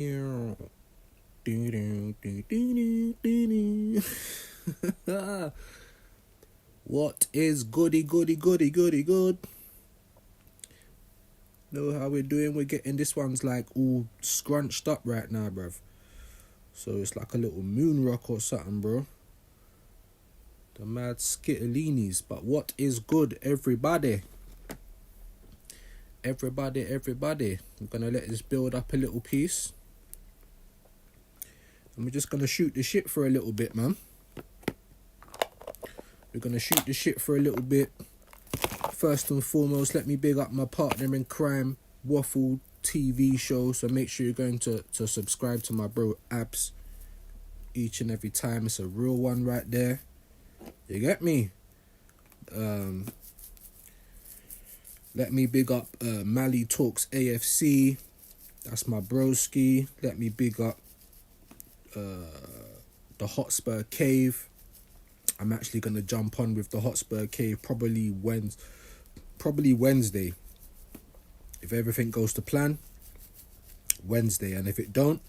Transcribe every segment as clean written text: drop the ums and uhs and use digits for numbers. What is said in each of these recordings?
What is good? Know how we're doing? We're getting this one's like all scrunched up right now, bruv. So it's like a little moon rock or something, bro. The mad skitterlinis. But what is good, everybody? Everybody. I'm gonna let this build up a little piece. And we're just gonna shoot the shit for a little bit, man. We're gonna shoot the shit for a little bit. First and foremost, let me big up my partner in crime, Waffle TV show. So make sure you're going to subscribe to my bro Abs each and every time. It's a real one right there. You get me? Let me big up Mali Talks AFC. That's my broski. Let me big up the Hotspur Cave. I'm actually going to jump on with the Hotspur Cave probably Wednesday. If everything goes to plan, Wednesday. And if it don't,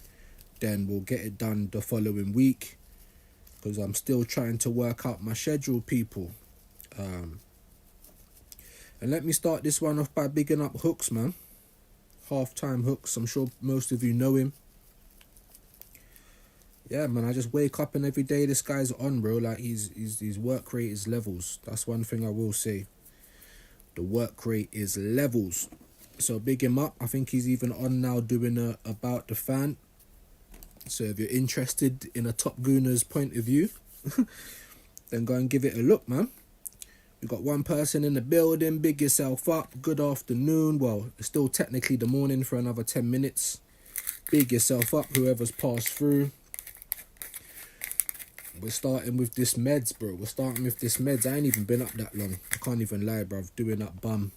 then we'll get it done the following week. Because I'm still trying to work out my schedule, people. And let me start this one off by bigging up Hooks, man. Halftime Hooks. I'm sure most of you know him. Yeah, man, I just wake up and every day this guy's on, bro. Like, his work rate is levels. That's one thing I will say. The work rate is levels. So big him up. I think he's even on now doing a About the Fan. So if you're interested in a Top Gooner's point of view, then go and give it a look, man. We got one person in the building. Big yourself up. Good afternoon. Well, it's still technically the morning for another 10 minutes. Big yourself up, whoever's passed through. We're starting with this meds, bro. I ain't even been up that long. I can't even lie, bro. Doing up bum.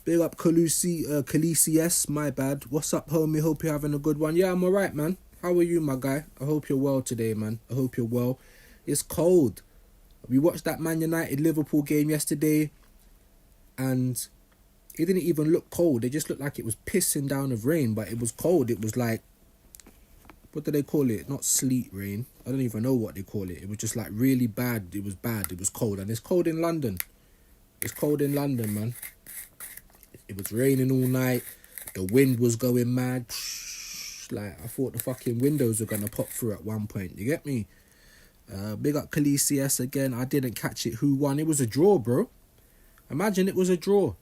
Big up Khaleesi S, my bad. What's up, homie? Hope you're having a good one. Yeah, I'm alright, man. How are you, my guy? I hope you're well today, man. I hope you're well. It's cold. We watched that Man United Liverpool game yesterday, and it didn't even look cold. It just looked like it was pissing down of rain, but it was cold. It was like, what do they call it? Not sleet rain. I don't even know what they call it. It was just like really bad. It was bad. It was cold. And it's cold in London. It's cold in London, man. It was raining all night. The wind was going mad. Like, I thought the fucking windows were going to pop through at one point. You get me? Big up Khaleesi S again. I didn't catch it. Who won? It was a draw, bro. Imagine it was a draw.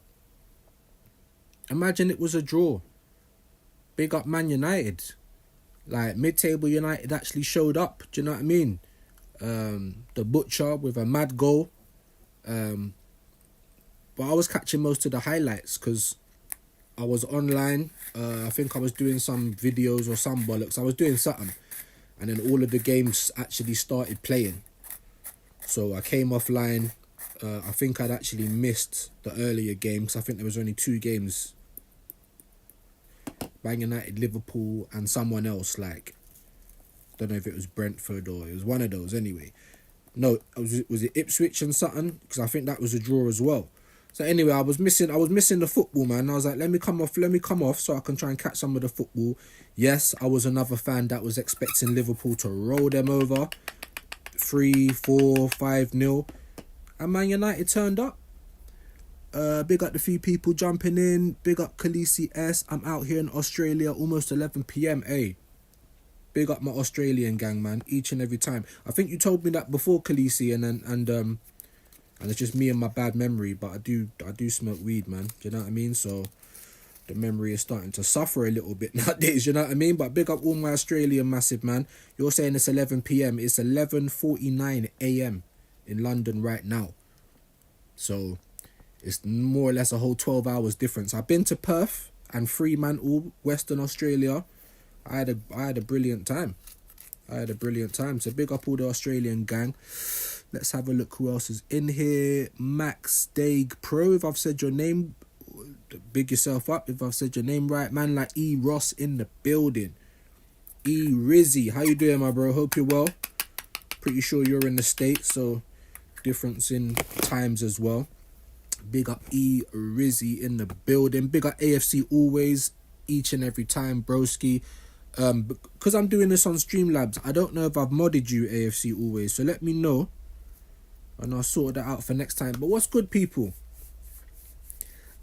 Big up Man United. Like, mid-table United actually showed up. Do you know what I mean? The Butcher with a mad goal. But I was catching most of the highlights because I was online. I think I was doing some videos or some bollocks. I was doing something. And then all of the games actually started playing. So I came offline. I think I'd actually missed the earlier games. I think there was only 2 games. Man United, Liverpool, and someone else, like, don't know if it was Brentford or it was one of those anyway. No, was it Ipswich and Sutton? Because I think that was a draw as well. So anyway, I was missing the football, man. I was like, let me come off so I can try and catch some of the football. Yes, I was another fan that was expecting Liverpool to roll them over 3, 4, 5-0. And Man United turned up. Big up the few people jumping in. Big up Khaleesi S. I'm out here in Australia, almost 11 p.m. Hey, big up my Australian gang, man. Each and every time. I think you told me that before, Khaleesi, and it's just me and my bad memory. But I do smoke weed, man. Do you know what I mean? So the memory is starting to suffer a little bit nowadays. You know what I mean? But big up all my Australian massive, man. You're saying it's 11 p.m. It's 11:49 a.m. in London right now. So it's more or less a whole 12 hours difference. I've been to Perth and Fremantle, Western Australia. I had a brilliant time. So big up all the Australian gang. Let's have a look who else is in here. Max Daig Pro, if I've said your name, big yourself up if I've said your name right. Man like E. Ross in the building. E. Rizzy, how you doing, my bro? Hope you're well. Pretty sure you're in the States, so difference in times as well. Big up E. Rizzy in the building. Big up AFC always, each and every time, broski. Because I'm doing this on Streamlabs, I don't know if I've modded you, AFC Always, so let me know and I'll sort that out for next time. But what's good, people?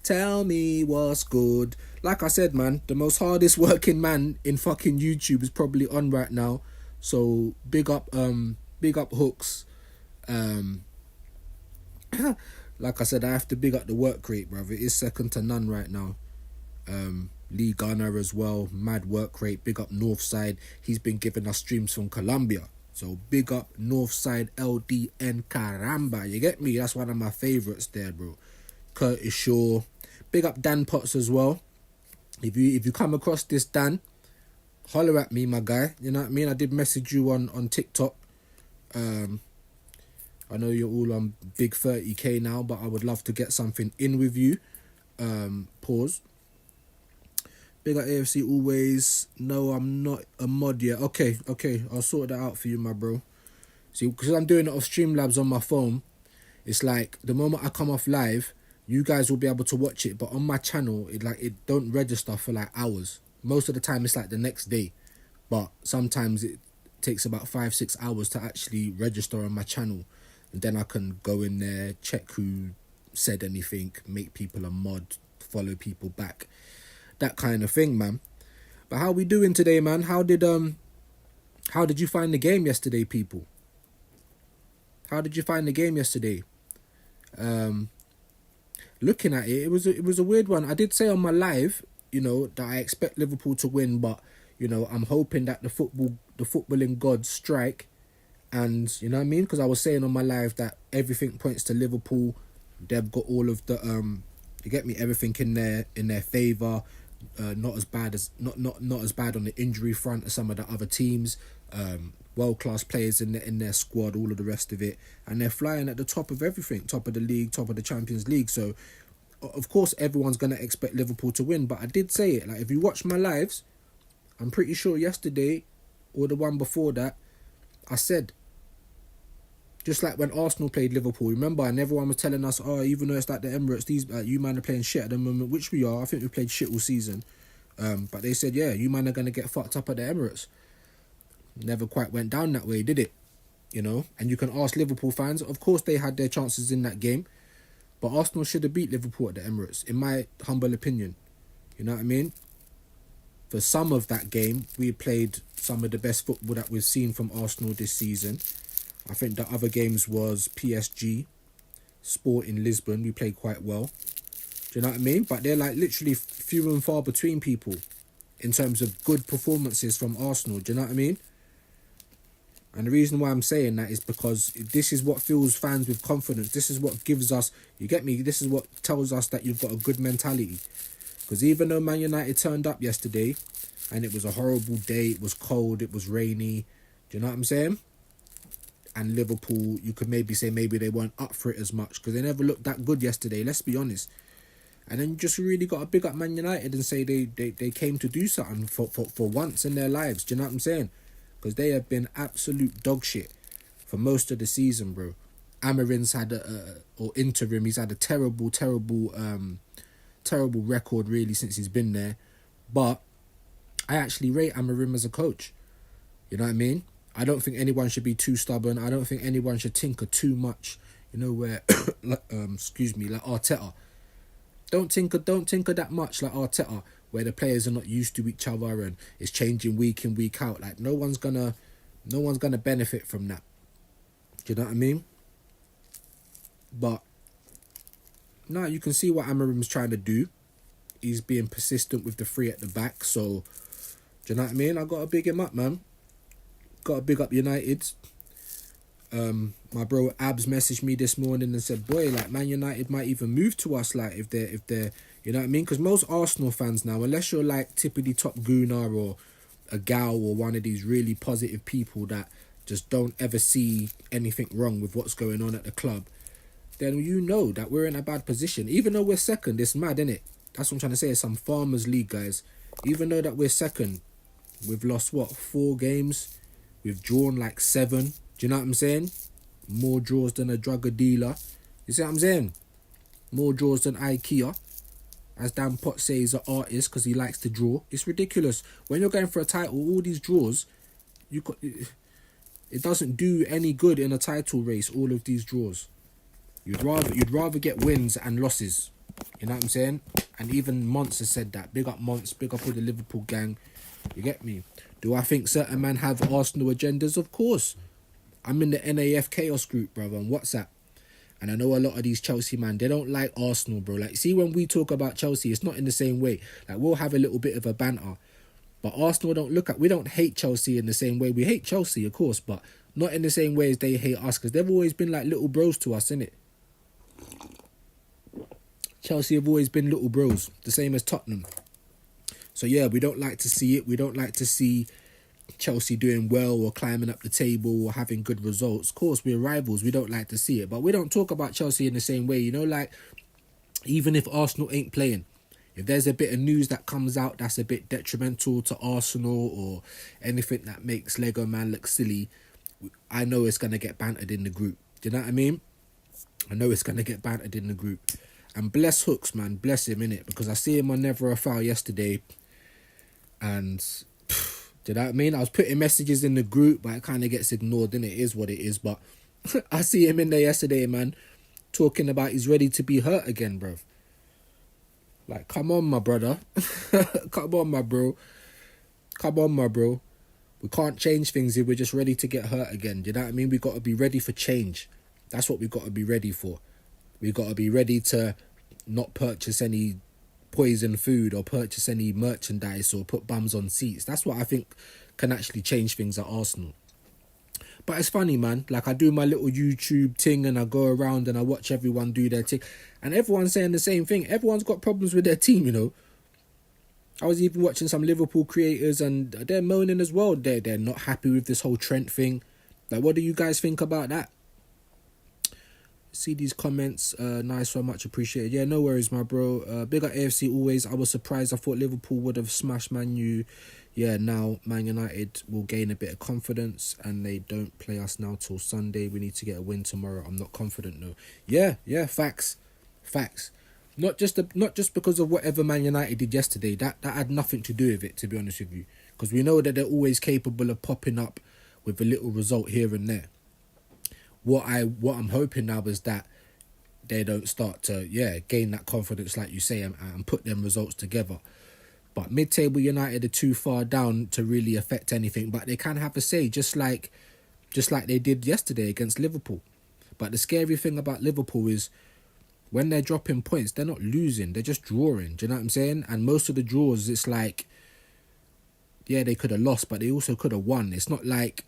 Tell me what's good. Like I said, man, the most hardest working man in fucking YouTube is probably on right now. So big up Hooks. Like I said, I have to big up the work rate, brother. It is second to none right now. Lee Gunner as well, mad work rate. Big up Northside. He's been giving us streams from Colombia. So big up Northside LDN Caramba. You get me? That's one of my favourites there, bro. Curtis Shaw. Big up Dan Potts as well. If you come across this, Dan, holler at me, my guy. You know what I mean? I did message you on TikTok. I know you're all on big 30k now, but I would love to get something in with you. Pause. Big up AFC Always. No, I'm not a mod yet. Okay. I'll sort that out for you, my bro. See, because I'm doing it off Streamlabs on my phone, it's like the moment I come off live, you guys will be able to watch it, but on my channel, it don't register for like hours. Most of the time, it's like the next day, but sometimes it takes about 5-6 hours to actually register on my channel, and then I can go in there, check who said anything, make people a mod, follow people back, that kind of thing, man. But how we doing today, man? How did you find the game yesterday, people? How did you find the game yesterday? Looking at it, it was a weird one. I did say on my live, that I expect Liverpool to win, but I'm hoping that the footballing gods strike, and you know what I mean, because I was saying on my live that everything points to Liverpool. They've got all of the you get me, everything in their favour. Not as bad on the injury front as some of the other teams. World class players in their squad, all of the rest of it, and they're flying at the top of everything, top of the league, top of the Champions League. So of course everyone's gonna expect Liverpool to win. But I did say it, like if you watch my lives, I'm pretty sure yesterday or the one before that, I said, just like when Arsenal played Liverpool, remember, and everyone was telling us, oh, even though it's like the Emirates, these you man are playing shit at the moment, which we are. I think we played shit all season, but they said, yeah, you man are gonna get fucked up at the Emirates. Never quite went down that way, did it? And you can ask Liverpool fans. Of course, they had their chances in that game, but Arsenal should have beat Liverpool at the Emirates, in my humble opinion. You know what I mean? For some of that game, we played some of the best football that we've seen from Arsenal this season. I think the other games was PSG, Sport in Lisbon. We played quite well. Do you know what I mean? But they're like literally few and far between, people, in terms of good performances from Arsenal. Do you know what I mean? And the reason why I'm saying that is because this is what fills fans with confidence. This is what gives us, you get me? This is what tells us that you've got a good mentality. Because even though Man United turned up yesterday and it was a horrible day, it was cold, it was rainy, do you know what I'm saying? And Liverpool, you could maybe say maybe they weren't up for it as much because they never looked that good yesterday, let's be honest. And then you just really got to big up Man United and say they came to do something for once in their lives, do you know what I'm saying? Because they have been absolute dog shit for most of the season, bro. Amarin's had he's had a terrible record really since he's been there. But I actually rate Amarim as a coach. You know what I mean? I don't think anyone should be too stubborn. I don't think anyone should tinker too much. Where like Arteta. Don't tinker that much like Arteta, where the players are not used to each other and it's changing week in, week out. Like no one's gonna benefit from that. Do you know what I mean? But no, you can see what Amarim's trying to do. He's being persistent with the three at the back. So do you know what I mean? I gotta big him up, man. Gotta big up United. My bro Abs messaged me this morning and said, boy, like Man United might even move to us, like if they're you know what I mean? Because most Arsenal fans now, unless you're like tippity top Gunnar or a Gal or one of these really positive people that just don't ever see anything wrong with what's going on at the club, then you know that we're in a bad position. Even though we're second, it's mad, innit? That's what I'm trying to say. It's some Farmers League, guys. Even though that we're second, we've lost 4 games? We've drawn like 7. Do you know what I'm saying? More draws than a drug dealer. You see what I'm saying? More draws than IKEA. as Dan Potts says, he's an artist because he likes to draw. It's ridiculous. When you're going for a title, all these draws, it doesn't do any good in a title race, all of these draws. You'd rather get wins and losses. You know what I'm saying? And even Monts has said that. Big up Monts, big up all the Liverpool gang. You get me? Do I think certain men have Arsenal agendas? Of course. I'm in the NAF Chaos group, brother, on WhatsApp. And I know a lot of these Chelsea man, they don't like Arsenal, bro. Like, see, when we talk about Chelsea, it's not in the same way. Like, we'll have a little bit of a banter. But Arsenal we don't hate Chelsea in the same way. We hate Chelsea, of course, but not in the same way as they hate us, because they've always been like little bros to us, innit? Chelsea have always been little bros, the same as Tottenham. So yeah, we don't like to see it. We don't like to see Chelsea doing well or climbing up the table or having good results. Of course, we're rivals. We don't like to see it. But we don't talk about Chelsea in the same way. You know, like, even if Arsenal ain't playing, if there's a bit of news that comes out that's a bit detrimental to Arsenal or anything that makes Lego Man look silly, I know it's going to get bantered in the group. Do you know what I mean? I know it's going to get bantered in the group. And bless Hooks, man. Bless him, innit? Because I see him on Never a Foul yesterday. And, do you know what I mean? I was putting messages in the group, but it kind of gets ignored, innit? It is what it is. But I see him in there yesterday, man, talking about he's ready to be hurt again, bruv. Like, come on, my brother. Come on, my bro. Come on, my bro. We can't change things if we're just ready to get hurt again. Do you know what I mean? We got to be ready for change. That's what we got to be ready for. We got to be ready to not purchase any poison food or purchase any merchandise or put bums on seats. That's what I think can actually change things at Arsenal. But it's funny, man. Like, I do my little YouTube thing and I go around and I watch everyone do their thing. And everyone's saying the same thing. Everyone's got problems with their team, you know. I was even watching some Liverpool creators and they're moaning as well. They're not happy with this whole Trent thing. Like, what do you guys think about that? See these comments. Nice one, much appreciated. Yeah, no worries, my bro. Big up AFC always. I was surprised. I thought Liverpool would have smashed Man U. Yeah, now Man United will gain a bit of confidence and they don't play us now till Sunday. We need to get a win tomorrow. I'm not confident though. Yeah, facts. Not just because of whatever Man United did yesterday. That had nothing to do with it, to be honest with you. Because we know that they're always capable of popping up with a little result here and there. What I'm hoping now is that they don't start to gain that confidence, like you say, and put them results together. But mid-table United are too far down to really affect anything. But they can have a say, just like they did yesterday against Liverpool. But the scary thing about Liverpool is when they're dropping points, they're not losing, they're just drawing. Do you know what I'm saying? And most of the draws, it's like, yeah, they could have lost, but they also could have won. It's not like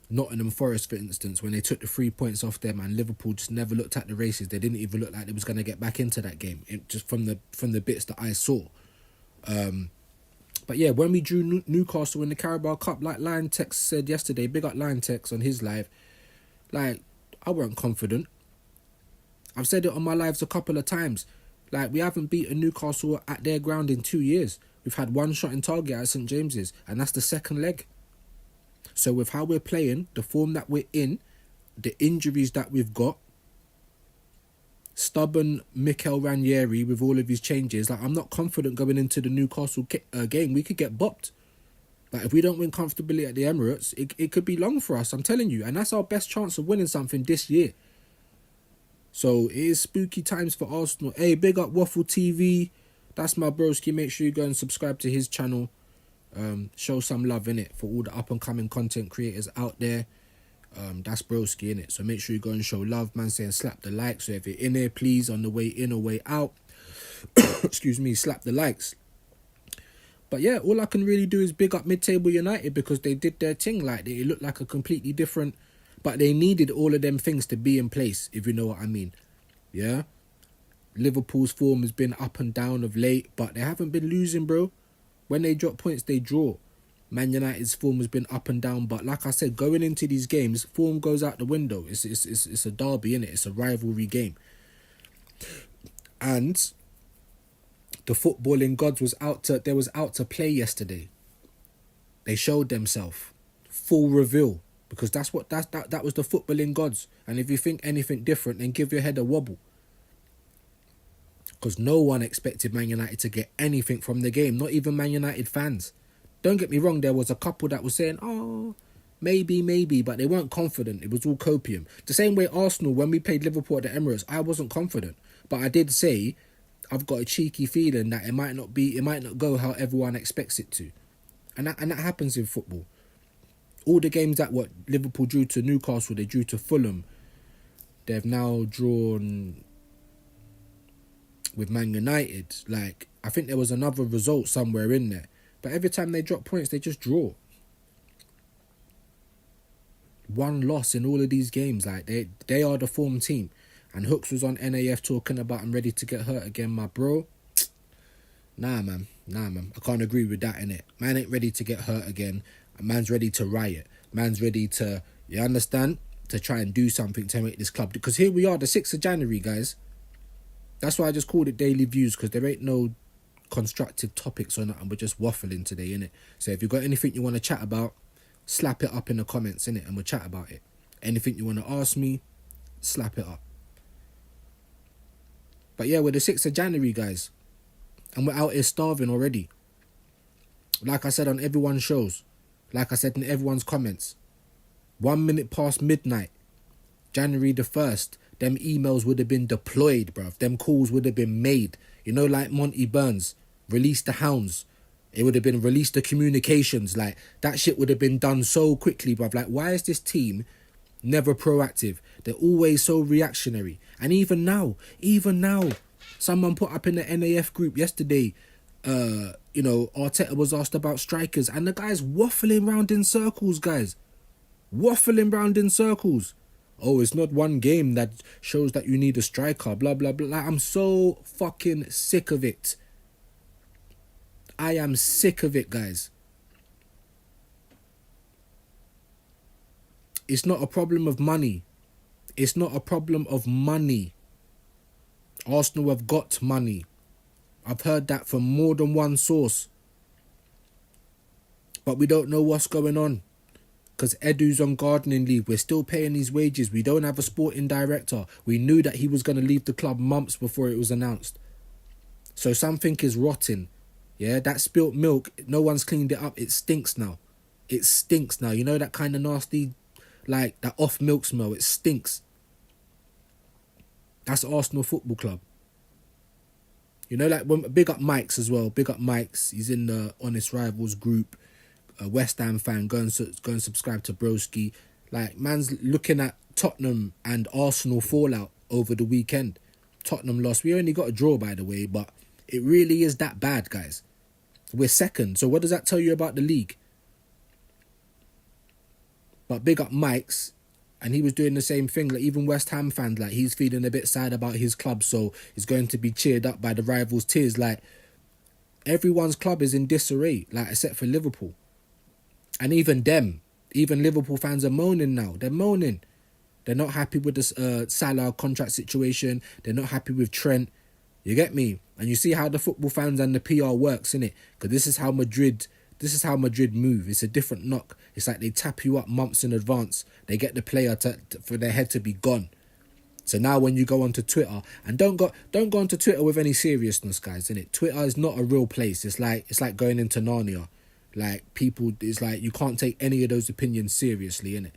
Nottingham Forest, for instance, when they took the 3 points off them and Liverpool just never looked at the races. They didn't even look like they was going to get back into that game, just from the bits that I saw. But yeah, when we drew Newcastle in the Carabao Cup, like Lion Tex said yesterday, big up Lion Tex on his live, like, I weren't confident. I've said it on my lives a couple of times. Like, we haven't beaten Newcastle at their ground in 2 years. We've had one shot in target at St James's, and that's the second leg. So with how we're playing, the form that we're in, the injuries that we've got, stubborn Mikel Ranieri with all of his changes, like, I'm not confident going into the Newcastle game. We could get bopped. Like, if we don't win comfortably at the Emirates, it could be long for us, I'm telling you. And that's our best chance of winning something this year. So it is spooky times for Arsenal. Hey, big up Waffle TV. That's my broski. Make sure you go and subscribe to his channel. Show some love in it for all the up and coming content creators out there. That's broski in it. So make sure you go and show love, man. Saying slap the likes. So if you're in there, please, on the way in or way out, excuse me, slap the likes. But yeah, all I can really do is big up Mid-Table United because they did their thing. Like, they looked like a completely different, but they needed all of them things to be in place, if you know what I mean. Yeah. Liverpool's form has been up and down of late, but they haven't been losing, bro. When they drop points, they draw. Man United's form has been up and down, but like I said, going into these games, form goes out the window. It's a derby, innit? It's a rivalry game. And the footballing gods was out to play yesterday. They showed themselves. Full reveal. Because that was the footballing gods. And if you think anything different, then give your head a wobble. Because no one expected Man United to get anything from the game, not even Man United fans. Don't get me wrong, there was a couple that was saying, oh, maybe, but they weren't confident. It was all copium. The same way Arsenal, when we played Liverpool at the Emirates, I wasn't confident. But I did say, I've got a cheeky feeling that it might not go how everyone expects it to. And that happens in football. All the games that Liverpool drew to Newcastle, they drew to Fulham. They've now drawn with Man United. Like, I think there was another result somewhere in there. But every time they drop points, they just draw. One loss in all of these games. Like, they are the form team. And Hooks was on NAF talking about I'm ready to get hurt again, my bro. Nah, man. I can't agree with that, innit? Man ain't ready to get hurt again. Man's ready to riot. Man's ready to, you understand? To try and do something to make this club. Because here we are, the 6th of January, guys. That's why I just called it Daily Views, because there ain't no constructive topics or nothing. We're just waffling today, innit? So if you've got anything you want to chat about, slap it up in the comments, innit? And we'll chat about it. Anything you want to ask me, slap it up. But yeah, we're the 6th of January, guys. And we're out here starving already. Like I said on everyone's shows. Like I said in everyone's comments. 1 minute past midnight. January the 1st. Them emails would have been deployed, bruv. Them calls would have been made. You know, like Monty Burns. Release the hounds. It would have been release the communications. Like, that shit would have been done so quickly, bruv. Like, why is this team never proactive? They're always so reactionary. And even now, someone put up in the NAF group yesterday, Arteta was asked about strikers, and the guy's waffling round in circles, guys. Waffling round in circles. Oh, it's not one game that shows that you need a striker, blah, blah, blah. Like, I'm so fucking sick of it. I am sick of it, guys. It's not a problem of money. It's not a problem of money. Arsenal have got money. I've heard that from more than one source. But we don't know what's going on. Because Edu's on gardening leave. We're still paying his wages. We don't have a sporting director. We knew that he was going to leave the club months before it was announced. So something is rotting. Yeah, that spilt milk, no one's cleaned it up. It stinks now. It stinks now. You know that kind of nasty, like, that off milk smell? It stinks. That's Arsenal Football Club. You know, like, big up Mike's as well. Big up Mike's. He's in the Honest Rivals group. A West Ham fan. Go and subscribe to Broski. Like, man's looking at Tottenham and Arsenal fallout over the weekend. Tottenham lost. We only got a draw, by the way, but it really is that bad, guys. We're second. So what does that tell you about the league? But big up Mike's. And he was doing the same thing. Like, even West Ham fans, like, he's feeling a bit sad about his club, so he's going to be cheered up by the rivals' tears. Like, everyone's club is in disarray, like, except for Liverpool. And even Liverpool fans are moaning now. They're moaning. They're not happy with the Salah contract situation. They're not happy with Trent. You get me? And you see how the football fans and the PR works, innit? Because this is how Madrid move. It's a different knock. It's like they tap you up months in advance. They get the player for their head to be gone. So now when you go onto Twitter, and don't go onto Twitter with any seriousness, guys, innit? Twitter is not a real place. It's like going into Narnia. Like, people, it's like you can't take any of those opinions seriously, innit?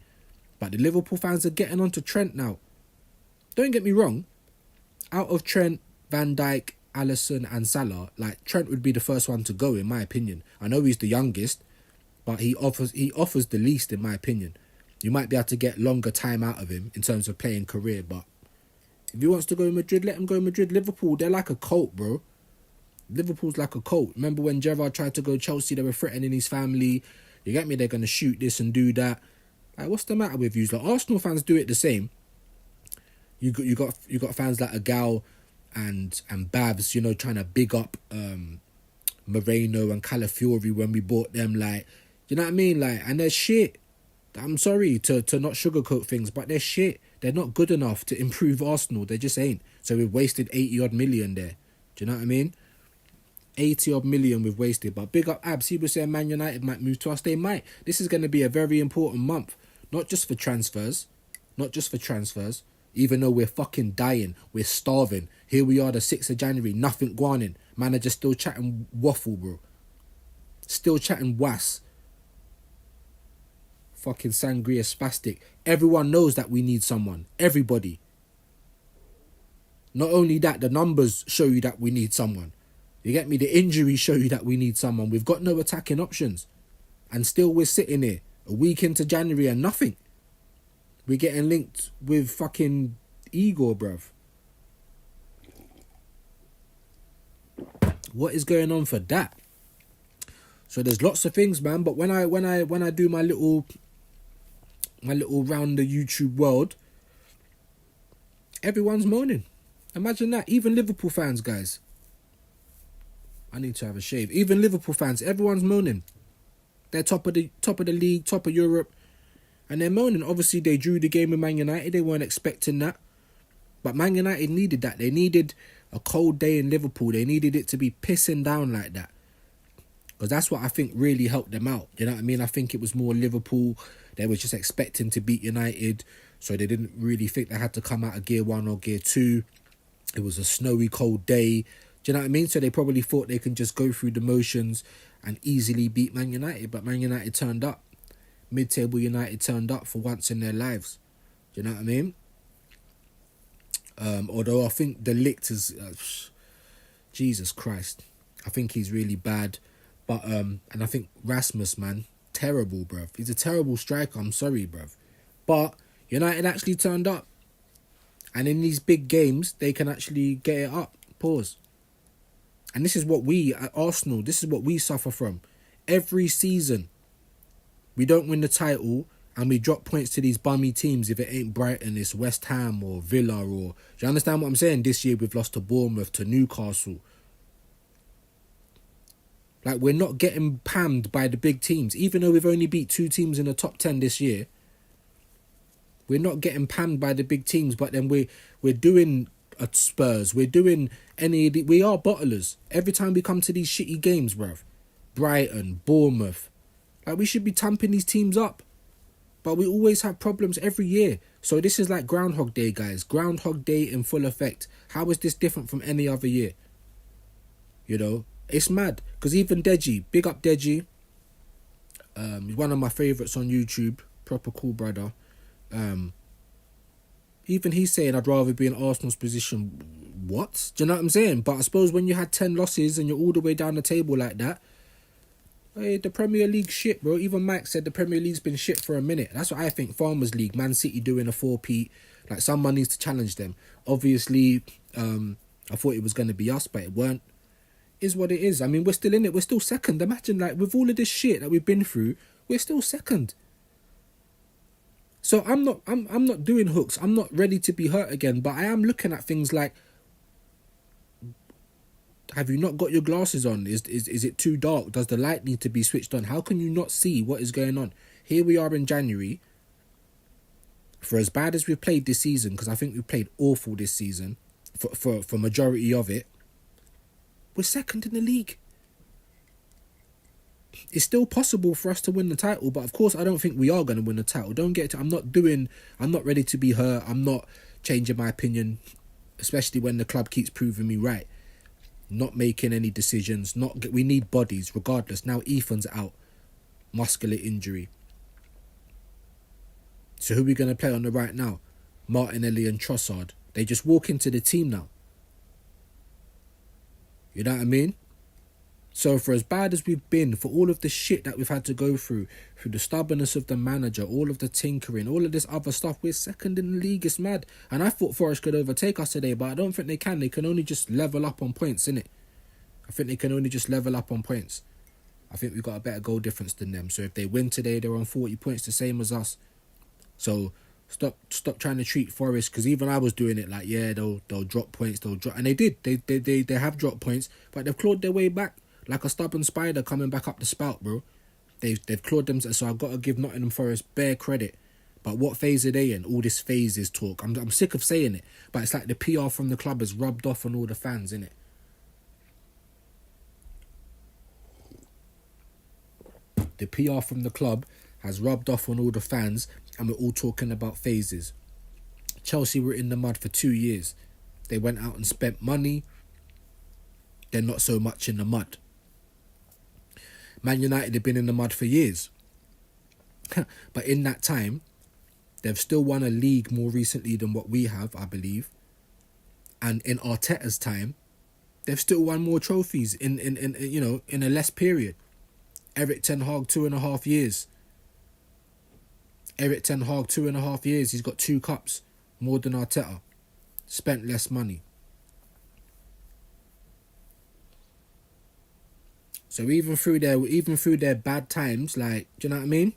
But the Liverpool fans are getting onto Trent now. Don't get me wrong. Out of Trent, Van Dijk, Alisson and Salah, like, Trent would be the first one to go, in my opinion. I know he's the youngest, but he offers the least, in my opinion. You might be able to get longer time out of him in terms of playing career, but if he wants to go Madrid, let him go Madrid. Liverpool, they're like a cult, bro. Liverpool's like a cult. Remember when Gerrard tried to go Chelsea, they were threatening his family. You get me? They're going to shoot this and do that. Like, what's the matter with you? Like, Arsenal fans do it the same. You got fans like Agal and Babs, you know, trying to big up Moreno and Calafiori when we bought them. Like, you know what I mean? Like, and they're shit. I'm sorry to not sugarcoat things, but they're shit. They're not good enough to improve Arsenal. They just ain't. So we've wasted 80 odd million there. Do you know what I mean? 80 odd million we've wasted. But big up Abs. He was saying Man United might move to us. They might. This is going to be a very important month. Not just for transfers. Even though we're fucking dying, we're starving. Here we are, the 6th of January, nothing going on. Manager still chatting waffle, bro. Still chatting was. Fucking sangria spastic. Everyone knows that we need someone. Everybody. Not only that, the numbers show you that we need someone. You get me? The injuries show you that we need someone. We've got no attacking options. And still we're sitting here a week into January and nothing. We're getting linked with fucking Igor, bruv. What is going on for that? So there's lots of things, man. But when I do my little round the YouTube world, everyone's moaning. Imagine that. Even Liverpool fans, guys. I need to have a shave. Even Liverpool fans, everyone's moaning. They're top of the league, top of Europe, and they're moaning. Obviously, they drew the game with Man United. They weren't expecting that, but Man United needed that. They needed a cold day in Liverpool. They needed it to be pissing down like that, because that's what I think really helped them out. You know what I mean? I think it was more Liverpool. They were just expecting to beat United, so they didn't really think they had to come out of gear 1 or gear 2. It was a snowy, cold day. Do you know what I mean? So they probably thought they can just go through the motions and easily beat Man United. But Man United turned up. Mid-table United turned up for once in their lives. Do you know what I mean? Although I think the Ligt is... Jesus Christ. I think he's really bad. But and I think Rasmus, man, terrible, bruv. He's a terrible striker. I'm sorry, bruv. But United actually turned up. And in these big games, they can actually get it up. Pause. And this is what we, at Arsenal, this is what we suffer from. Every season, we don't win the title and we drop points to these bummy teams. If it ain't Brighton, it's West Ham or Villa. Or, do you understand what I'm saying? This year we've lost to Bournemouth, to Newcastle. Like, we're not getting pammed by the big teams. Even though we've only beat 2 teams in the top 10 this year, we're not getting pammed by the big teams. But then we're doing... at Spurs, we're doing we are bottlers. Every time we come to these shitty games, bruv. Brighton, Bournemouth. Like, we should be tamping these teams up. But we always have problems every year. So this is like Groundhog Day, guys. Groundhog Day in full effect. How is this different from any other year? You know? It's mad. Because even Deji, big up Deji. He's one of my favourites on YouTube. Proper cool brother. Even he's saying I'd rather be in Arsenal's position. What? Do you know what I'm saying? But I suppose when you had 10 losses and you're all the way down the table like that, hey, the Premier League shit, bro. Even Mike said the Premier League's been shit for a minute. That's what I think. Farmers League, Man City doing a 4-peat. Like, someone needs to challenge them. Obviously, I thought it was going to be us, but it weren't. Is what it is. I mean, we're still in it. We're still second. Imagine, like, with all of this shit that we've been through, we're still second. So I'm not doing hooks. I'm not ready to be hurt again. But I am looking at things like, have you not got your glasses on? Is it too dark? Does the light need to be switched on? How can you not see what is going on? Here we are in January. For as bad as we've played this season, because I think we've played awful this season, for majority of it, we're second in the league. It's still possible for us to win the title, but of course I don't think we are going to win the title. Don't get to, I'm not ready to be hurt. I'm not changing my opinion, especially when the club keeps proving me right. Not making any decisions. We need bodies regardless. Now Ethan's out, muscular injury. So who are we going to play on the right now? Martinelli and Trossard. They just walk into the team now. You know what I mean? So for as bad as we've been, for all of the shit that we've had to go through the stubbornness of the manager, all of the tinkering, all of this other stuff, we're second in the league. It's mad. And I thought Forest could overtake us today, but I don't think they can. They can only just level up on points, innit? I think they can only just level up on points. I think we've got a better goal difference than them. So if they win today, they're on 40 points, the same as us. So stop trying to treat Forest, because even I was doing it like, yeah, they'll drop points, and they did. They have dropped points, but they've clawed their way back. Like a stubborn spider coming back up the spout, bro. They've clawed them, so I've got to give Nottingham Forest bare credit. But what phase are they in? All this phases talk. I'm sick of saying it, but it's like the PR from the club has rubbed off on all the fans, innit? The PR from the club has rubbed off on all the fans, and we're all talking about phases. Chelsea were in the mud for 2 years. They went out and spent money. They're not so much in the mud. Man United have been in the mud for years. But in that time, they've still won a league more recently than what we have, I believe. And in Arteta's time, they've still won more trophies in a less period. Eric Ten Hag, 2.5 years. Eric Ten Hag, 2.5 years. He's got 2 cups, more than Arteta. Spent less money. So even through their bad times, like, do you know what I mean?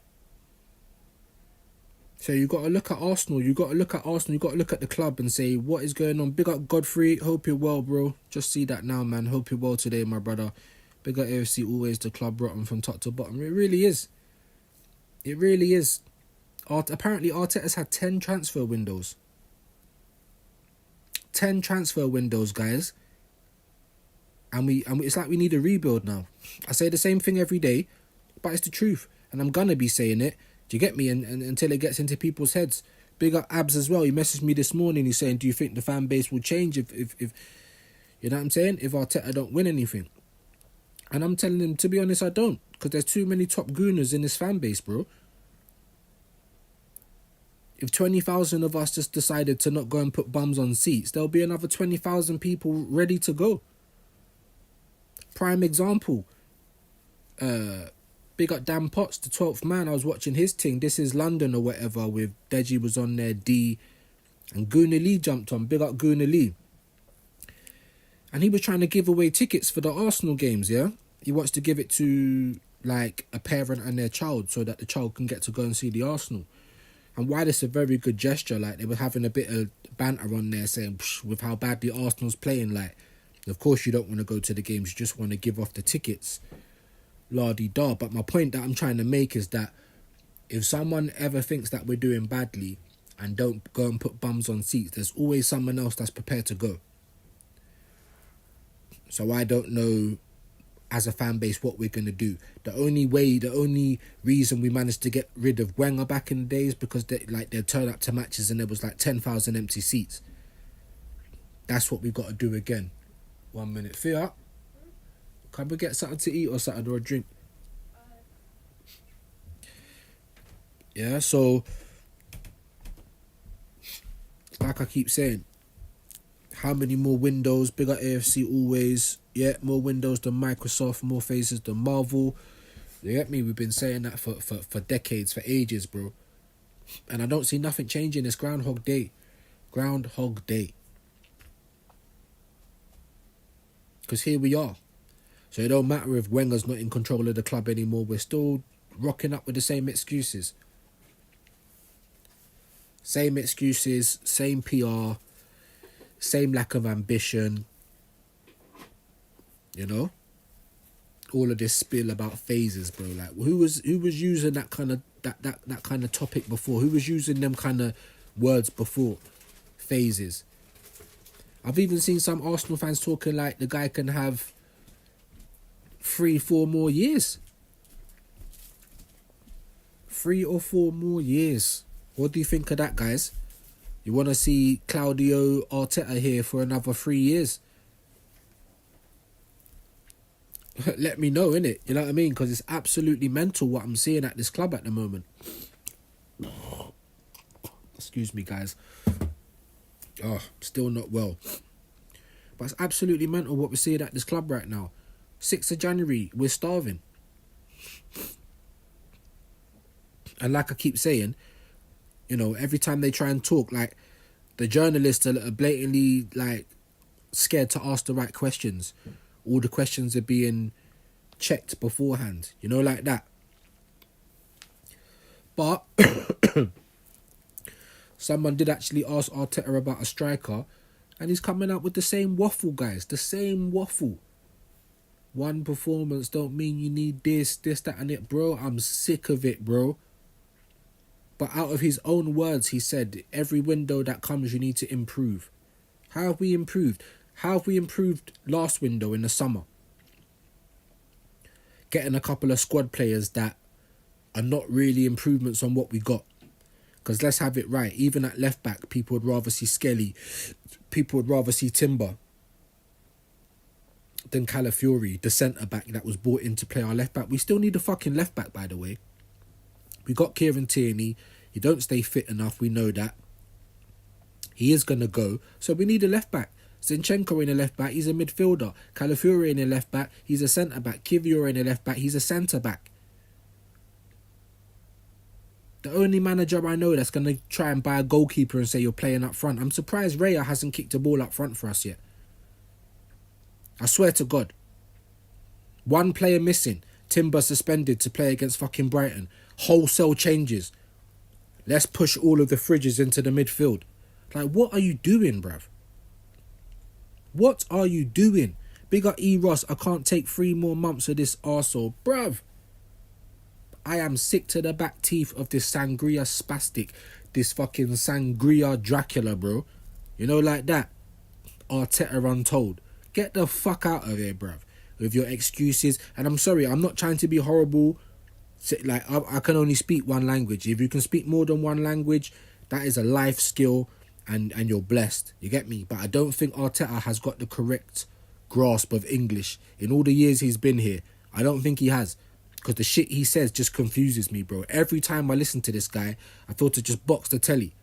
So you got to look at Arsenal. You got to look at the club and say, what is going on? Big up Godfrey. Hope you're well, bro. Just see that now, man. Hope you're well today, my brother. Big up AFC, always the club rotten from top to bottom. It really is. It really is. Apparently, Arteta's had 10 transfer windows. 10 transfer windows, guys. And it's like we need a rebuild now. I say the same thing every day, but it's the truth. And I'm going to be saying it. Do you get me? And until it gets into people's heads. Big up Abs as well. He messaged me this morning. He's saying, do you think the fan base will change if you know what I'm saying? If Arteta don't win anything. And I'm telling him, to be honest, I don't. Because there's too many top gooners in this fan base, bro. If 20,000 of us just decided to not go and put bums on seats, there'll be another 20,000 people ready to go. Prime example. Big up Dan Potts, the 12th man. I was watching his thing. This is London or whatever with Deji was on there, D. And Gooner Lee jumped on. Big up Gooner Lee. And he was trying to give away tickets for the Arsenal games, yeah? He wants to give it to, like, a parent and their child so that the child can get to go and see the Arsenal. And while it's a very good gesture, like, they were having a bit of banter on there saying, with how badly Arsenal's playing, like, of course you don't want to go to the games, you just want to give off the tickets. La-di-da. But my point that I'm trying to make is that if someone ever thinks that we're doing badly and don't go and put bums on seats, there's always someone else that's prepared to go. So I don't know, as a fan base, what we're going to do. The only reason we managed to get rid of Wenger back in the days because they'd turn up to matches and there was like 10,000 empty seats. That's what we've got to do again. 1 minute. Fear. Can we get something to eat or something or a drink? Yeah, so like I keep saying, how many more windows? Big up AFC always. Yeah, more windows than Microsoft, more phases than Marvel. You get me? We've been saying that for decades, for ages, bro. And I don't see nothing changing. It's Groundhog Day. Groundhog Day. Because here we are. So it don't matter if Wenger's not in control of the club anymore. We're still rocking up with the same excuses. Same excuses, same PR, same lack of ambition. You know? All of this spill about phases, bro. Like, who was using that kind of topic before? Who was using them kind of words before? Phases. I've even seen some Arsenal fans talking like the guy can have 3-4 more years. 3 or 4 more years. What do you think of that, guys? You want to see Claudio Arteta here for another 3 years? Let me know, innit? You know what I mean? Because it's absolutely mental what I'm seeing at this club at the moment. Excuse me, guys. Oh, still not well. But it's absolutely mental what we're seeing at this club right now. 6th of January, we're starving. And like I keep saying, you know, every time they try and talk, like, the journalists are blatantly, like, scared to ask the right questions. All the questions are being checked beforehand, you know, like that. But someone did actually ask Arteta about a striker, and he's coming out with the same waffle, guys. The same waffle. One performance don't mean you need this, that, and it, bro. I'm sick of it, bro. But out of his own words, he said, every window that comes, you need to improve. How have we improved? How have we improved last window in the summer? Getting a couple of squad players that are not really improvements on what we got. Because let's have it right. Even at left back, people would rather see Skelly. People would rather see Timber than Calafiori, the centre back that was brought in to play our left back. We still need a fucking left back, by the way. We got Kieran Tierney. He don't stay fit enough. We know that. He is going to go. So we need a left back. Zinchenko in a left back. He's a midfielder. Calafiori in a left back. He's a centre back. Kivior in a left back. He's a centre back. The only manager I know that's going to try and buy a goalkeeper and say you're playing up front. I'm surprised Raya hasn't kicked a ball up front for us yet. I swear to God. One player missing. Timber suspended to play against fucking Brighton. Wholesale changes. Let's push all of the fridges into the midfield. Like, what are you doing, bruv? What are you doing? Big up E. Ross. I can't take 3 more months of this arsehole. Bruv. I am sick to the back teeth of this sangria spastic. This fucking sangria Dracula, bro. You know, like that. Arteta untold. Get the fuck out of here, bruv. With your excuses. And I'm sorry, I'm not trying to be horrible. Like, I can only speak one language. If you can speak more than one language, that is a life skill and you're blessed. You get me? But I don't think Arteta has got the correct grasp of English. In all the years he's been here, I don't think he has. Because the shit he says just confuses me, bro. Every time I listen to this guy, I feel to just box the telly.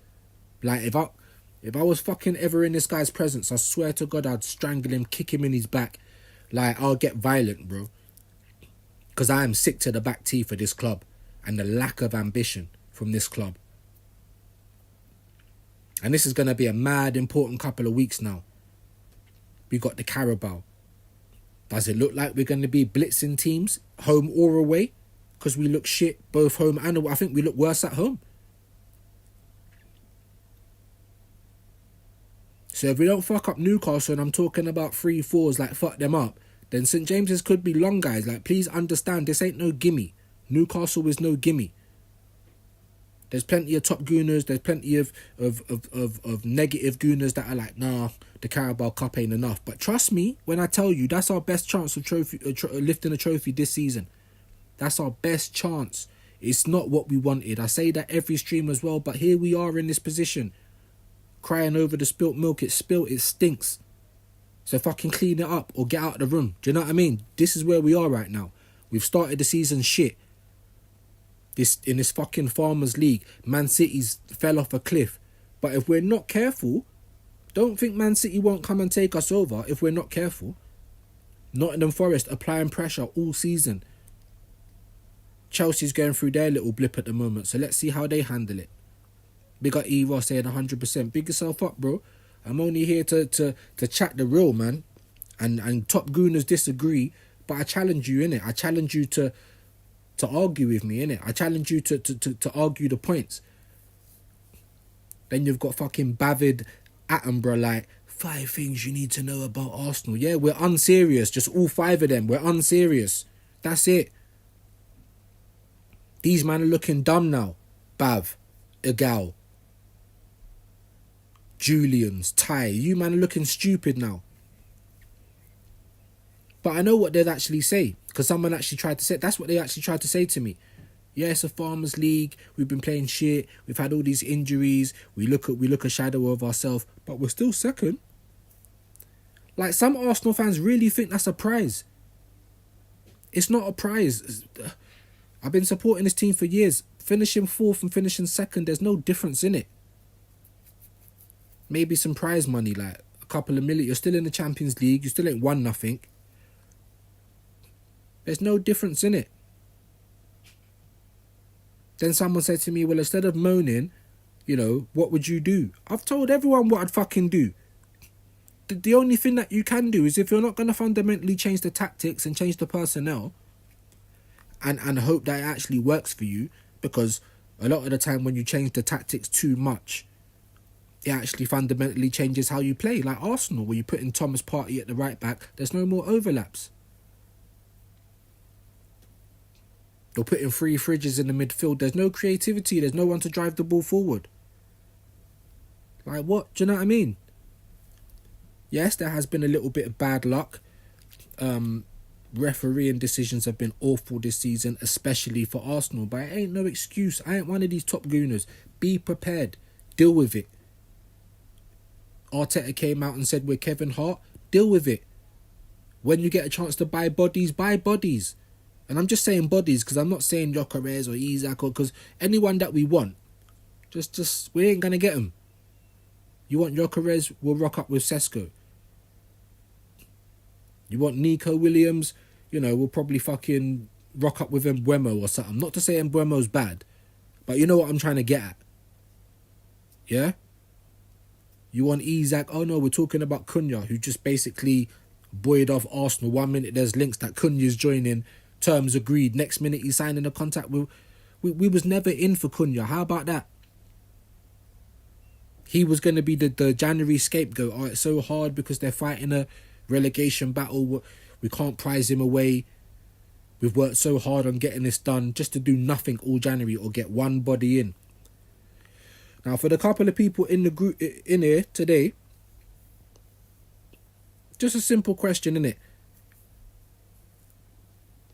Like, if I was fucking ever in this guy's presence, I swear to God, I'd strangle him, kick him in his back. Like, I'll get violent, bro. Because I am sick to the back teeth of this club. And the lack of ambition from this club. And this is going to be a mad important couple of weeks now. We got the Carabao. Does it look like we're going to be blitzing teams, home or away? Because we look shit both home and away. I think we look worse at home. So if we don't fuck up Newcastle, and I'm talking about 3-4s, like fuck them up, then St. James's could be long, guys. Like, please understand, this ain't no gimme. Newcastle is no gimme. There's plenty of top gooners. There's plenty of negative gooners that are like, nah, the Carabao Cup ain't enough. But trust me when I tell you, that's our best chance of lifting a trophy this season. That's our best chance. It's not what we wanted. I say that every stream as well, but here we are in this position. Crying over the spilt milk. It's spilt. It stinks. So fucking clean it up or get out of the room. Do you know what I mean? This is where we are right now. We've started the season shit. In this fucking Farmers League, Man City's fell off a cliff. But if we're not careful, don't think Man City won't come and take us over if we're not careful. Nottingham Forest applying pressure all season. Chelsea's going through their little blip at the moment, so let's see how they handle it. Big up E. Ross saying 100%. Big yourself up, bro. I'm only here to chat the real, man. And top gooners disagree, but I challenge you, innit? I challenge you to argue with me, innit? I challenge you to argue the points. Then you've got fucking Bavid Attenborough like, 5 things you need to know about Arsenal. Yeah, we're unserious. Just all 5 of them. We're unserious. That's it. These men are looking dumb now. Bav, Egal, Julian's, Ty. You man are looking stupid now. But I know what they'd actually say. Because someone actually tried to say... That's what they actually tried to say to me. Yeah, it's a Farmers League. We've been playing shit. We've had all these injuries. We look a shadow of ourselves. But we're still second. Like, some Arsenal fans really think that's a prize. It's not a prize. I've been supporting this team for years. Finishing 4th and finishing 2nd, there's no difference in it. Maybe some prize money, like a couple of million. You're still in the Champions League. You still ain't won nothing. There's no difference in it. Then someone said to me, well, instead of moaning, you know, what would you do? I've told everyone what I'd fucking do. The only thing that you can do is if you're not going to fundamentally change the tactics and change the personnel and hope that it actually works for you, because a lot of the time when you change the tactics too much, it actually fundamentally changes how you play. Like Arsenal, where you put in Thomas Partey at the right back, there's no more overlaps. You're putting 3 fridges in the midfield. There's no creativity. There's no one to drive the ball forward. Like, what? Do you know what I mean? Yes, there has been a little bit of bad luck. refereeing decisions have been awful this season, especially for Arsenal. But it ain't no excuse. I ain't one of these top gooners. Be prepared. Deal with it. Arteta came out and said we're Kevin Hart. Deal with it. When you get a chance to buy bodies, buy bodies. And I'm just saying bodies because I'm not saying Gyökeres or Isak, or because anyone that we want, just we ain't gonna get them. You want Gyökeres, we'll rock up with Sesko. You want Nico Williams, we'll probably fucking rock up with Mbeumo or something. Not to say Mbeumo's bad, but you know what I'm trying to get at. Yeah? You want Isak, oh no, we're talking about Cunha, who just basically buoyed off Arsenal. 1 minute there's links that Cunha's joining, terms agreed. Next minute he's signing a contract with... We was never in for Cunha. How about that? He was going to be the January scapegoat. Oh, it's so hard because they're fighting a relegation battle. We can't prize him away. We've worked so hard on getting this done just to do nothing all January or get one body in. Now, for the couple of people in the group in here today, just a simple question, innit?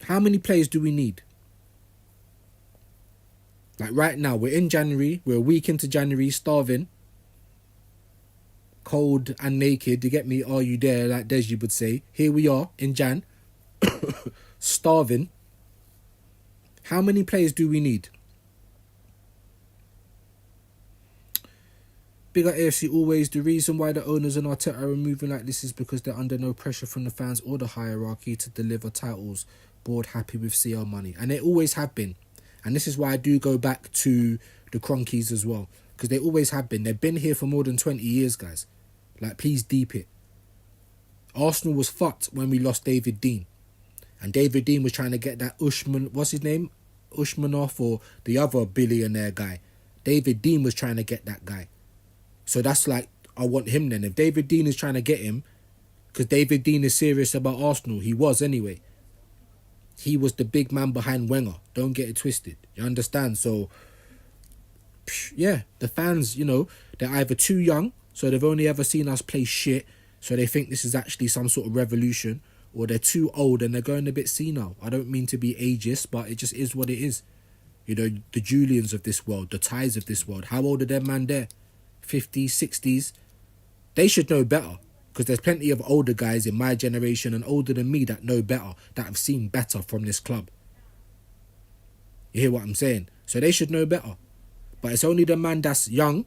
How many players do we need? Like right now, we're in January. We're a week into January, starving, cold and naked. You get me? Are you there? Like Deji would say. Here we are in Jan, starving. How many players do we need? Big up AFC always. The reason why the owners and Arteta are moving like this is because they're under no pressure from the fans or the hierarchy to deliver titles. Board happy with CL money. And they always have been. And this is why I do go back to the Cronkies as well. Because they always have been. They've been here for more than 20 years, guys. Like, please deep it. Arsenal was fucked when we lost David Dein. And David Dein was trying to get that what's his name? Ushmanov, or the other billionaire guy. David Dein was trying to get that guy. So that's like, I want him then. If David Dein is trying to get him, because David Dein is serious about Arsenal. He was anyway. He was the big man behind Wenger. Don't get it twisted. You understand? So, yeah, the fans, they're either too young, so they've only ever seen us play shit, so they think this is actually some sort of revolution, or they're too old and they're going a bit senile. I don't mean to be ageist, but it just is what it is. The Julians of this world, the Ties of this world. How old are them man there? 50s, 60s? They should know better. Because there's plenty of older guys in my generation and older than me that know better, that have seen better from this club. You hear what I'm saying? So they should know better. But it's only the man that's young,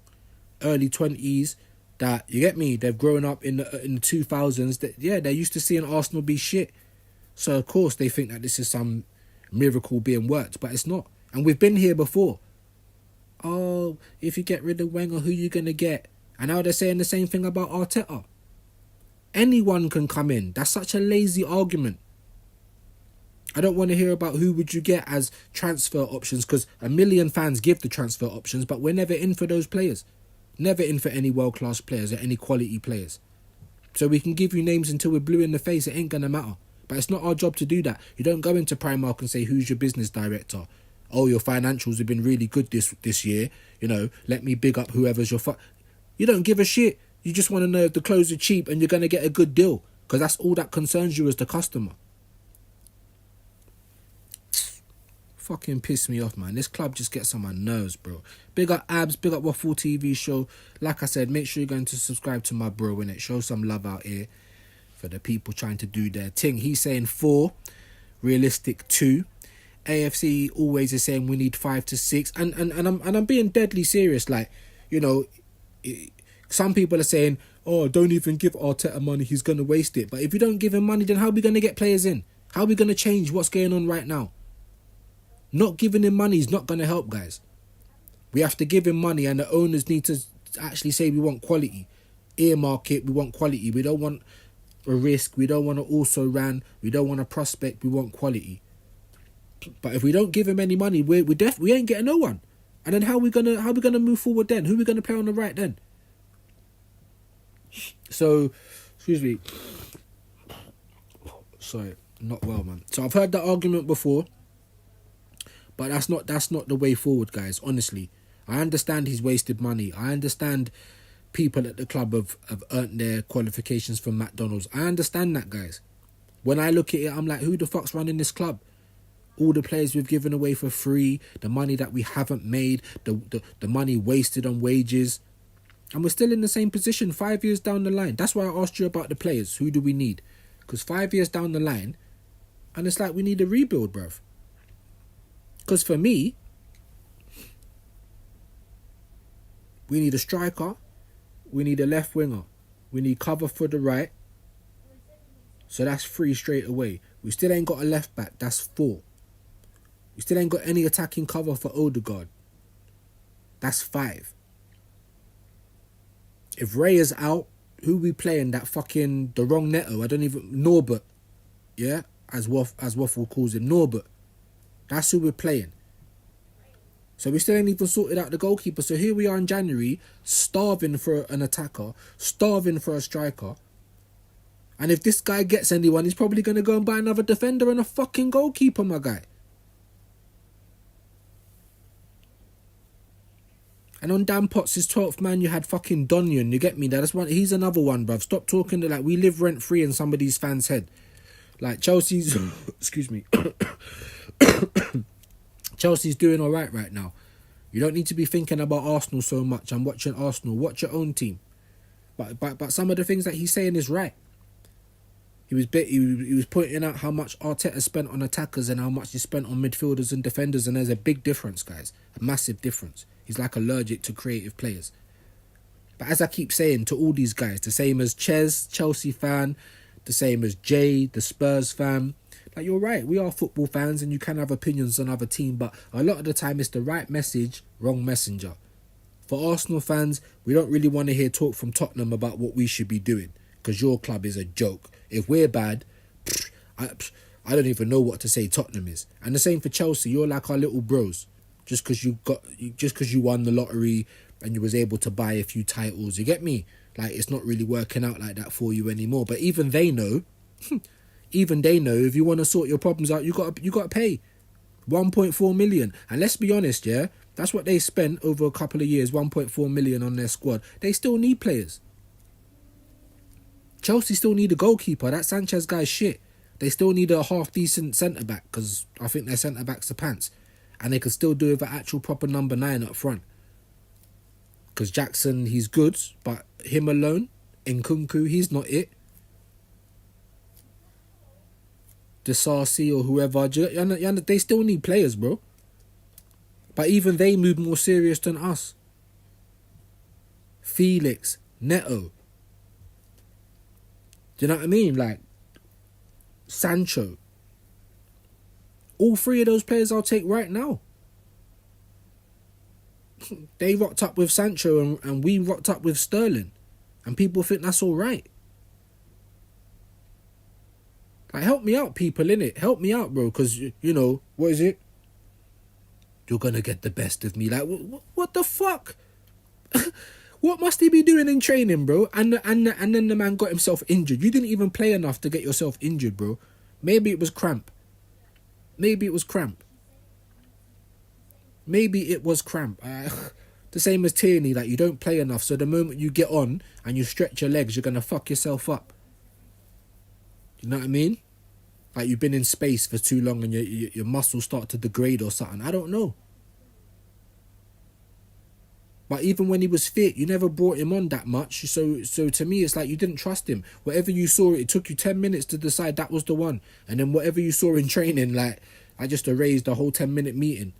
early 20s, that, you get me, they've grown up in the 2000s. That, yeah, they're used to seeing Arsenal be shit. So, of course, they think that this is some miracle being worked. But it's not. And we've been here before. Oh, if you get rid of Wenger, who you going to get? And now they're saying the same thing about Arteta. Anyone can come in. That's such a lazy argument. I don't want to hear about who would you get as transfer options, because a million fans give the transfer options, but we're never in for those players. Never in for any world-class players or any quality players. So we can give you names until we're blue in the face. It ain't going to matter. But it's not our job to do that. You don't go into Primark and say, who's your business director? Oh, your financials have been really good this year. Let me big up whoever's your... You don't give a shit. You just want to know if the clothes are cheap and you're going to get a good deal. Because that's all that concerns you as the customer. Fucking piss me off, man. This club just gets on my nerves, bro. Big up Abs, big up Waffle TV show. Like I said, make sure you're going to subscribe to my bro, innit? Show some love out here for the people trying to do their thing. He's saying 4, realistic 2. AFC always is saying we need 5 to 6. And I'm being deadly serious. Like, some people are saying, oh, don't even give Arteta money, he's going to waste it. But if you don't give him money, then how are we going to get players in? How are we going to change what's going on right now? Not giving him money is not going to help, guys. We have to give him money, and the owners need to actually say we want quality. Earmark it, we want quality. We don't want a risk. We don't want to also ran. We don't want a prospect. We want quality. But if we don't give him any money, we ain't getting no one. And then how we gonna move forward then? Who we gonna play on the right then? So, excuse me. Sorry, not well, man. So I've heard that argument before, but that's not the way forward, guys. Honestly, I understand he's wasted money. I understand people at the club have earned their qualifications from McDonald's. I understand that, guys. When I look at it, I'm like, who the fuck's running this club? All the players we've given away for free, the money that we haven't made, the money wasted on wages. And we're still in the same position 5 years down the line. That's why I asked you about the players. Who do we need? Because 5 years down the line, and it's like we need a rebuild, bruv. Because for me, we need a striker, we need a left winger, we need cover for the right. So that's 3 straight away. We still ain't got a left back. That's 4. We still ain't got any attacking cover for Odegaard. That's 5. If Ray is out, who we playing? That fucking the wrong Neto. I don't even Norbert. Yeah, as Waffle calls him, Norbert. That's who we're playing. So we still ain't even sorted out the goalkeeper. So here we are in January, starving for an attacker, starving for a striker. And if this guy gets anyone, he's probably going to go and buy another defender and a fucking goalkeeper, my guy. And on Dan Potts' 12th man, you had fucking Donyon. You get me? That's one. He's another one, bruv. Stop talking to, like, we live rent free in somebody's fans' head. Like Chelsea's, excuse me. Chelsea's doing all right now. You don't need to be thinking about Arsenal so much. I'm watching Arsenal. Watch your own team. But some of the things that he's saying is right. He was pointing out how much Arteta spent on attackers and how much he spent on midfielders and defenders, and there's a big difference, guys. A massive difference. He's like allergic to creative players. But as I keep saying to all these guys, the same as Ches, Chelsea fan, the same as Jay, the Spurs fan, like, you're right, we are football fans and you can have opinions on other team, but a lot of the time it's the right message, wrong messenger. For Arsenal fans, we don't really want to hear talk from Tottenham about what we should be doing, because your club is a joke. If we're bad, I don't even know what to say Tottenham is. And the same for Chelsea. You're like our little bros. Just because you won the lottery and you was able to buy a few titles, you get me? Like, it's not really working out like that for you anymore. But even they know, if you want to sort your problems out, you got to pay 1.4 million. And let's be honest, yeah, that's what they spent over a couple of years, 1.4 million on their squad. They still need players. Chelsea still need a goalkeeper. That Sanchez guy's shit. They still need a half-decent centre-back, because I think their centre-backs are pants. And they could still do with an actual proper number 9 up front. Because Jackson, he's good, but him alone, Nkunku, he's not it. Disasi or whoever, they still need players, bro. But even they move more serious than us. Felix, Neto. Do you know what I mean? Like, Sancho. All 3 of those players I'll take right now. They rocked up with Sancho and we rocked up with Sterling. And people think that's all right. Like, help me out, people, innit? Help me out, bro. Because, you know, what is it? You're going to get the best of me. Like, what the fuck? What must he be doing in training, bro? And then the man got himself injured. You didn't even play enough to get yourself injured, bro. Maybe it was cramp. Maybe it was cramp. The same as Tierney, like, you don't play enough, so the moment you get on and you stretch your legs, you're going to fuck yourself up. You know what I mean? Like, you've been in space for too long and your muscles start to degrade or something. I don't know. But even when he was fit, you never brought him on that much. So to me, it's like you didn't trust him. Whatever you saw, it took you 10 minutes to decide that was the one. And then whatever you saw in training, like, I just erased the whole 10-minute meeting.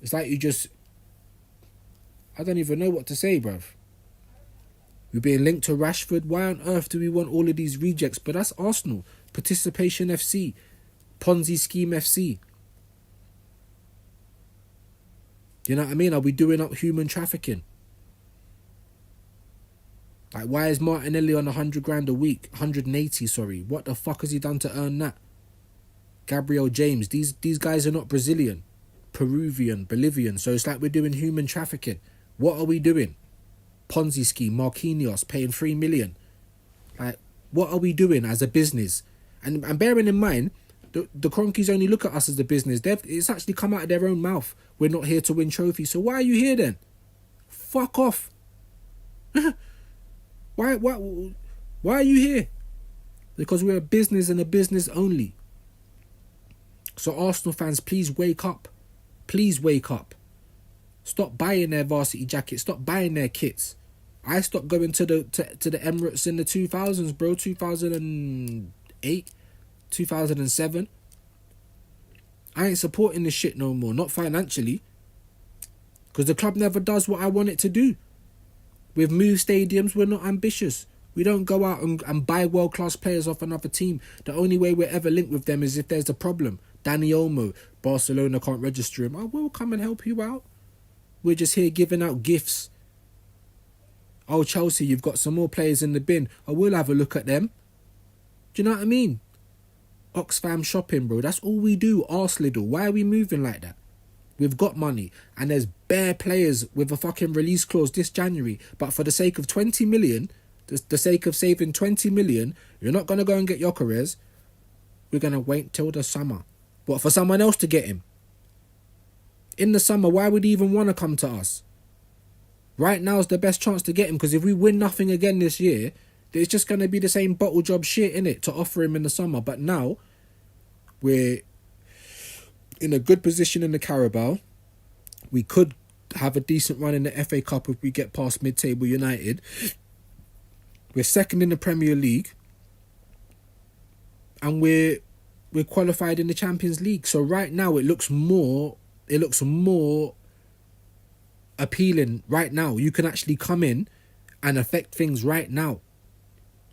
It's like you just... I don't even know what to say, bruv. We're being linked to Rashford. Why on earth do we want all of these rejects? But that's Arsenal. Participation FC. Ponzi Scheme FC. You know what I mean? Are we doing up human trafficking? Like, why is Martinelli on 100 grand a week? 180, sorry. What the fuck has he done to earn that? Gabriel James. These guys are not Brazilian. Peruvian, Bolivian. So it's like we're doing human trafficking. What are we doing? Ponzi scheme, Marquinhos paying 3 million. Like, what are we doing as a business? And bearing in mind, the Cronkies only look at us as a business. It's actually come out of their own mouth. We're not here to win trophies. So why are you here then? Fuck off. Why are you here? Because we're a business and a business only. So Arsenal fans, please wake up. Please wake up. Stop buying their varsity jackets. Stop buying their kits. I stopped going to the Emirates in the 2000s, bro. 2008, 2007. I ain't supporting this shit no more. Not financially. Because the club never does what I want it to do. With Viewz stadiums, we're not ambitious. We don't go out and buy world-class players off another team. The only way we're ever linked with them is if there's a problem. Danny Olmo, Barcelona can't register him. Oh, we'll come and help you out. We're just here giving out gifts. Oh, Chelsea, you've got some more players in the bin. Oh, we'll have a look at them. Do you know what I mean? Oxfam shopping, bro. That's all we do. Arse Lidl. Why are we moving like that? We've got money. And there's bare players with a fucking release clause this January. But for the sake of 20 million... the sake of saving 20 million, you're not going to go and get Gyökeres. We're going to wait till the summer. What, for someone else to get him? In the summer, why would he even want to come to us? Right now is the best chance to get him, because if we win nothing again this year, it's just going to be the same bottle job shit, innit, to offer him in the summer. But now, we're in a good position in the Carabao. We could have a decent run in the FA Cup if we get past mid-table United. We're second in the Premier League. And we're qualified in the Champions League. So right now it looks more appealing right now. You can actually come in and affect things right now.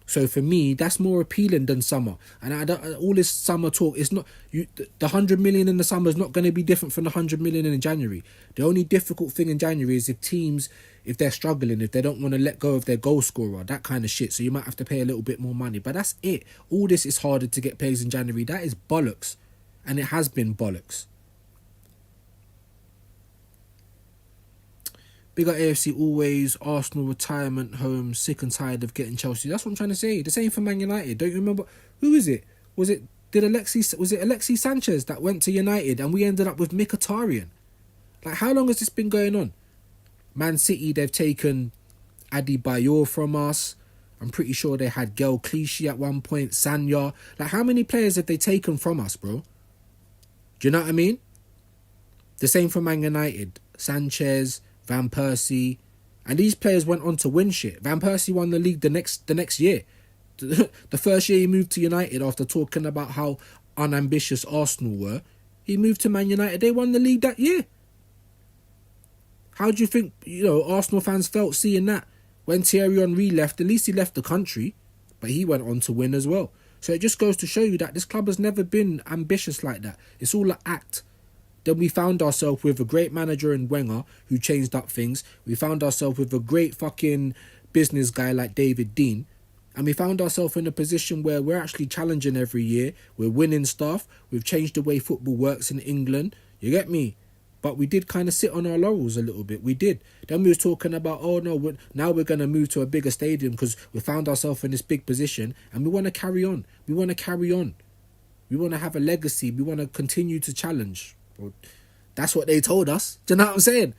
So for me, that's more appealing than summer. And all this summer talk is not the 100 million in the summer is not going to be different from the 100 million in January. The only difficult thing in January is if they're struggling, if they don't want to let go of their goal scorer, that kind of shit. So you might have to pay a little bit more money. But that's it. All this is harder to get players in January. That is bollocks. And it has been bollocks. Big up AFC always, Arsenal retirement home, sick and tired of getting Chelsea. That's what I'm trying to say. The same for Man United. Don't you remember? Who is it? Was it Alexis Sanchez that went to United and we ended up with Mkhitaryan? Like, how long has this been going on? Man City, they've taken Adebayor from us. I'm pretty sure they had Gel Clichy at one point, Sanya. Like, how many players have they taken from us, bro? Do you know what I mean? The same for Man United. Sanchez, Van Persie, and these players went on to win shit. Van Persie won the league the next year. The first year he moved to United after talking about how unambitious Arsenal were, he moved to Man United. They won the league that year. How do you think, Arsenal fans felt seeing that? When Thierry Henry left, at least he left the country, but he went on to win as well. So it just goes to show you that this club has never been ambitious like that. It's all an act. Then we found ourselves with a great manager in Wenger who changed up things. We found ourselves with a great fucking business guy like David Dean. And we found ourselves in a position where we're actually challenging every year. We're winning stuff. We've changed the way football works in England. You get me? But we did kind of sit on our laurels a little bit. We did. Then we was talking about, oh no, now we're going to move to a bigger stadium because we found ourselves in this big position and we want to carry on. We want to carry on. We want to have a legacy. We want to continue to challenge. Well, that's what they told us. Do you know what I'm saying?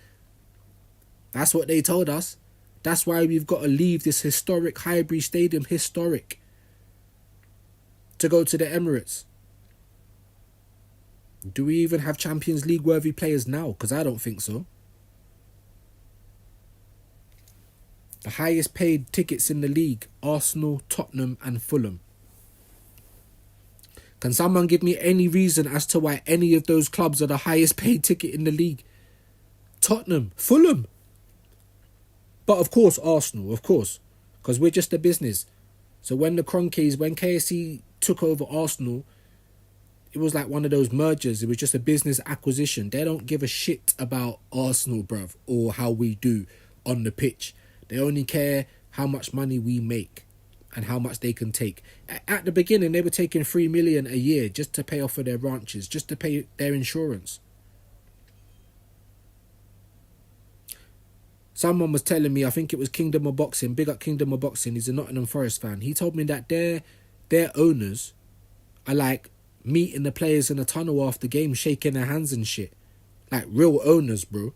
That's what they told us. That's why we've got to leave this historic Highbury Stadium, historic, to go to the Emirates. Do we even have Champions League worthy players now? Because I don't think so. The highest paid tickets in the league, Arsenal, Tottenham and Fulham. Can someone give me any reason as to why any of those clubs are the highest paid ticket in the league? Tottenham, Fulham. But of course, Arsenal, of course. Because we're just a business. So when when KSC took over Arsenal, it was like one of those mergers. It was just a business acquisition. They don't give a shit about Arsenal, bruv, or how we do on the pitch. They only care how much money we make and how much they can take. At the beginning, they were taking 3 million a year just to pay off for their ranches, just to pay their insurance. Someone was telling me, I think it was Kingdom of Boxing, big up Kingdom of Boxing, he's a Nottingham Forest fan. He told me that their owners are like meeting the players in a tunnel after games, shaking their hands and shit. Like real owners, bro.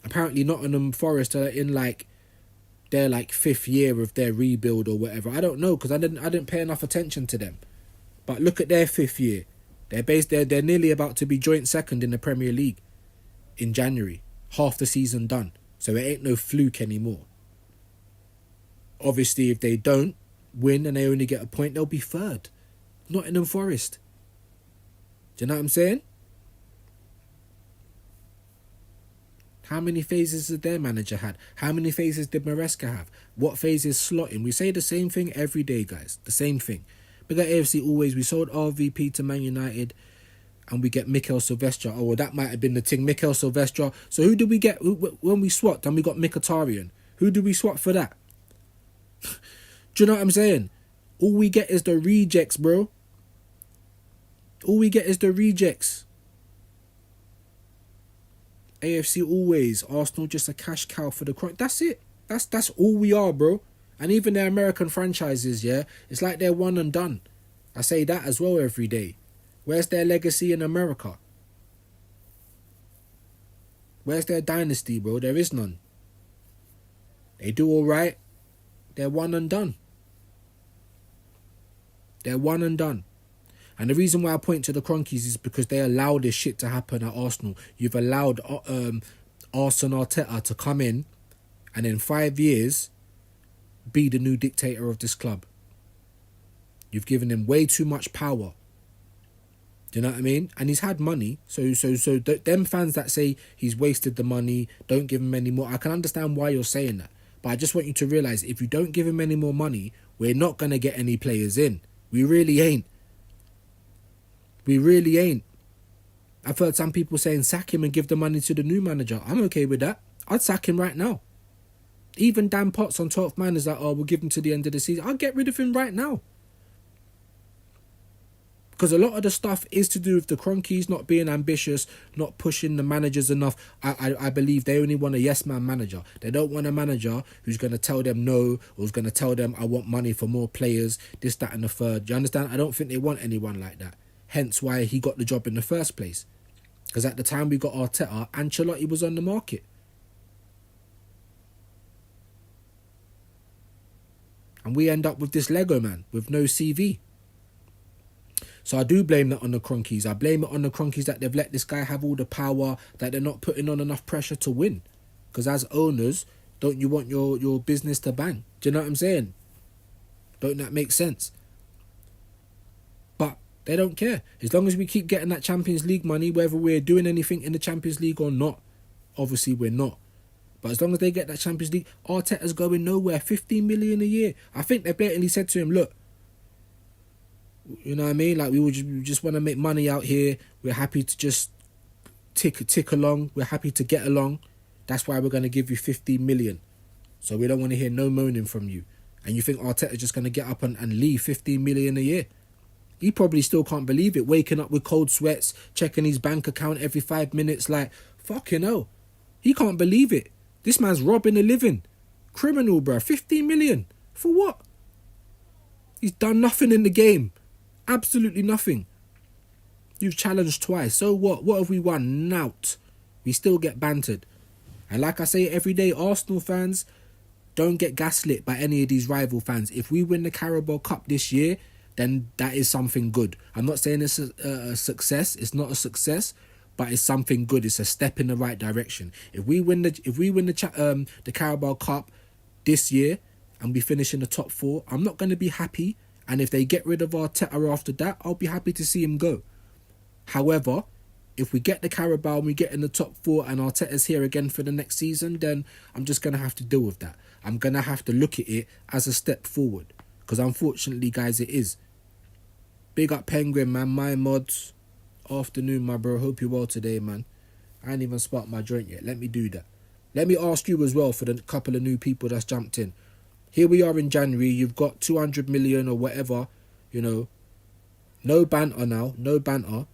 Apparently Nottingham Forest are in like their like 5th year of their rebuild or whatever. I don't know, because I didn't pay enough attention to them. But look at their 5th year. They're nearly about to be joint second in the Premier League in January. Half the season done. So it ain't no fluke anymore. Obviously, if they don't win and they only get a point, they'll be 3rd. Nottingham Forest. Do you know what I'm saying? How many phases did their manager had? How many phases did Maresca have? What phase is slotting? We say the same thing every day, guys. The same thing. We got AFC always. We sold RVP to Man United and we get Mikel Silvestre. Oh, well, that might have been the thing. Mikel Silvestre. So who did we get when we swapped and we got Mkhitaryan? Who did we swap for that? Do you know what I'm saying? All we get is the rejects, bro. All we get is the rejects. AFC always. Arsenal just a cash cow for the crunch. That's it. That's all we are, bro. And even their American franchises, yeah, it's like they're one and done. I say that as well every day. Where's their legacy in America? Where's their dynasty, bro? There is none. They do all right. They're one and done. They're one and done. And the reason why I point to the Cronkies is because they allow this shit to happen at Arsenal. You've allowed Arsene Arteta to come in and in 5 years be the new dictator of this club. You've given him way too much power. Do you know what I mean? And he's had money. So them fans that say he's wasted the money, don't give him any more, I can understand why you're saying that. But I just want you to realise, if you don't give him any more money, we're not going to get any players in. We really ain't. We really ain't. I've heard some people saying sack him and give the money to the new manager. I'm okay with that. I'd sack him right now. Even Dan Potts on 12th man is like, oh, we'll give him to the end of the season. I'll get rid of him right now. Because a lot of the stuff is to do with the Cronkies not being ambitious, not pushing the managers enough. I believe they only want a yes-man manager. They don't want a manager who's going to tell them no, or who's going to tell them, I want money for more players, this, that and the third. Do you understand? I don't think they want anyone like that. Hence why he got the job in the first place. Because at the time we got Arteta, Ancelotti was on the market. And we end up with this Lego man with no CV. So I do blame that on the Cronkies. I blame it on the Cronkies that they've let this guy have all the power, that they're not putting on enough pressure to win. Because as owners, don't you want your business to bang? Do you know what I'm saying? Don't that make sense? But they don't care. As long as we keep getting that Champions League money, whether we're doing anything in the Champions League or not, obviously we're not. But as long as they get that Champions League, Arteta's going nowhere. 15 million a year. I think they blatantly said to him, look, you know what I mean? Like, we just want to make money out here. We're happy to just tick along. We're happy to get along. That's why we're going to give you 15 million. So we don't want to hear no moaning from you. And you think Arteta's just going to get up and leave 15 million a year? He probably still can't believe it. Waking up with cold sweats, checking his bank account every 5 minutes like, fucking hell. He can't believe it. This man's robbing a living. Criminal, bruh. 15 million. For what? He's done nothing in the game. Absolutely nothing. You've challenged twice. So what? What have we won? Nout. We still get bantered. And like I say every day, Arsenal fans, don't get gaslit by any of these rival fans. If we win the Carabao Cup this year, then that is something good. I'm not saying it's a success. It's not a success, but it's something good. It's a step in the right direction. If we win the Carabao Cup this year and we finish in the top 4, I'm not going to be happy. And if they get rid of Arteta after that, I'll be happy to see him go. However, if we get the Carabao and we get in the top 4 and Arteta's here again for the next season, then I'm just going to have to deal with that. I'm going to have to look at it as a step forward. Because unfortunately, guys, it is. Big up Penguin, man. My mods. Afternoon, my bro. Hope you're well today, man. I ain't even sparked my joint yet. Let me do that. Let me ask you as well for the couple of new people that's jumped in. Here we are in January. You've got 200 million or whatever, you know. No banter now. No banter.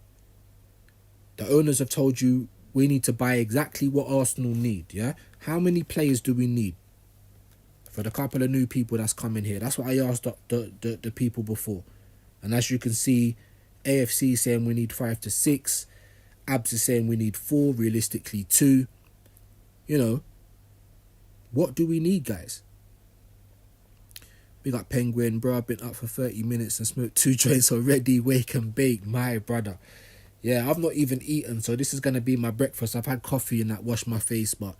The owners have told you we need to buy exactly what Arsenal need, yeah? How many players do we need? For the couple of new people that's coming here. That's what I asked the people before. And as you can see, AFC saying we need 5 to 6. Abs is saying we need 4, realistically 2. You know, what do we need, guys? We got Penguin, bro. I've been up for 30 minutes and smoked 2 joints already. Wake and bake, my brother. Yeah, I've not even eaten, so this is going to be my breakfast. I've had coffee and that, washed my face, but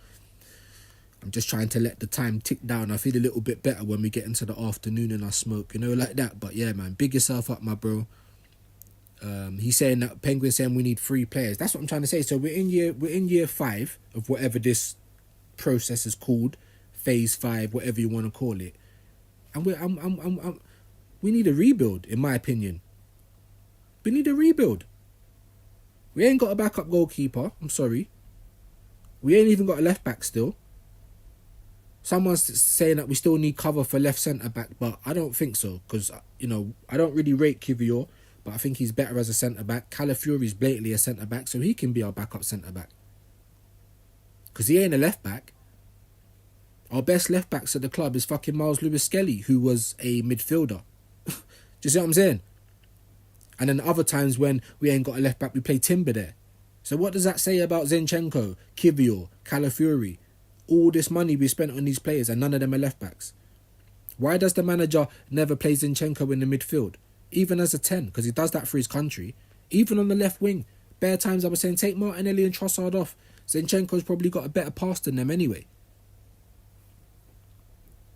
I'm just trying to let the time tick down. I feel a little bit better when we get into the afternoon and I smoke, you know, like that. But yeah, man, big yourself up, my bro. He's saying that Penguin saying we need 3 players. That's what I'm trying to say. So we're in year 5 of whatever this process is called, phase 5, whatever you want to call it, and we need a rebuild, in my opinion. We need a rebuild. We ain't got a backup goalkeeper. I'm sorry. We ain't even got a left back still. Someone's saying that we still need cover for left centre back, but I don't think so, because you know I don't really rate Kivior, but I think he's better as a centre back. Calafiori's blatantly a centre back, so he can be our backup centre back. Because he ain't a left back. Our best left backs at the club is fucking Miles Lewis Skelly, who was a midfielder. Do you see what I'm saying? And then other times when we ain't got a left back, we play Timber there. So what does that say about Zinchenko, Kivior, Calafiori? All this money we spent on these players and none of them are left backs. Why does the manager never play Zinchenko in the midfield? Even as a 10, because he does that for his country. Even on the left wing. Bare times I was saying take Martinelli and Trossard off. Zinchenko's probably got a better pass than them anyway.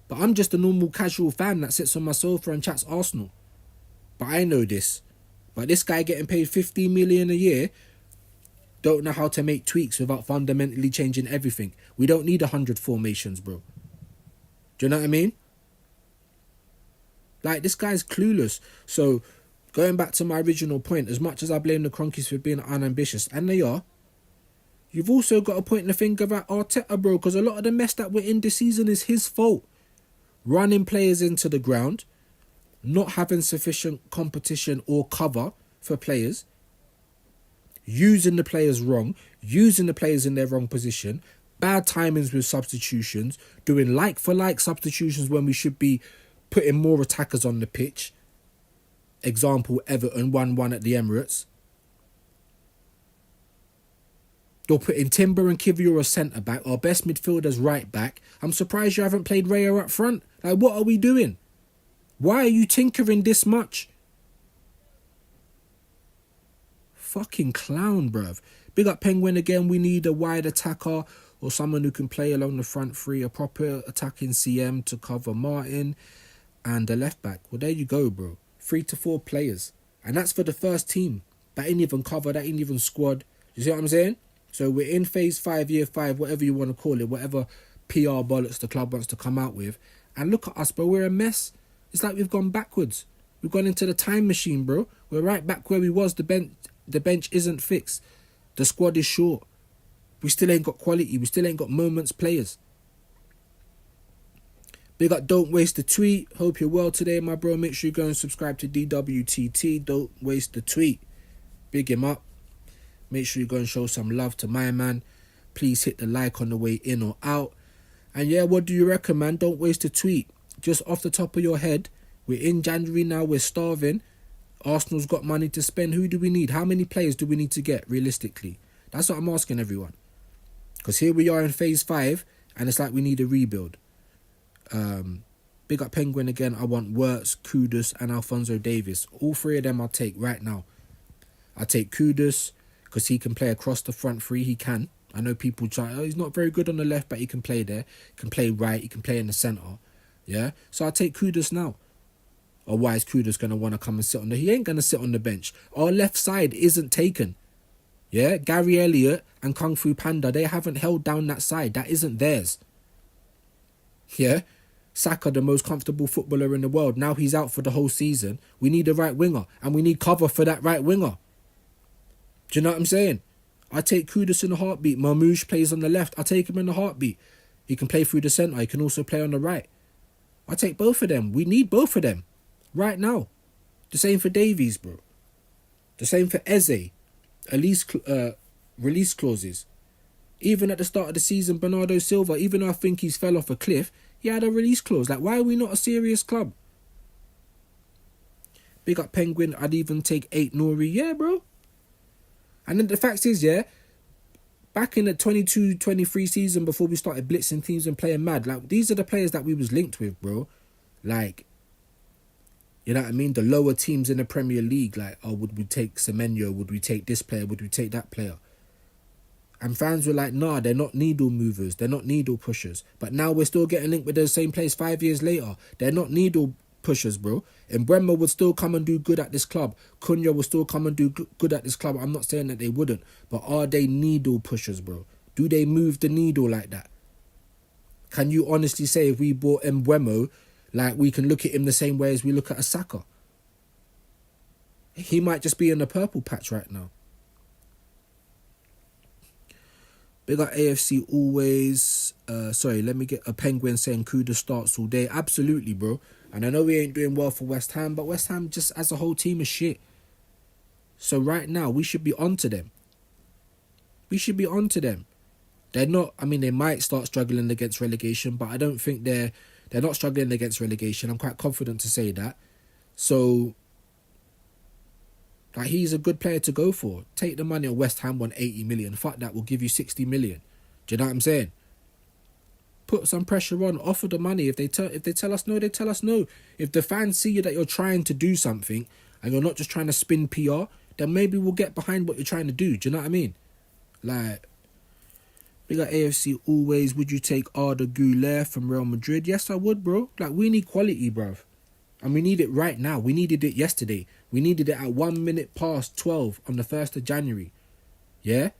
But I'm just a normal casual fan that sits on my sofa and chats Arsenal. But I know this. But this guy getting paid 15 million a year don't know how to make tweaks without fundamentally changing everything. We don't need 100 formations, bro. Do you know what I mean? Like, this guy's clueless. So, going back to my original point, as much as I blame the Cronkies for being unambitious, and they are, you've also got to point the finger at Arteta, bro, because a lot of the mess that we're in this season is his fault. Running players into the ground, not having sufficient competition or cover for players, using the players wrong, using the players in their wrong position, bad timings with substitutions, doing like-for-like substitutions when we should be putting more attackers on the pitch. Example, Everton 1-1 at the Emirates. You're putting Timber and Kivior as centre-back, our best midfielders right-back. I'm surprised you haven't played Raya up front. Like, what are we doing? Why are you tinkering this much? Fucking clown, bruv. Big up Penguin again. We need a wide attacker or someone who can play along the front three, a proper attacking CM to cover Martin and a left back. Well, there you go, bro. 3 to 4 players. And that's for the first team. That ain't even cover, that ain't even squad. You see what I'm saying? So we're in phase 5, year 5, whatever you want to call it, whatever PR bollocks the club wants to come out with. And look at us, bro. We're a mess. It's like we've gone backwards. We've gone into the time machine, bro. We're right back where we was. The bench isn't fixed. The squad is short. We still ain't got quality. We still ain't got moments players. Big up, don't waste the tweet. Hope you're well today, my bro. Make sure you go and subscribe to DWTT. Don't waste the tweet. Big him up. Make sure you go and show some love to my man. Please hit the like on the way in or out. And yeah, what do you reckon, man? Don't waste a tweet. Just off the top of your head, we're in January now. We're starving. Arsenal's got money to spend. Who do we need? How many players do we need to get, realistically? That's what I'm asking everyone. Because here we are in phase 5, and it's like we need a rebuild. Big up Penguin again. I want Wirtz, Kudus, and Alphonso Davies. All 3 of them I'll take right now. I'll take Kudus, because he can play across the front 3. He can. I know people try, oh, he's not very good on the left, but he can play there. He can play right. He can play in the centre. Yeah? So I'll take Kudus now. Or why is Kudus going to want to come and sit on the... He ain't going to sit on the bench. Our left side isn't taken. Yeah? Gary Elliott and Kung Fu Panda, they haven't held down that side. That isn't theirs. Yeah? Saka, the most comfortable footballer in the world. Now he's out for the whole season. We need a right winger. And we need cover for that right winger. Do you know what I'm saying? I take Kudus in a heartbeat. Marmoush plays on the left. I take him in a heartbeat. He can play through the centre. He can also play on the right. I take both of them. We need both of them. Right now. The same for Davies, bro. The same for Eze. Release clauses. Even at the start of the season, Bernardo Silva, even though I think he's fell off a cliff, he had a release clause. Like, why are we not a serious club? Big up Penguin. I'd even take 8 Nori. Yeah, bro. And then the fact is, yeah, back in the 22-23 season before we started blitzing teams and playing mad, like, these are the players that we was linked with, bro. Like, You know what I mean? The lower teams in the Premier League, like, oh, would we take Semenyo? Would we take this player? Would we take that player? And fans were like, nah, they're not needle movers. They're not needle pushers. But now we're still getting linked with the same place 5 years later. They're not needle pushers, bro. And Mbeumo would still come and do good at this club. Cunha would still come and do good at this club. I'm not saying that they wouldn't. But are they needle pushers, bro? Do they move the needle like that? Can you honestly say if we bought Mbeumo, like, we can look at him the same way as we look at a Saka? He might just be in the purple patch right now. Big up AFC always. Sorry, let me get a Penguin saying Kuda starts all day. Absolutely, bro. And I know we ain't doing well for West Ham, but West Ham just as a whole team is shit. So right now, we should be on to them. We should be on to them. They're not, I mean, they might start struggling against relegation, but I don't think they're not struggling against relegation. I'm quite confident to say that. So, like, he's a good player to go for. Take the money on West Ham, won 80 million. Fuck that, we'll give you 60 million. Do you know what I'm saying? Put some pressure on. Offer the money. If they tell us no, they tell us no. If the fans see that you're trying to do something and you're not just trying to spin PR, then maybe we'll get behind what you're trying to do. Do you know what I mean? Like, we got AFC always. Would you take Arda Güler from Real Madrid? Yes, I would, bro. Like, we need quality, bruv. And we need it right now. We needed it yesterday. We needed it at 1 minute past 12 on the 1st of January. Yeah?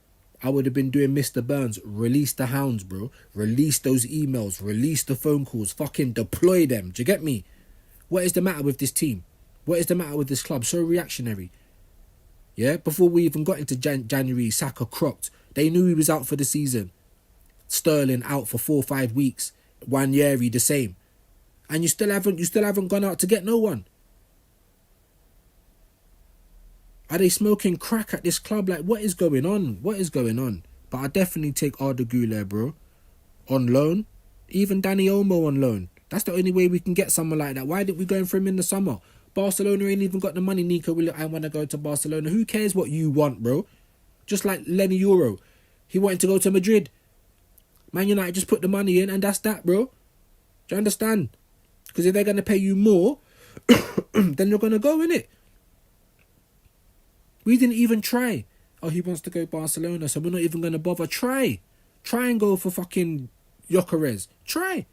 I would have been doing Mr. Burns. Release the hounds, bro. Release those emails. Release the phone calls. Fucking deploy them. Do you get me? What is the matter with this team? What is the matter with this club? So reactionary. Yeah? Before we even got into January, Saka crocked. They knew he was out for the season. Sterling out for 4 or 5 weeks. Wanyeri the same. And you still haven't gone out to get no one. Are they smoking crack at this club? Like, what is going on? What is going on? But I definitely take Arda Güler, bro. On loan. Even Danny Olmo on loan. That's the only way we can get someone like that. Why didn't we go for him in the summer? Barcelona ain't even got the money, Nico. I want to go to Barcelona. Who cares what you want, bro? Just like Lenny Euro. He wanted to go to Madrid. Man United just put the money in and that's that, bro. Do you understand? Because if they're going to pay you more, then you're going to go, innit? We didn't even try. Oh, he wants to go Barcelona, so we're not even going to bother. Try and go for fucking Gyökeres. Try.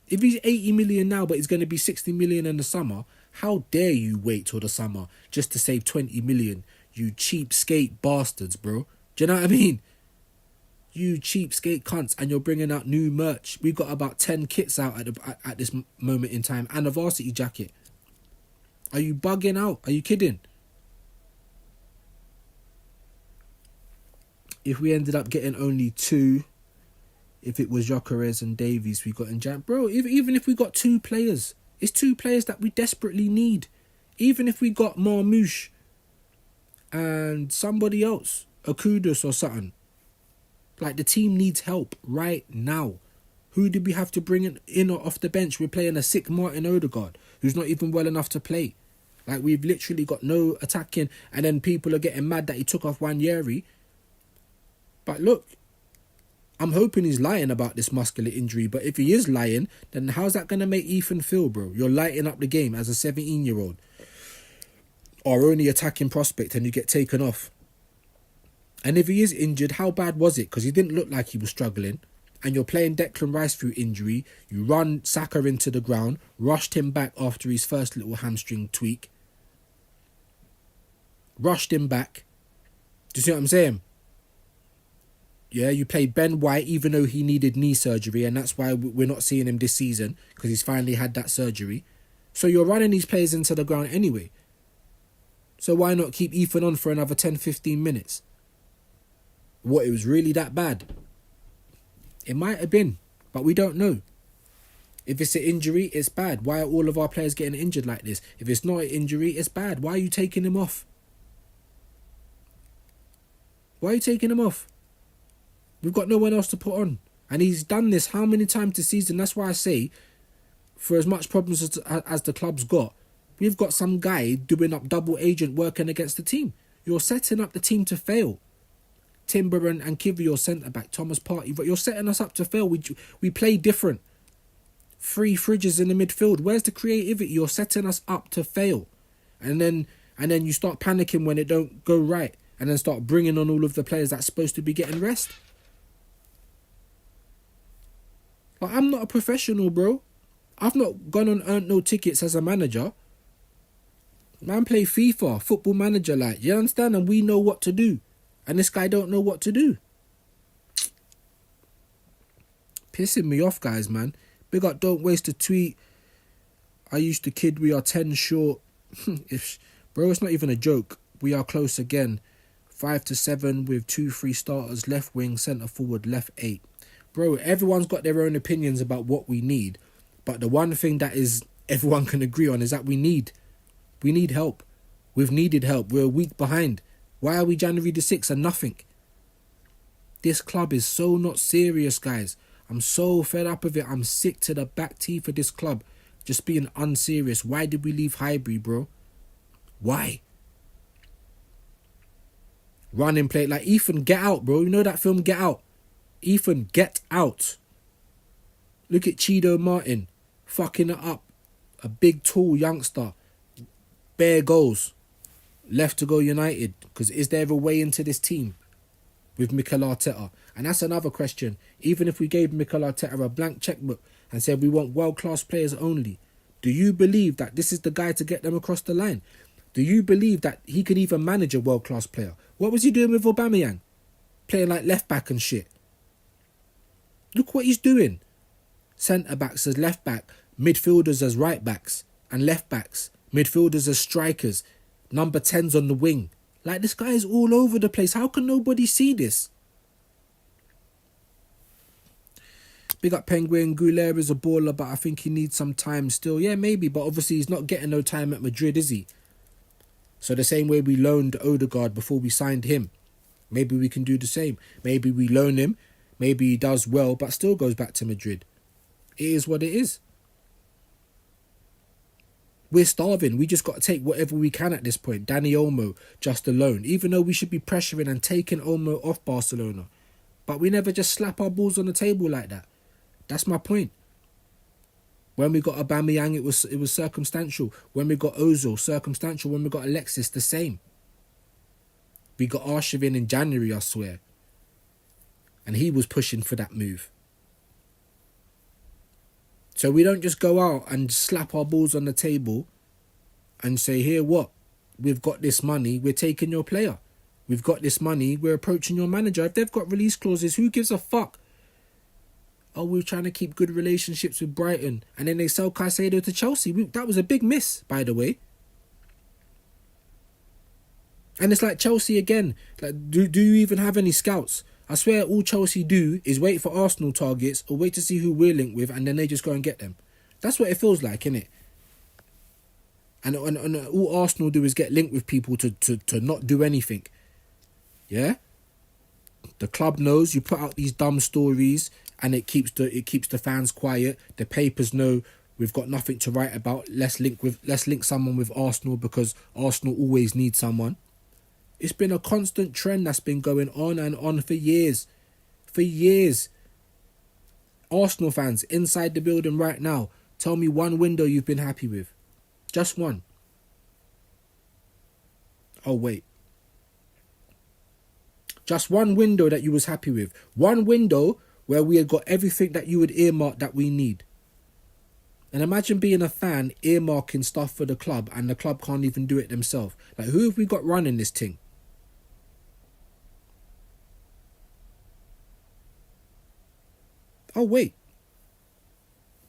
If he's 80 million now, but he's going to be 60 million in the summer, how dare you wait till the summer just to save 20 million? You cheapskate bastards, bro. Do you know what I mean? You cheapskate cunts, and you're bringing out new merch. We've got about 10 kits out at this moment in time, and a varsity jacket. Are you bugging out? Are you kidding? If we ended up getting only 2, if it was Gyökeres and Davies we got in Jan, bro, even if we got 2 players, it's 2 players that we desperately need. Even if we got Marmoush and somebody else, a Kudus or something. Like, the team needs help right now. Who did we have to bring in or off the bench? We're playing a sick Martin Odegaard, who's not even well enough to play. Like, we've literally got no attacking, and then people are getting mad that he took off Wanyeri. But look, I'm hoping he's lying about this muscular injury, but if he is lying, then how's that going to make Ethan feel, bro? You're lighting up the game as a 17-year-old. Our only attacking prospect, and you get taken off. And if he is injured, how bad was it? Because he didn't look like he was struggling. And you're playing Declan Rice through injury. You run Saka into the ground, rushed him back after his first little hamstring tweak. Rushed him back. Do you see what I'm saying? Yeah, you played Ben White even though he needed knee surgery, and that's why we're not seeing him this season, because he's finally had that surgery. So you're running these players into the ground anyway. So why not keep Ethan on for another 10-15 minutes? What, it was really that bad? It might have been, but we don't know. If it's an injury, it's bad. Why are all of our players getting injured like this? If it's not an injury, it's bad. Why are you taking him off? Why are you taking him off? We've got no one else to put on. And he's done this how many times this season? That's why I say, for as much problems as the club's got, we've got some guy doing up double agent working against the team. You're setting up the team to fail. Timber and Kivior centre-back, Thomas Partey, but you're setting us up to fail. We play different. Three fridges in the midfield. Where's the creativity? You're setting us up to fail. And then you start panicking when it don't go right. And then start bringing on all of the players that's supposed to be getting rest. Like, I'm not a professional, bro. I've not gone and earned no tickets as a manager. Man play FIFA, football manager, like, you understand? And we know what to do. And this guy don't know what to do. Pissing me off, guys, man. Big up, don't waste a tweet. I used to kid, we are 10 short. Bro, it's not even a joke. We are close again. 5 to 7 with 2-3 starters, left wing, centre forward, left 8. Bro, everyone's got their own opinions about what we need. But the one thing that is everyone can agree on is that we need help. We've needed help. We're a week behind. Why are we January the 6th and nothing? This club is so not serious, guys. I'm so fed up of it. I'm sick to the back teeth of this club. Just being unserious. Why did we leave Highbury, bro? Why? Running play. Like, Ethan, get out, bro. You know that film, Get Out? Ethan, get out. Look at Chido Martin. Fucking it up. A big, tall youngster. Bare goals. Left to go United. Because is there a way into this team with Mikel Arteta? And that's another question. Even if we gave Mikel Arteta a blank checkbook and said we want world-class players only, do you believe that this is the guy to get them across the line? Do you believe that he could even manage a world-class player? What was he doing with Aubameyang? Playing like left-back and shit. Look what he's doing. Centre-backs as left-back, midfielders as right-backs, and left-backs, midfielders as strikers, number 10s on the wing. Like, this guy is all over the place. How can nobody see this? Big up Penguin. Goulet is a baller, but I think he needs some time still. Yeah, maybe, but obviously he's not getting no time at Madrid, is he? So the same way we loaned Odegaard before we signed him, maybe we can do the same. Maybe we loan him, maybe he does well, but still goes back to Madrid. It is what it is. We're starving. We just got to take whatever we can at this point. Dani Olmo, just a loan. Even though we should be pressuring and taking Olmo off Barcelona. But we never just slap our balls on the table like that. That's my point. When we got Aubameyang, it was circumstantial. When we got Ozil, circumstantial. When we got Alexis, the same. We got Arshavin in January, I swear. And he was pushing for that move. So we don't just go out and slap our balls on the table and say, here, what? We've got this money, we're taking your player. We've got this money, we're approaching your manager. If they've got release clauses, who gives a fuck? Oh, we're trying to keep good relationships with Brighton. And then they sell Caicedo to Chelsea. That was a big miss, by the way. And it's like Chelsea again. Like, do you even have any scouts? I swear all Chelsea do is wait for Arsenal targets or wait to see who we're linked with and then they just go and get them. That's what it feels like, innit? And all Arsenal do is get linked with people to not do anything. Yeah? The club knows you put out these dumb stories and it keeps the fans quiet. The papers know we've got nothing to write about. Let's link someone with Arsenal because Arsenal always need someone. It's been a constant trend that's been going on and on for years. For years. Arsenal fans inside the building right now, tell me one window you've been happy with. Just one. Oh, wait. Just one window that you was happy with. One window where we had got everything that you would earmark that we need. And imagine being a fan earmarking stuff for the club and the club can't even do it themselves. Like, who have we got running this thing? Oh, wait.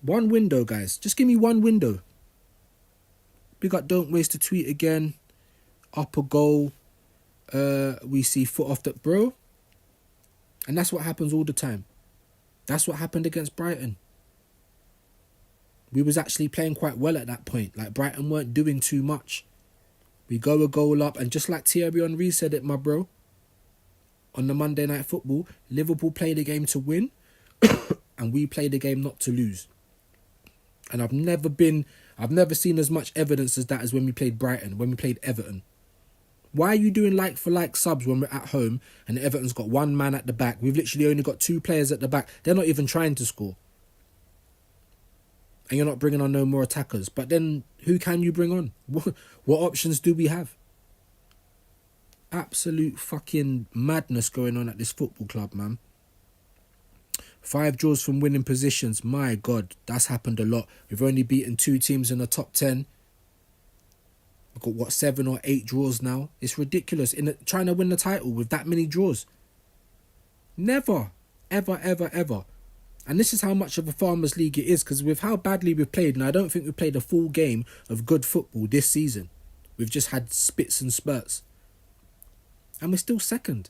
One window, guys. Just give me one window. Big up, don't waste a tweet again. Up a goal. We see foot off the... Bro. And that's what happens all the time. That's what happened against Brighton. We was actually playing quite well at that point. Like, Brighton weren't doing too much. We go a goal up, and just like Thierry Henry said it, my bro, on the Monday Night Football, Liverpool played a game to win, and we played a game not to lose. And I've never seen as much evidence as that as when we played Brighton, when we played Everton. Why are you doing like-for-like subs when we're at home and Everton's got one man at the back? We've literally only got two players at the back. They're not even trying to score. and you're not bringing on no more attackers. But then who can you bring on? What options do we have? Absolute fucking madness going on at this football club, man. 5 draws from winning positions. My God, that's happened a lot. We've only beaten 2 teams in the top 10. We've got, 7 or 8 draws now? It's ridiculous. Trying to win the title with that many draws. Never. Ever, ever, ever. And this is how much of a Farmers League it is, because with how badly we've played, and I don't think we've played a full game of good football this season. We've just had spits and spurts. And we're still second.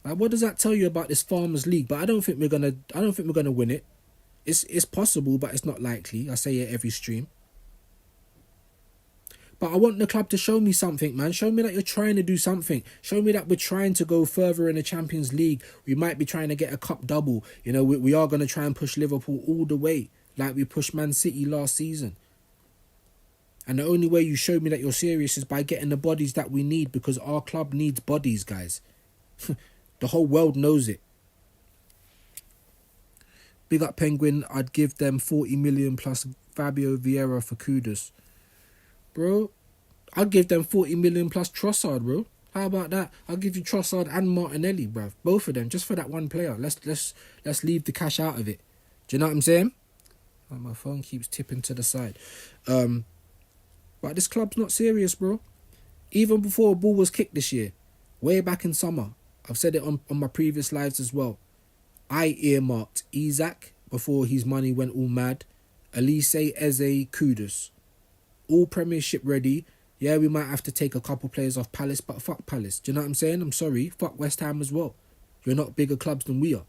Like, what does that tell you about this Farmers League? But I don't think we're gonna win it. It's possible, but it's not likely. I say it every stream. But I want the club to show me something, man. Show me that you're trying to do something. Show me that we're trying to go further in the Champions League. We might be trying to get a cup double. You know, we are going to try and push Liverpool all the way, like we pushed Man City last season. And the only way you show me that you're serious is by getting the bodies that we need, because our club needs bodies, guys. The whole world knows it. Big up Penguin. I'd give them 40 million plus Fabio Vieira for Kudus. Bro, I'll give them 40 million plus Trossard, bro. How about that? I'll give you Trossard and Martinelli, bro. Both of them, just for that one player. Let's leave the cash out of it. Do you know what I'm saying? Oh, my phone keeps tipping to the side. But this club's not serious, bro. Even before a ball was kicked this year, way back in summer, I've said it on my previous lives as well. I earmarked Isak before his money went all mad. Elise, Eze, Kudus. All Premiership ready. Yeah, we might have to take a couple players off Palace, but fuck Palace. Do you know what I'm saying? I'm sorry. Fuck West Ham as well. You're not bigger clubs than we are.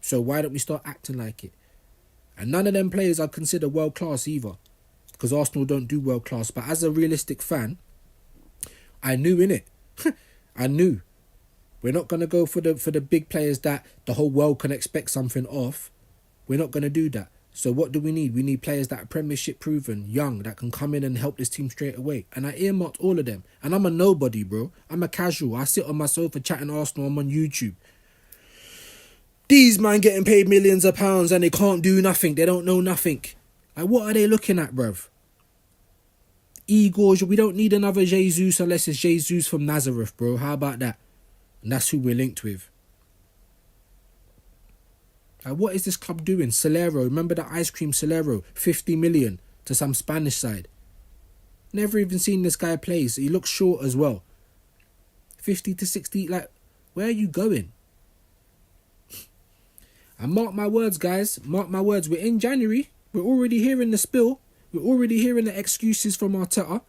So why don't we start acting like it? And none of them players I'd consider world class either, because Arsenal don't do world class. But as a realistic fan, I knew innit. I knew. We're not gonna go for the big players that the whole world can expect something off. We're not gonna do that. So what do we need? We need players that are Premiership proven, young, that can come in and help this team straight away. And I earmarked all of them. And I'm a nobody, bro. I'm a casual. I sit on my sofa chatting Arsenal. I'm on YouTube. These man getting paid millions of pounds and they can't do nothing. They don't know nothing. Like, what are they looking at, bruv? Igor, we don't need another Jesus unless it's Jesus from Nazareth, bro. How about that? And that's who we're linked with. Like, what is this club doing? Solero, remember the ice cream Solero? 50 million to some Spanish side. Never even seen this guy play. So he looks short as well. 50 to 60, like, where are you going? And mark my words, guys. Mark my words. We're in January. We're already hearing the spill. We're already hearing the excuses from Arteta.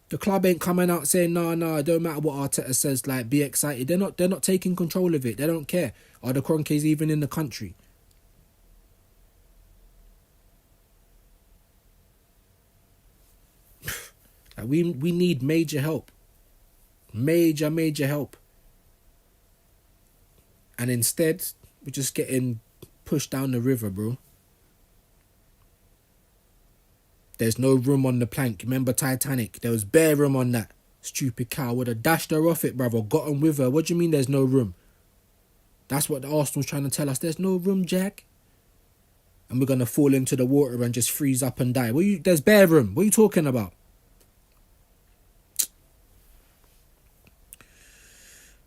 The club ain't coming out saying, no, it don't matter what Arteta says, like, be excited. They're not taking control of it. They don't care. Are the Kroenkes even in the country? Like, we need major help. Major help. And instead, we're just getting pushed down the river, bro. There's no room on the plank. Remember Titanic? There was bare room on that. Stupid cow would have dashed her off it, brother. Gotten with her. What do you mean there's no room? That's what the Arsenal's trying to tell us. There's no room, Jack. And we're going to fall into the water and just freeze up and die. There's bare room. What are you talking about?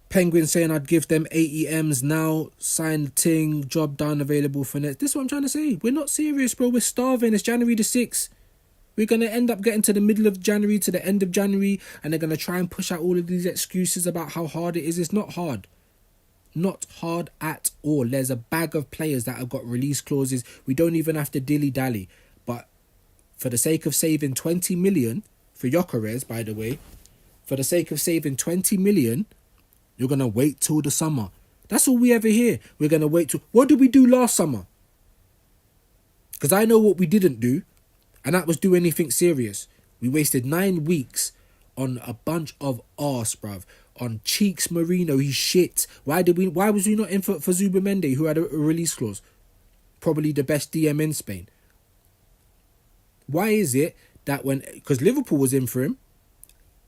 Penguin saying I'd give them 80 M's now. Signed ting. Job done. Available for next. This is what I'm trying to say. We're not serious, bro. We're starving. It's January the 6th. We're going to end up getting to the middle of January, to the end of January, and they're going to try and push out all of these excuses about how hard it is. It's not hard. Not hard at all. There's a bag of players that have got release clauses. We don't even have to dilly-dally. But for the sake of saving 20 million, for Gyökeres, by the way, for the sake of saving 20 million, you're going to wait till the summer. That's all we ever hear. We're going to wait till... What did we do last summer? Because I know what we didn't do. And that was do anything serious. We wasted 9 weeks on a bunch of arse, bruv. On Cheeks Marino, he's shit. Why was we not in for Zubimende, who had a release clause? Probably the best DM in Spain. Why is it that because Liverpool was in for him,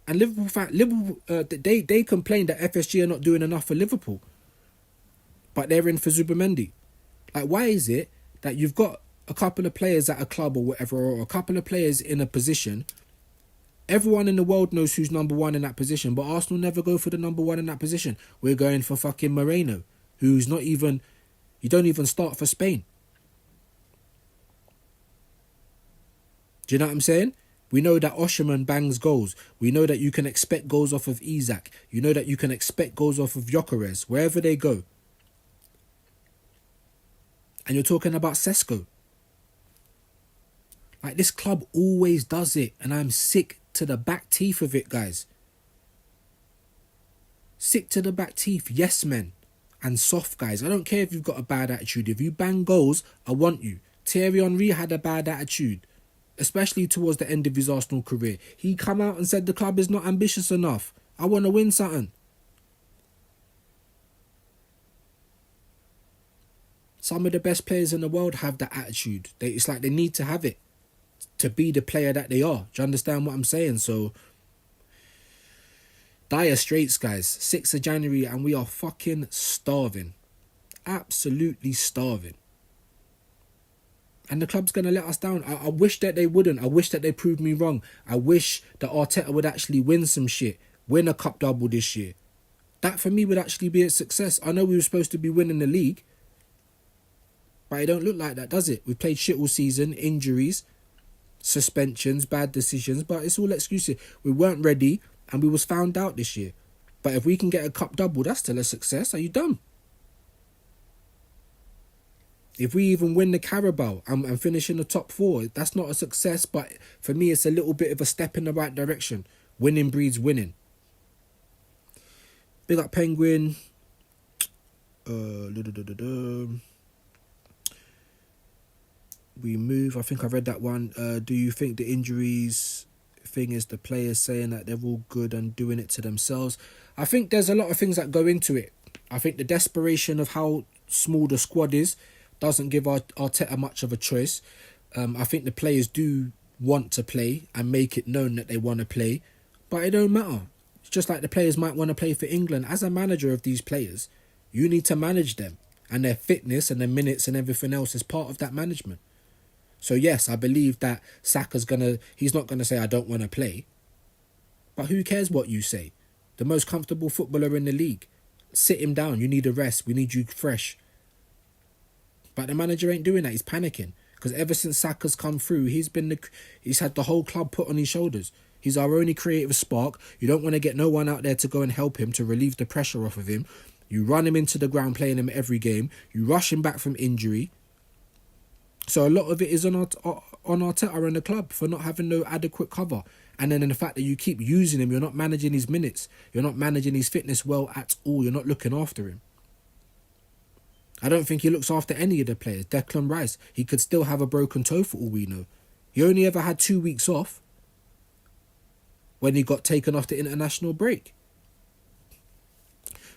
and Liverpool they complained that FSG are not doing enough for Liverpool, but they're in for Zubimende. Like, why is it that you've got a couple of players at a club or whatever, or a couple of players in a position. Everyone in the world knows who's number one in that position, but Arsenal never go for the number one in that position. We're going for fucking Moreno, who's not even, you don't even start for Spain. Do you know what I'm saying? We know that Osherman bangs goals. We know that you can expect goals off of Isak. You know that you can expect goals off of Gyökeres, wherever they go. And you're talking about Sesko. Like, this club always does it, and I'm sick to the back teeth of it, guys. Sick to the back teeth. Yes, men. And soft guys. I don't care if you've got a bad attitude. If you bang goals, I want you. Thierry Henry had a bad attitude, especially towards the end of his Arsenal career. He come out and said the club is not ambitious enough. I want to win something. Some of the best players in the world have that attitude. It's like they need to have it to be the player that they are. Do you understand what I'm saying? So, dire straits, guys. 6th of January and we are fucking starving. Absolutely starving. And the club's going to let us down. I wish that they wouldn't. I wish that they proved me wrong. I wish that Arteta would actually win some shit. Win a cup double this year. That for me would actually be a success. I know we were supposed to be winning the league, but it don't look like that, does it? We played shit all season, injuries, suspensions, bad decisions, but it's all excuses. We weren't ready and we was found out this year. But if we can get a cup double, that's still a success. Are you dumb? If we even win the Carabao and finish in the top 4, that's not a success, but for me it's a little bit of a step in the right direction. Winning breeds winning. Big up Penguin. We move. I think I read that one. Do you think the injuries thing is the players saying that they're all good and doing it to themselves? I think there's a lot of things that go into it. I think the desperation of how small the squad is doesn't give Arteta much of a choice. I think the players do want to play and make it known that they want to play, but it don't matter. It's just like the players might want to play for England. As a manager of these players, you need to manage them, and their fitness and their minutes and everything else is part of that management. So yes, I believe that Saka's he's not gonna say I don't want to play, but who cares what you say? The most comfortable footballer in the league. Sit him down. You need a rest. We need you fresh. But the manager ain't doing that. He's panicking. Because ever since Saka's come through, he's had the whole club put on his shoulders. He's our only creative spark. You don't want to get no one out there to go and help him, to relieve the pressure off of him. You run him into the ground playing him every game. You rush him back from injury. So a lot of it is on Arteta and the club for not having no adequate cover. And then in the fact that you keep using him, you're not managing his minutes. You're not managing his fitness well at all. You're not looking after him. I don't think he looks after any of the players. Declan Rice, he could still have a broken toe for all we know. He only ever had 2 weeks off when he got taken off the international break.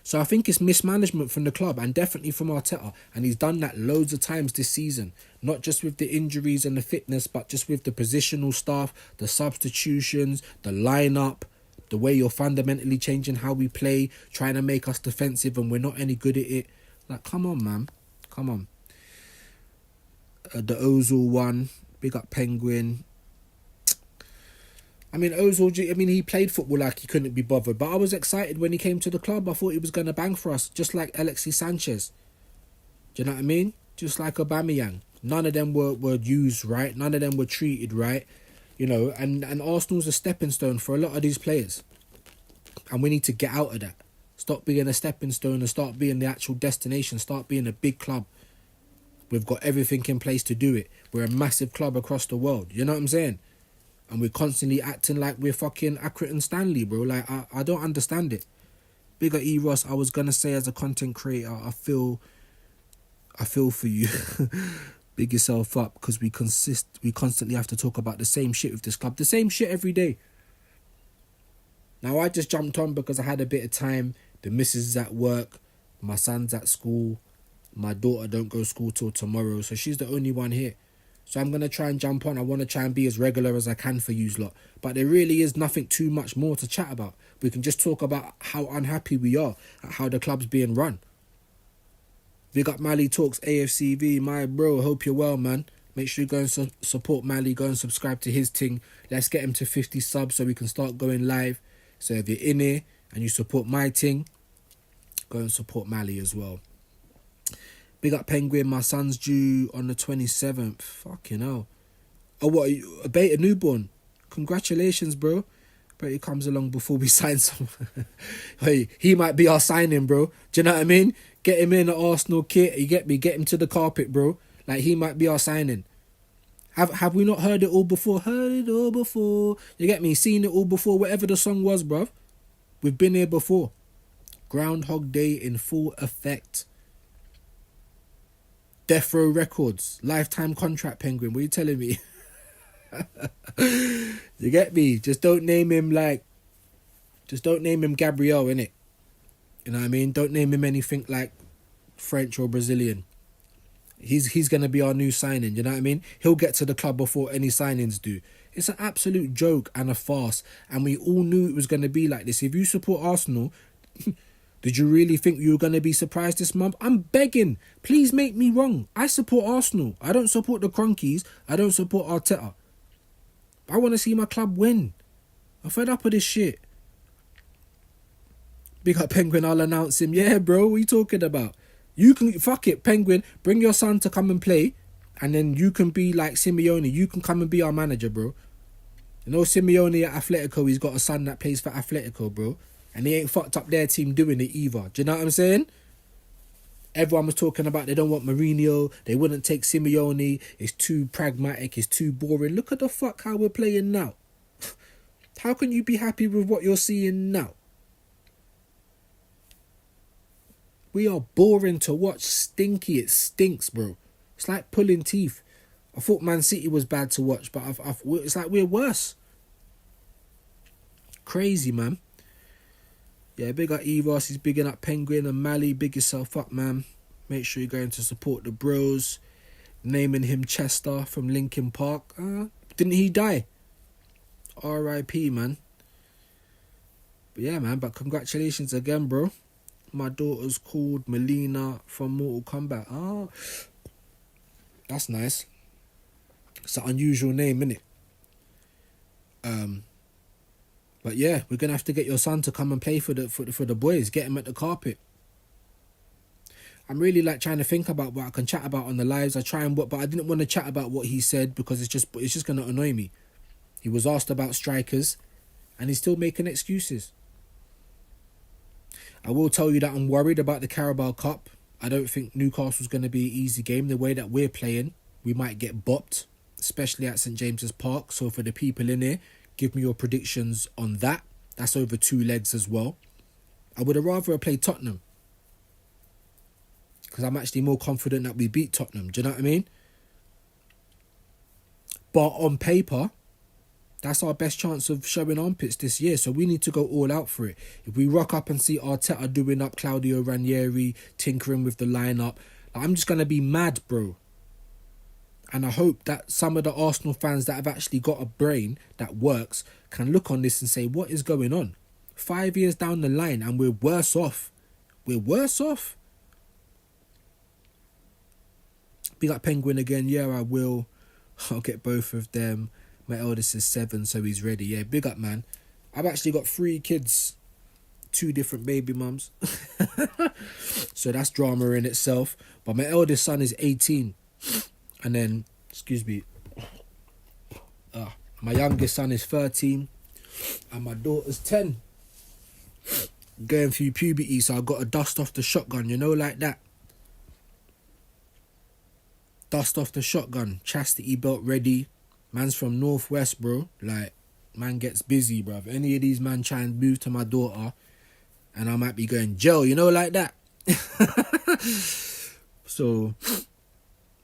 So I think it's mismanagement from the club and definitely from Arteta. And he's done that loads of times this season. Not just with the injuries and the fitness, but just with the positional stuff, the substitutions, the lineup, the way you're fundamentally changing how we play, trying to make us defensive and we're not any good at it. Like, come on, man. Come on. The Ozil one. Big up Penguin. I mean, Ozil, he played football like he couldn't be bothered. But I was excited when he came to the club. I thought he was going to bang for us. Just like Alexis Sanchez. Do you know what I mean? Just like Aubameyang. None of them were used right. None of them were treated right. You know, and Arsenal's a stepping stone for a lot of these players. And we need to get out of that. Stop being a stepping stone and start being the actual destination. Start being a big club. We've got everything in place to do it. We're a massive club across the world. You know what I'm saying? And we're constantly acting like we're fucking Accrington Stanley, bro. Like, I don't understand it. Bigger E-Ross, I was going to say as a content creator, I feel for you. Big yourself up, because we constantly have to talk about the same shit with this club. The same shit every day. Now, I just jumped on because I had a bit of time. The missus is at work. My son's at school. My daughter don't go to school till tomorrow. So she's the only one here. So I'm going to try and jump on. I want to try and be as regular as I can for you lot. But there really is nothing too much more to chat about. We can just talk about how unhappy we are at how the club's being run. Big up Mally Talks AFCV, my bro. Hope you're well, man. Make sure you go and support Mally. Go and subscribe to his thing. Let's get him to 50 subs so we can start going live. So if you're in here and you support my thing, go and support Mally as well. Big up Penguin. My son's due on the 27th. Fucking hell. Oh, what? A beta newborn. Congratulations, bro. But he comes along before we sign someone. Hey, he might be our signing, bro. Do you know what I mean? Get him in the Arsenal kit. You get me? Get him to the carpet, bro. Like, he might be our signing. Have we not heard it all before? Heard it all before. You get me? Seen it all before. Whatever the song was, bro. We've been here before. Groundhog Day in full effect. Death Row Records. Lifetime contract, Penguin. What are you telling me? You get me? Just don't name him Gabriel, innit? You know what I mean? Don't name him anything like French or Brazilian. He's going to be our new signing, you know what I mean? He'll get to the club before any signings do. It's an absolute joke and a farce, and we all knew it was going to be like this. If you support Arsenal, did you really think you were going to be surprised this month? I'm begging. Please make me wrong. I support Arsenal. I don't support the Cronkies. I don't support Arteta. I want to see my club win. I'm fed up with this shit. Big up Penguin, I'll announce him. Yeah, bro, what are you talking about? You can, fuck it, Penguin, bring your son to come and play, and then you can be like Simeone. You can come and be our manager, bro. You know Simeone at Atletico, he's got a son that plays for Atletico, bro. And he ain't fucked up their team doing it either. Do you know what I'm saying? Everyone was talking about they don't want Mourinho, they wouldn't take Simeone, it's too pragmatic, it's too boring. Look at the fuck how we're playing now. How can you be happy with what you're seeing now? We are boring to watch, stinky, it stinks, bro. It's like pulling teeth. I thought Man City was bad to watch, but it's like we're worse. Crazy, man. Yeah, big up Evos, he's bigging up Penguin and Mally. Big yourself up, man. Make sure you're going to support the bros. Naming him Chester from Linkin Park. Didn't he die? R.I.P, man. But yeah, man, but congratulations again, bro. My daughter's called Melina from Mortal Kombat. That's nice. It's an unusual name, innit? But yeah, we're gonna have to get your son to come and play for the boys. Get him at the carpet. I'm really like trying to think about what I can chat about on the lives. But I didn't want to chat about what he said because it's just gonna annoy me. He was asked about strikers, and he's still making excuses. I will tell you that I'm worried about the Carabao Cup. I don't think Newcastle's going to be an easy game. The way that we're playing, we might get bopped, especially at St James's Park. So for the people in here, give me your predictions on that. That's over 2 legs as well. I would have rather played Tottenham, because I'm actually more confident that we beat Tottenham. Do you know what I mean? But on paper, that's our best chance of showing armpits this year. So we need to go all out for it. If we rock up and see Arteta doing up Claudio Ranieri, tinkering with the lineup, I'm just going to be mad, bro. And I hope that some of the Arsenal fans that have actually got a brain that works can look on this and say, what is going on? 5 years down the line and we're worse off. We're worse off. Big up Penguin again. Yeah, I will. I'll get both of them. My eldest is 7, so he's ready. Yeah, big up, man. I've actually got 3 kids, 2 different baby mums. So that's drama in itself. But my eldest son is 18. And then, excuse me, my youngest son is 13. And my daughter's 10. Going through puberty, so I've got to dust off the shotgun, you know, like that. Dust off the shotgun. Chastity belt ready. Man's from Northwest, bro. Like, man gets busy, bro. If any of these man try and move to my daughter, and I might be going jail, you know, like that. So,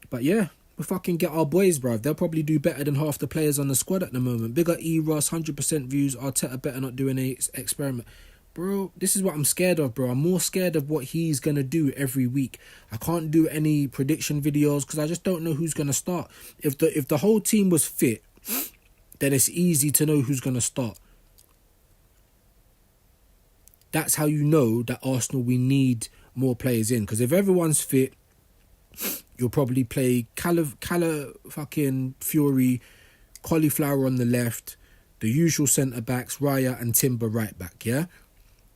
but yeah, we fucking get our boys, bro. They'll probably do better than half the players on the squad at the moment. Bigger E-Ross, 100% views. Arteta better not do any experiment. Bro, this is what I'm scared of, bro. I'm more scared of what he's going to do every week. I can't do any prediction videos because I just don't know who's going to start. If the whole team was fit, then it's easy to know who's going to start. That's how you know that Arsenal, we need more players in. Because if everyone's fit, you'll probably play fucking Fury, Cauliflower on the left, the usual centre-backs, Raya and Timber right back, yeah?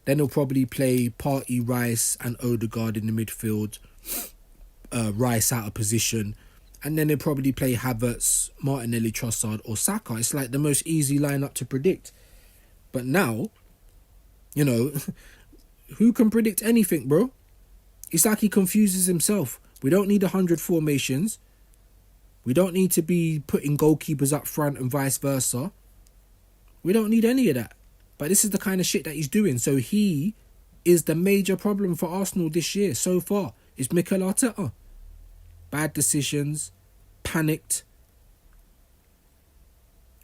Then he'll probably play Partey, Rice and Odegaard in the midfield, Rice out of position, and then he'll probably play Havertz, Martinelli, Trossard or Saka. It's like the most easy lineup to predict. But now, you know, who can predict anything, bro? It's like he confuses himself. We don't need 100 formations. We don't need to be putting goalkeepers up front and vice versa. We don't need any of that. But this is the kind of shit that he's doing. So he is the major problem for Arsenal this year so far. It's Mikel Arteta. Bad decisions, panicked,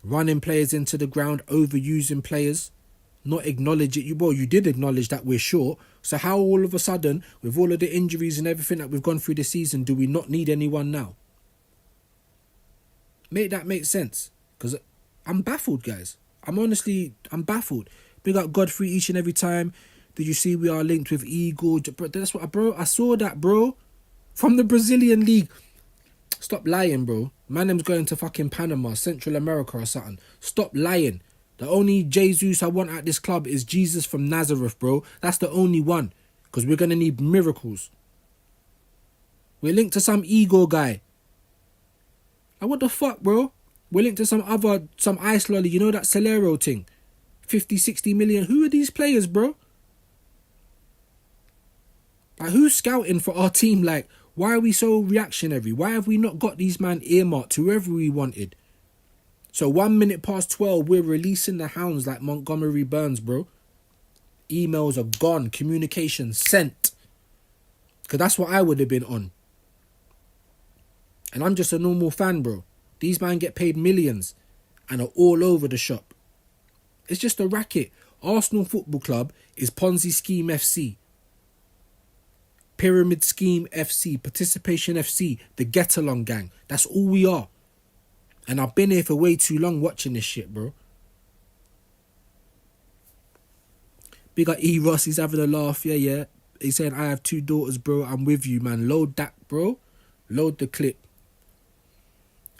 running players into the ground, overusing players, not acknowledge it. Well, you did acknowledge that we're short. So how all of a sudden, with all of the injuries and everything that we've gone through this season, do we not need anyone now? Make that make sense. Because I'm baffled, guys. I'm baffled. Big up Godfrey each and every time. Did you see we are linked with Eagle? That's what, bro. I saw that, bro. From the Brazilian league. Stop lying, bro. Man, them's going to fucking Panama, Central America or something. Stop lying. The only Jesus I want at this club is Jesus from Nazareth, bro. That's the only one. Because we're going to need miracles. We're linked to some ego guy. Like, what the fuck, bro? We're linked to some ice lolly. You know that Celero thing? 50, 60 million. Who are these players, bro? Like, who's scouting for our team? Like, why are we so reactionary? Why have we not got these man earmarked, whoever we wanted? So 1 minute past 12, we're releasing the hounds like Montgomery Burns, bro. Emails are gone. Communication sent. Because that's what I would have been on. And I'm just a normal fan, bro. These men get paid millions and are all over the shop. It's just a racket. Arsenal Football Club is Ponzi Scheme FC. Pyramid Scheme FC. Participation FC. The Get Along Gang. That's all we are. And I've been here for way too long watching this shit, bro. Big up E. Ross. He's having a laugh. Yeah. He's saying, I have 2 daughters, bro. I'm with you, man. Load that, bro. Load the clip.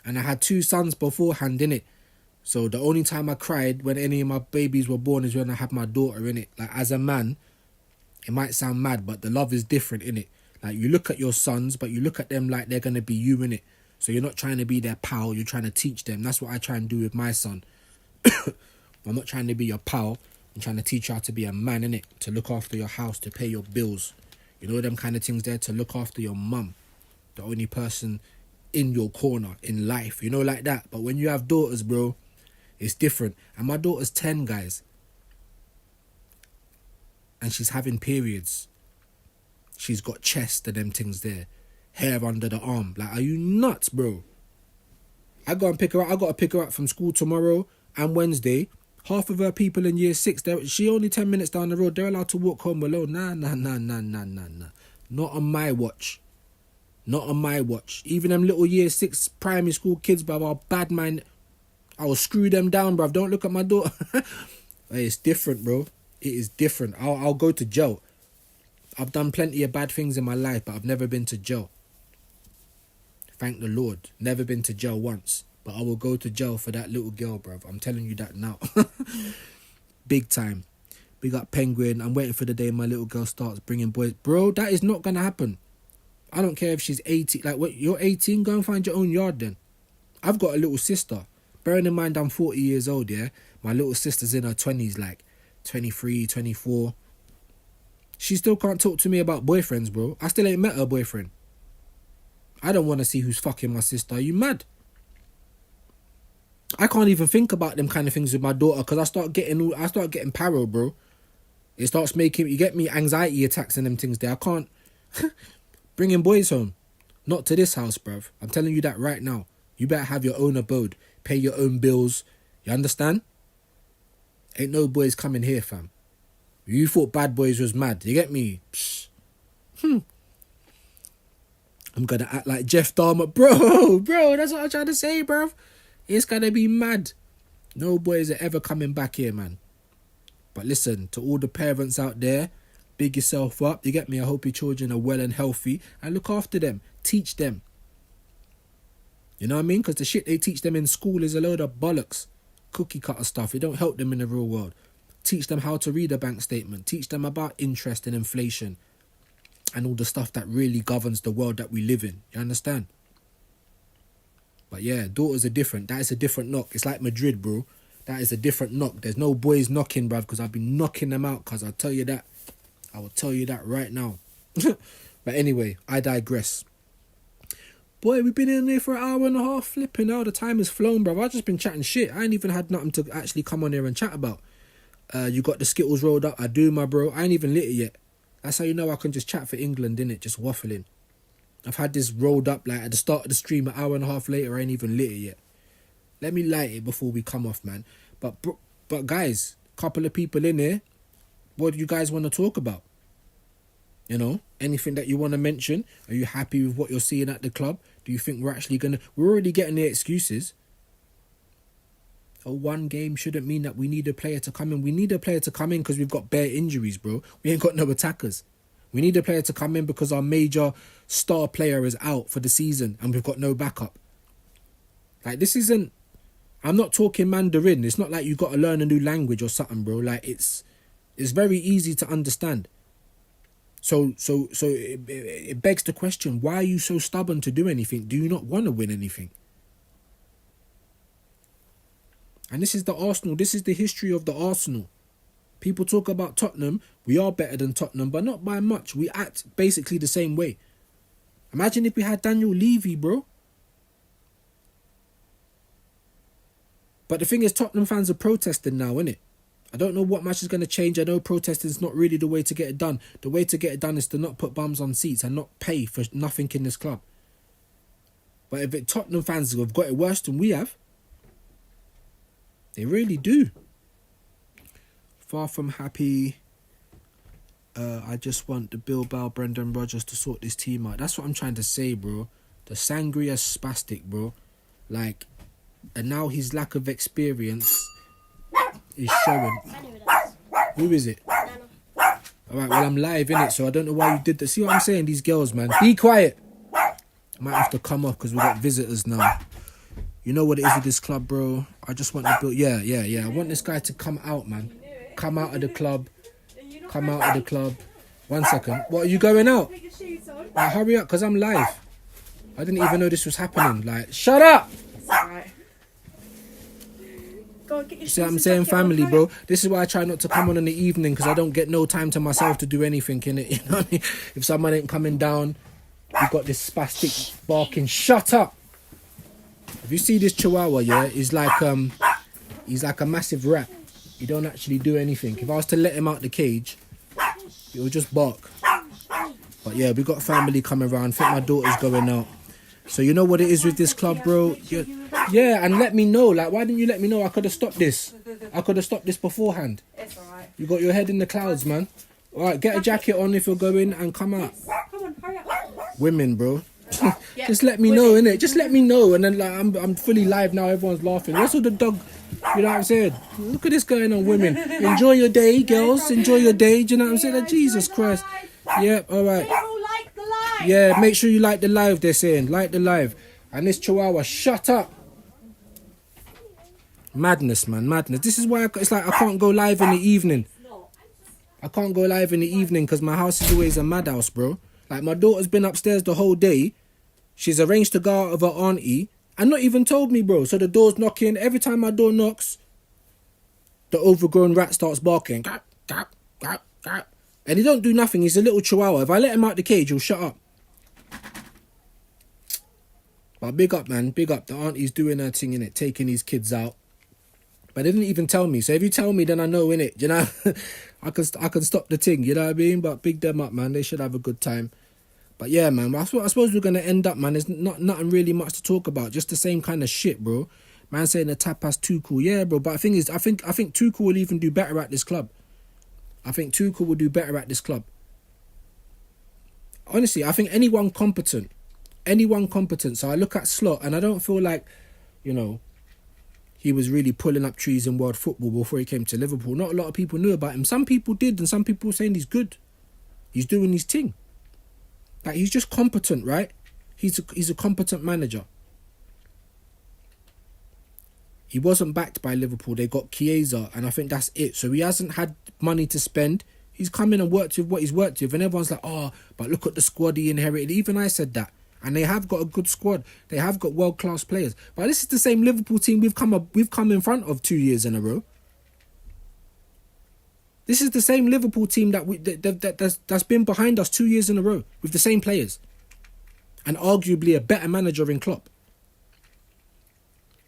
And I had 2 sons beforehand, innit? So the only time I cried when any of my babies were born is when I had my daughter, innit? Like, as a man, it might sound mad, but the love is different, innit? Like, you look at your sons, but you look at them like they're going to be you, innit? So you're not trying to be their pal, you're trying to teach them. That's what I try and do with my son. I'm not trying to be your pal. I'm trying to teach you how to be a man, innit? To look after your house, to pay your bills. You know them kind of things there, to look after your mum. The only person in your corner in life, you know, like that. But when you have daughters, bro, it's different. And my daughter's 10, guys, and she's having periods. She's got chest and them things there, hair under the arm. Like, are you nuts, bro? I got to pick her up from school tomorrow and Wednesday. Half of her people in year 6, she only 10 minutes down the road. They're allowed to walk home alone. Nah. Not on my watch. Not on my watch. Even them little year 6 primary school kids, bruv, are bad man. I will screw them down, bruv. Don't look at my daughter. Hey, it's different, bro. It is different. I'll go to jail. I've done plenty of bad things in my life, but I've never been to jail. Thank the Lord. Never been to jail once. But I will go to jail for that little girl, bruv. I'm telling you that now. Big time. Big up Penguin. I'm waiting for the day my little girl starts bringing boys. Bro, that is not going to happen. I don't care if she's 18. Like, what, you're 18? Go and find your own yard then. I've got a little sister. Bearing in mind I'm 40 years old, yeah? My little sister's in her 20s, like 23, 24. She still can't talk to me about boyfriends, bro. I still ain't met her boyfriend. I don't want to see who's fucking my sister. Are you mad? I can't even think about them kind of things with my daughter because I start getting paro, bro. It starts making, you get me, anxiety attacks and them things there. I can't bringing boys home. Not to this house, bruv. I'm telling you that right now. You better have your own abode. Pay your own bills. You understand? Ain't no boys coming here, fam. You thought Bad Boys was mad. You get me? Psh. I'm gonna act like Jeff Dahmer. Bro, that's what I'm trying to say, bruv. It's gonna be mad. No boys are ever coming back here, man. But listen, to all the parents out there, Big yourself up. You get me? I hope your children are well and healthy. And look after them. Teach them. You know what I mean? Because the shit they teach them in school is a load of bollocks. Cookie cutter stuff. It don't help them in the real world. Teach them how to read a bank statement. Teach them about interest and inflation. And all the stuff that really governs the world that we live in. You understand? But yeah, daughters are different. That is a different knock. It's like Madrid, bro. That is a different knock. There's no boys knocking, bruv, because I've been knocking them out. Because I'll tell you that. I will tell you that right now. But anyway, I digress. Boy, we've been in there for an hour and a half. Flipping out. The time has flown, bruv. I've just been chatting shit. I ain't even had nothing to actually come on here and chat about. You got the Skittles rolled up. I do, my bro. I ain't even lit it yet. That's how you know I can just chat for England, innit? Just waffling. I've had this rolled up like at the start of the stream. An hour and a half later, I ain't even lit it yet. Let me light it before we come off, man. But guys, couple of people in here. What do you guys want to talk about? You know, anything that you want to mention? Are you happy with what you're seeing at the club? Do you think we're actually going to... We're already getting the excuses. Oh, one game shouldn't mean that we need a player to come in. We need a player to come in because we've got bare injuries, bro. We ain't got no attackers. We need a player to come in because our major star player is out for the season and we've got no backup. Like, this isn't... I'm not talking Mandarin. It's not like you got to learn a new language or something, bro. Like, it's very easy to understand. So it begs the question, why are you so stubborn to do anything? Do you not want to win anything? And this is the Arsenal. This is the history of the Arsenal. People talk about Tottenham. We are better than Tottenham, but not by much. We act basically the same way. Imagine if we had Daniel Levy, bro. But the thing is, Tottenham fans are protesting now, innit? I don't know what much is going to change. I know protesting is not really the way to get it done. The way to get it done is to not put bums on seats and not pay for nothing in this club. But if Tottenham fans have got it worse than we have, they really do. Far from happy. I just want the Bilbao Brendan Rodgers to sort this team out. That's what I'm trying to say, bro. The sangria spastic, bro. Like, and now his lack of experience is showing. Who is it? Alright, well, I'm live, innit? So I don't know why you did that. See what I'm saying? These girls, man. Be quiet. I might have to come off because we got visitors now. You know what it is with this club, bro? I just want to build... Yeah. I want this guy to come out, man. Come out of the club. Come out of the club. 1 second. What, are you going out? Like, hurry up, because I'm live. I didn't even know this was happening. Like, shut up! It's alright. Go on, get your See what I'm saying, family, bro? This is why I try not to come on in the evening, because I don't get no time to myself to do anything, innit? You know what I mean? If someone ain't coming down, you got this spastic barking. Shut up! If you see this chihuahua, yeah, he's like a massive rat. He don't actually do anything. If I was to let him out the cage, he would just bark. But yeah, we got family coming around. I think my daughter's going out. So you know what it is with this club, bro? Yeah, and let me know. Like, why didn't you let me know? I could have stopped this. I could have stopped this beforehand. It's alright. You got your head in the clouds, man. Alright, get a jacket on if you're going and come out. Come on, hurry up. Women, bro. Just let me know, innit? Just let me know. And then, like, I'm fully live now. Everyone's laughing. What's all the dog... You know what I'm saying? Look at this going on, women. Enjoy your day, girls. Enjoy your day. Do you know what I'm saying? Like, Jesus Christ. Yep, alright. Like the live. Yeah, make sure you like the live, they're saying. Like the live. And this chihuahua, shut up. Madness, man. Madness. This is why it's like I can't go live in the evening. I can't go live in the evening because my house is always a madhouse, bro. Like, my daughter's been upstairs the whole day. She's arranged to go out of her auntie. And not even told me, bro. So the door's knocking. Every time my door knocks, the overgrown rat starts barking. Gap, gap, gap, gap. And he don't do nothing. He's a little chihuahua. If I let him out the cage, he'll shut up. But big up, man. Big up. The auntie's doing her thing, innit? Taking these kids out. But they didn't even tell me. So if you tell me, then I know, innit? You know? I can stop the thing, you know what I mean? But big them up, man. They should have a good time. But yeah, man, I suppose we're going to end up, man. There's nothing really much to talk about. Just the same kind of shit, bro. Man saying the tapas Tuchel. Yeah, bro. But the thing is, I think Tuchel will even do better at this club. I think Tuchel will do better at this club. Honestly, I think anyone competent. So I look at Slot and I don't feel like, you know, he was really pulling up trees in world football before he came to Liverpool. Not a lot of people knew about him. Some people did, and some people were saying he's good. He's doing his thing. Like, he's just competent, right? He's a competent manager. He wasn't backed by Liverpool. They got Chiesa, and I think that's it. So he hasn't had money to spend. He's come in and worked with what he's worked with, and everyone's like, oh, but look at the squad he inherited. Even I said that. And they have got a good squad. They have got world-class players. But this is the same Liverpool team we've come in front of 2 years in a row. This is the same Liverpool team that's been behind us 2 years in a row with the same players. And arguably a better manager in Klopp.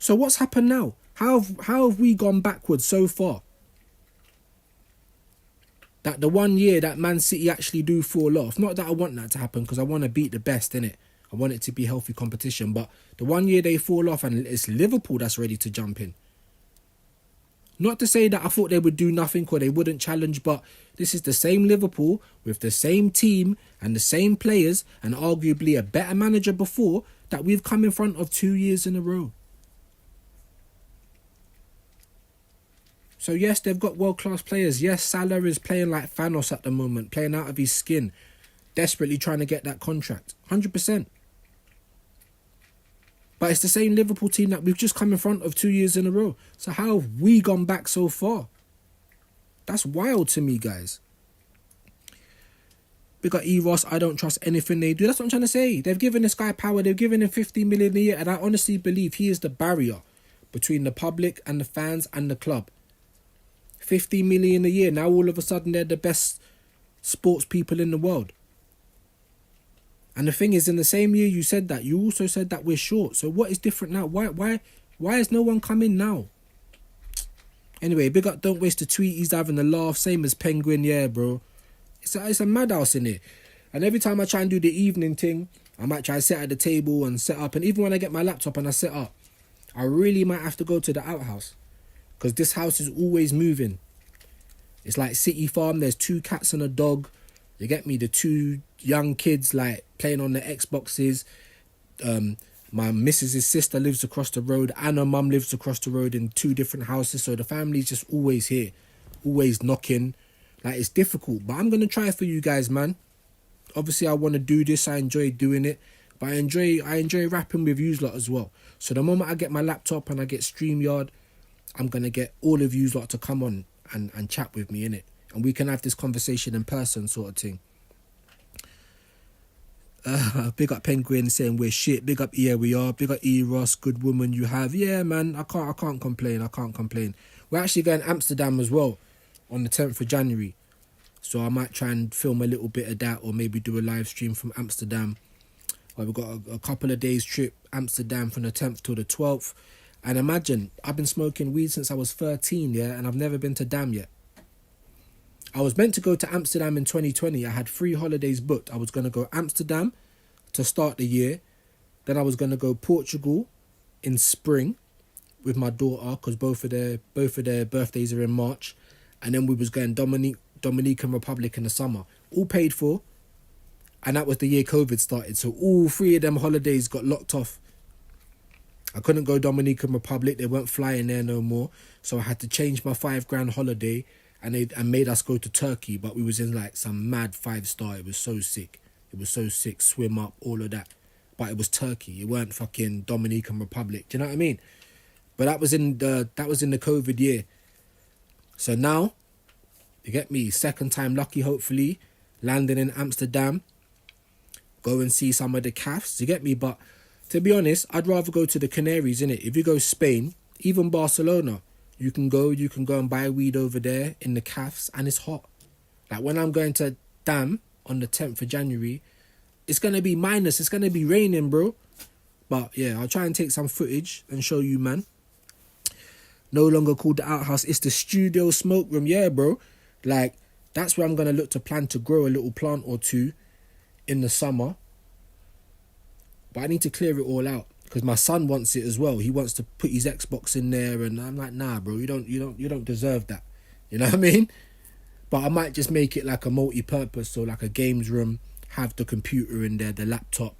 So what's happened now? How have we gone backwards so far? That the 1 year that Man City actually do fall off. Not that I want that to happen, because I want to beat the best, innit? I want it to be healthy competition. But the 1 year they fall off and it's Liverpool that's ready to jump in. Not to say that I thought they would do nothing or they wouldn't challenge, but this is the same Liverpool with the same team and the same players and arguably a better manager before that we've come in front of 2 years in a row. So yes, they've got world-class players. Yes, Salah is playing like Thanos at the moment, playing out of his skin, desperately trying to get that contract. 100%. But it's the same Liverpool team that we've just come in front of 2 years in a row. So how have we gone back so far? That's wild to me, guys. We got Ross. I don't trust anything they do. That's what I'm trying to say. They've given this guy power. They've given him 50 million a year. And I honestly believe he is the barrier between the public and the fans and the club. 50 million a year. Now all of a sudden they're the best sports people in the world. And the thing is, in the same year you said that, you also said that we're short. So what is different now? Why has no one come in now? Anyway, big up, don't waste a tweet. He's having a laugh. Same as Penguin, yeah, bro. It's a madhouse in here. And every time I try and do the evening thing, I might try to sit at the table and set up. And even when I get my laptop and I set up, I really might have to go to the outhouse. Because this house is always moving. It's like City Farm. There's 2 cats and a dog. You get me? The 2 young kids like playing on the Xboxes. My missus's sister lives across the road and her mum lives across the road in 2 different houses. So the family's just always here. Always knocking. Like, it's difficult. But I'm going to try for you guys, man. Obviously, I want to do this. I enjoy doing it. But I enjoy rapping with Viewz lot as well. So the moment I get my laptop and I get StreamYard, I'm going to get all of Viewz lot to come on and chat with me, innit? And we can have this conversation in person sort of thing. Big up Penguin saying we're shit. Big up yeah we are. Big up Ross, good woman you have. Yeah, man, I can't complain. We're actually going to Amsterdam as well on the 10th of January. So I might try and film a little bit of that or maybe do a live stream from Amsterdam. We've got a couple of days trip Amsterdam from the 10th to the 12th. And imagine, I've been smoking weed since I was 13, yeah, and I've never been to Dam yet. I was meant to go to Amsterdam in 2020. I had 3 holidays booked. I was going to go Amsterdam to start the year. Then I was going to go Portugal in spring with my daughter because both of their birthdays are in March. And then we was going Dominican Republic in the summer. All paid for. And that was the year COVID started. So all 3 of them holidays got locked off. I couldn't go Dominican Republic. They weren't flying there no more. So I had to change my $5,000 holiday and made us go to Turkey. But we was in like some mad 5-star. It was so sick. Swim up, all of that. But it was Turkey. It weren't fucking Dominican Republic. Do you know what I mean? But that was in the COVID year. So now, you get me, second time lucky hopefully, landing in Amsterdam. Go and see some of the cafes. You get me? But to be honest, I'd rather go to the Canaries, innit? If you go Spain, even Barcelona, you can go and buy weed over there in the cafes and it's hot. Like when I'm going to Dam on the 10th of January, it's going to be minus. It's going to be raining, bro. But yeah, I'll try and take some footage and show you, man. No longer called the outhouse. It's the studio smoke room. Yeah, bro. Like, that's where I'm going to look to plan to grow a little plant or 2 in the summer. But I need to clear it all out because my son wants it as well. He wants to put his Xbox in there, and I'm like, nah, bro, you don't deserve that. You know what I mean? But I might just make it like a multi-purpose, so like a games room, have the computer in there, the laptop,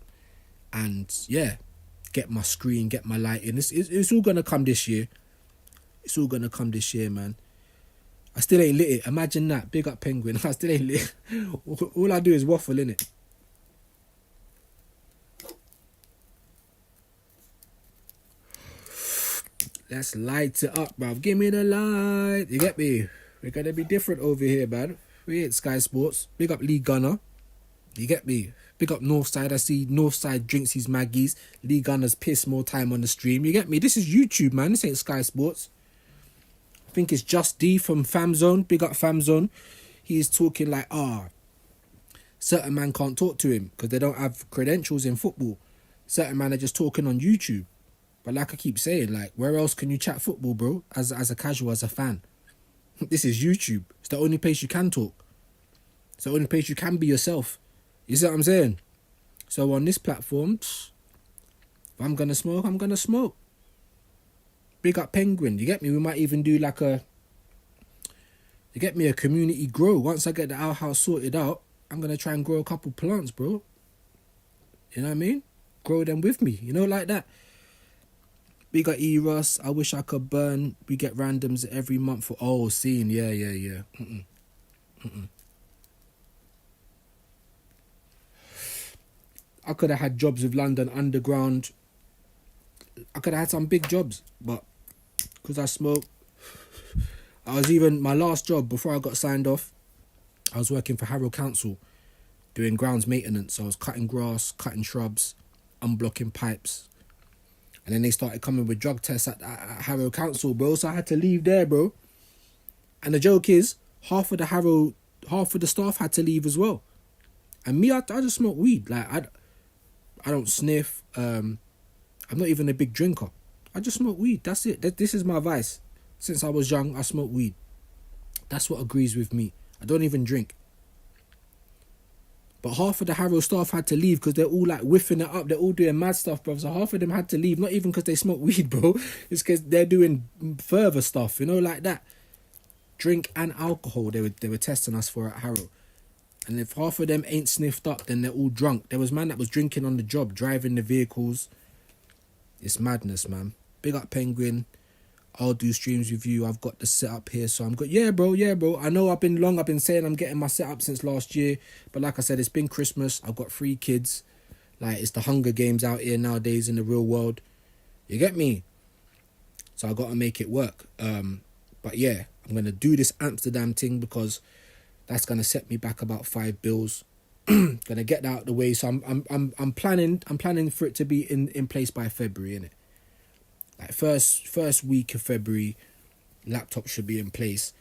and yeah, get my screen, get my lighting. It's all gonna come this year. It's all gonna come this year, man. I still ain't lit it. Imagine that. Big up Penguin. I still ain't lit it. All I do is waffle, innit? Let's light it up, bruv. Give me the light. You get me? We're gonna be different over here, man. We ain't Sky Sports. Big up Lee Gunner. You get me? Big up Northside. I see Northside drinks his Maggies. Lee Gunner's piss more time on the stream. You get me? This is YouTube, man. This ain't Sky Sports. I think it's Just D from Famzone. Big up Famzone. He's talking like, certain man can't talk to him because they don't have credentials in football. Certain man are just talking on YouTube. But like I keep saying, like, where else can you chat football, bro? As a casual, as a fan. This is YouTube. It's the only place you can talk. It's the only place you can be yourself. You see what I'm saying? So on this platform, if I'm going to smoke, I'm going to smoke. Big up Penguin. You get me? We might even do like a community grow. Once I get the outhouse sorted out, I'm going to try and grow a couple plants, bro. You know what I mean? Grow them with me. You know, like that. We got Eros. I wish I could burn. We get randoms every month for scene. Yeah. I could have had jobs with London Underground. I could have had some big jobs, but because I smoke, my last job before I got signed off, I was working for Harrow Council doing grounds maintenance. So I was cutting grass, cutting shrubs, unblocking pipes. And then they started coming with drug tests at Harrow Council, bro. So I had to leave there, bro. And the joke is, half of the staff had to leave as well. And me, I just smoke weed. Like, I don't sniff. I'm not even a big drinker. I just smoke weed. That's it. This is my vice. Since I was young, I smoke weed. That's what agrees with me. I don't even drink. But half of the Harrow staff had to leave because they're all like whiffing it up. They're all doing mad stuff, bro. So half of them had to leave, not even because they smoke weed, bro. It's because they're doing further stuff, you know, like that. Drink and alcohol, they were testing us for at Harrow. And if half of them ain't sniffed up, then they're all drunk. There was man that was drinking on the job, driving the vehicles. It's madness, man. Big up Penguin. I'll do streams with you. I've got the setup here, so I'm good. Yeah, bro. I know I've been saying I'm getting my setup since last year. But like I said, it's been Christmas. I've got 3 kids. Like, it's the Hunger Games out here nowadays in the real world. You get me? So I got to make it work. But yeah, I'm going to do this Amsterdam thing because that's going to set me back about 5 bills. Gonna get that out of the way. So I'm planning for it to be in place by February, innit? Like first week of February, laptop should be in place.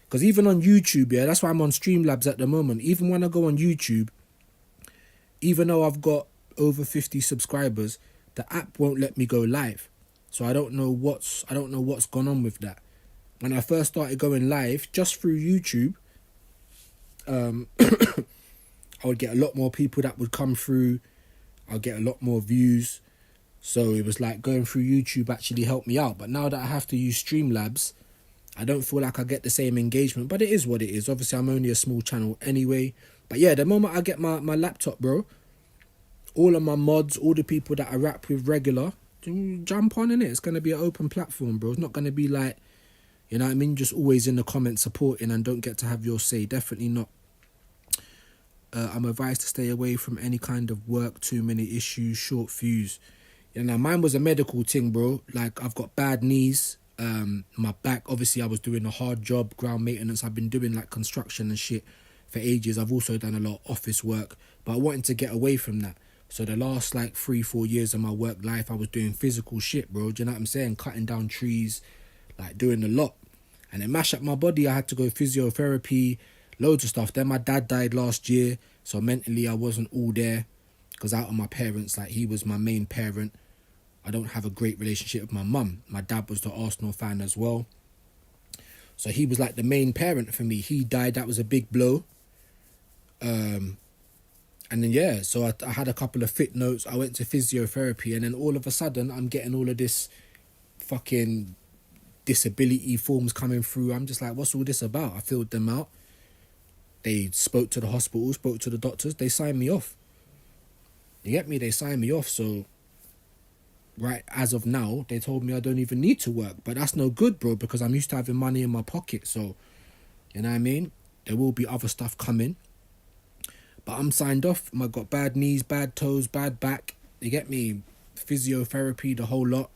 Because even on YouTube, yeah, that's why I'm on Streamlabs at the moment. Even when I go on YouTube, even though I've got over 50 subscribers, the app won't let me go live. So I don't know what's gone on with that. When I first started going live, just through YouTube, I would get a lot more people that would come through. I'll get a lot more views. So it was like going through YouTube actually helped me out. But now that I have to use Streamlabs, I don't feel like I get the same engagement. But it is what it is. Obviously, I'm only a small channel anyway. But yeah, the moment I get my laptop, bro, all of my mods, all the people that I rap with regular, jump on in it. It's going to be an open platform, bro. It's not going to be like, you know what I mean, just always in the comments supporting and don't get to have your say. Definitely not. I'm advised to stay away from any kind of work, too many issues, short fuse. You know, mine was a medical thing, bro. Like, I've got bad knees, my back. Obviously, I was doing a hard job, ground maintenance. I've been doing, like, construction and shit for ages. I've also done a lot of office work, but I wanted to get away from that. So the last, like, 3-4 years of my work life, I was doing physical shit, bro. Do you know what I'm saying? Cutting down trees, like, doing a lot. And it mashed up my body. I had to go physiotherapy, loads of stuff. Then my dad died last year, so mentally I wasn't all there. Because out of my parents, like, he was my main parent. I don't have a great relationship with my mum. My dad was the Arsenal fan as well. So he was like the main parent for me. He died. That was a big blow. And then, yeah, so I had a couple of fit notes. I went to physiotherapy. And then all of a sudden, I'm getting all of this fucking disability forms coming through. I'm just like, what's all this about? I filled them out. They spoke to the hospital, spoke to the doctors. They signed me off. You get me? They signed me off. So right as of now, they told me I don't even need to work. But that's no good, bro, because I'm used to having money in my pocket. So You know what I mean? There will be other stuff coming. But I'm signed off. I got bad knees, bad toes, bad back. You get me? Physiotherapy, the whole lot.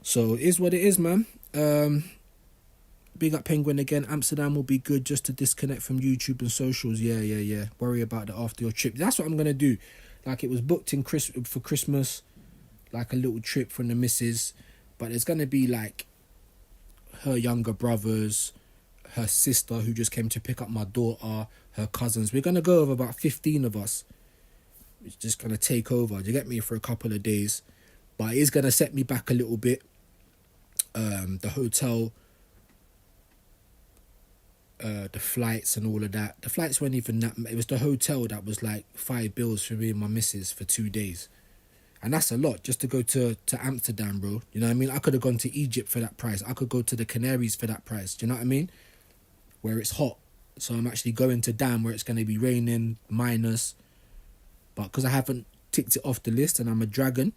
So it is what it is, man. Big up Penguin again. Amsterdam will be good just to disconnect from YouTube and socials. Yeah. Worry about that after your trip. That's what I'm going to do. Like, it was booked in for Christmas. Like a little trip from the missus. But there's going to be like her younger brothers, her sister who just came to pick up my daughter, her cousins. We're going to go with about 15 of us. It's just going to take over. You get me? For a couple of days. But it is going to set me back a little bit. The hotel, the flights and all of that. The flights weren't even that. It was the hotel that was like £5 for me and my missus for 2 days. And that's a lot just to go to Amsterdam, bro. You know what I mean? I could have gone to Egypt for that price. I could go to the Canaries for that price. Do you know what I mean? Where it's hot. So I'm actually going to Dam where it's going to be raining, minus. But because I haven't ticked it off the list and I'm a dragon,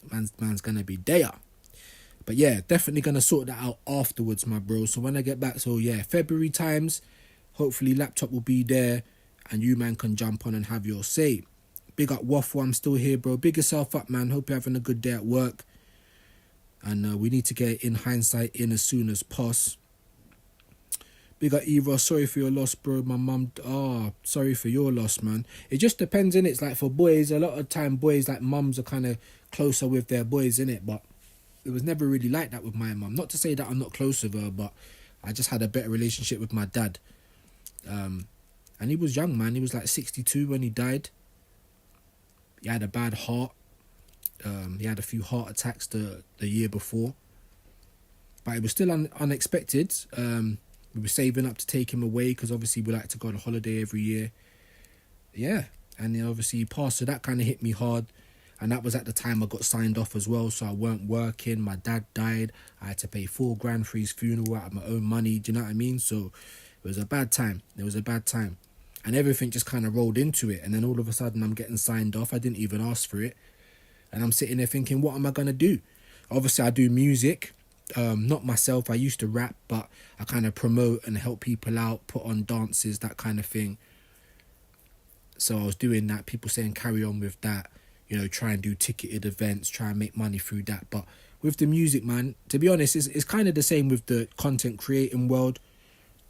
man's going to be there. But yeah, definitely going to sort that out afterwards, my bro. So when I get back, so yeah, February times, hopefully laptop will be there and you, man, can jump on and have your say. Big up Waffle, I'm still here, bro. Big yourself up, man. Hope you're having a good day at work. And we need to get in hindsight in as soon as possible. Big up Eva, sorry for your loss, bro. My mum, sorry for your loss, man. It just depends, innit? It's like for boys, a lot of time boys, like mums are kind of closer with their boys, innit? But it was never really like that with my mum. Not to say that I'm not close with her, but I just had a better relationship with my dad. And he was young, man. He was like 62 when he died. He had a bad heart. He had a few heart attacks the year before. But it was still unexpected. We were saving up to take him away because obviously we like to go on a holiday every year. Yeah. And then obviously he passed, so that kind of hit me hard. And that was at the time I got signed off as well, so I weren't working. My dad died. I had to pay $4,000 for his funeral out of my own money. Do you know what I mean? So it was a bad time. It was a bad time. And everything just kind of rolled into it. And then all of a sudden I'm getting signed off. I didn't even ask for it. And I'm sitting there thinking, what am I going to do? Obviously I do music. Not myself. I used to rap, but I kind of promote and help people out, put on dances, that kind of thing. So I was doing that. People saying carry on with that. You know, try and do ticketed events, try and make money through that. But with the music, man, to be honest, it's kind of the same with the content creating world.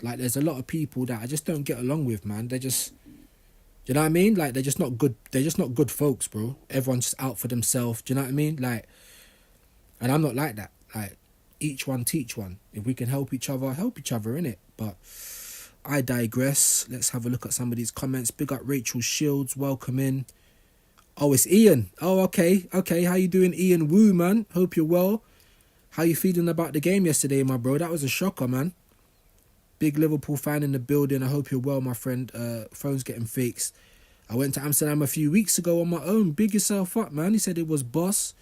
Like, there's a lot of people that I just don't get along with, man. They're just, you know what I mean? Like, they're just not good. They're just not good folks, bro. Everyone's just out for themselves. Do you know what I mean? Like, and I'm not like that. Like, each one teach one. If we can help each other, innit? But I digress. Let's have a look at some of these comments. Big up Rachel Shields. Welcome in. Oh, it's Ian. Oh, okay. How you doing, Ian Woo, man? Hope you're well. How you feeling about the game yesterday, my bro? That was a shocker, man. Big Liverpool fan in the building. I hope you're well, my friend. Phone's getting fixed. I went to Amsterdam a few weeks ago on my own. Big yourself up, man. He said it was boss.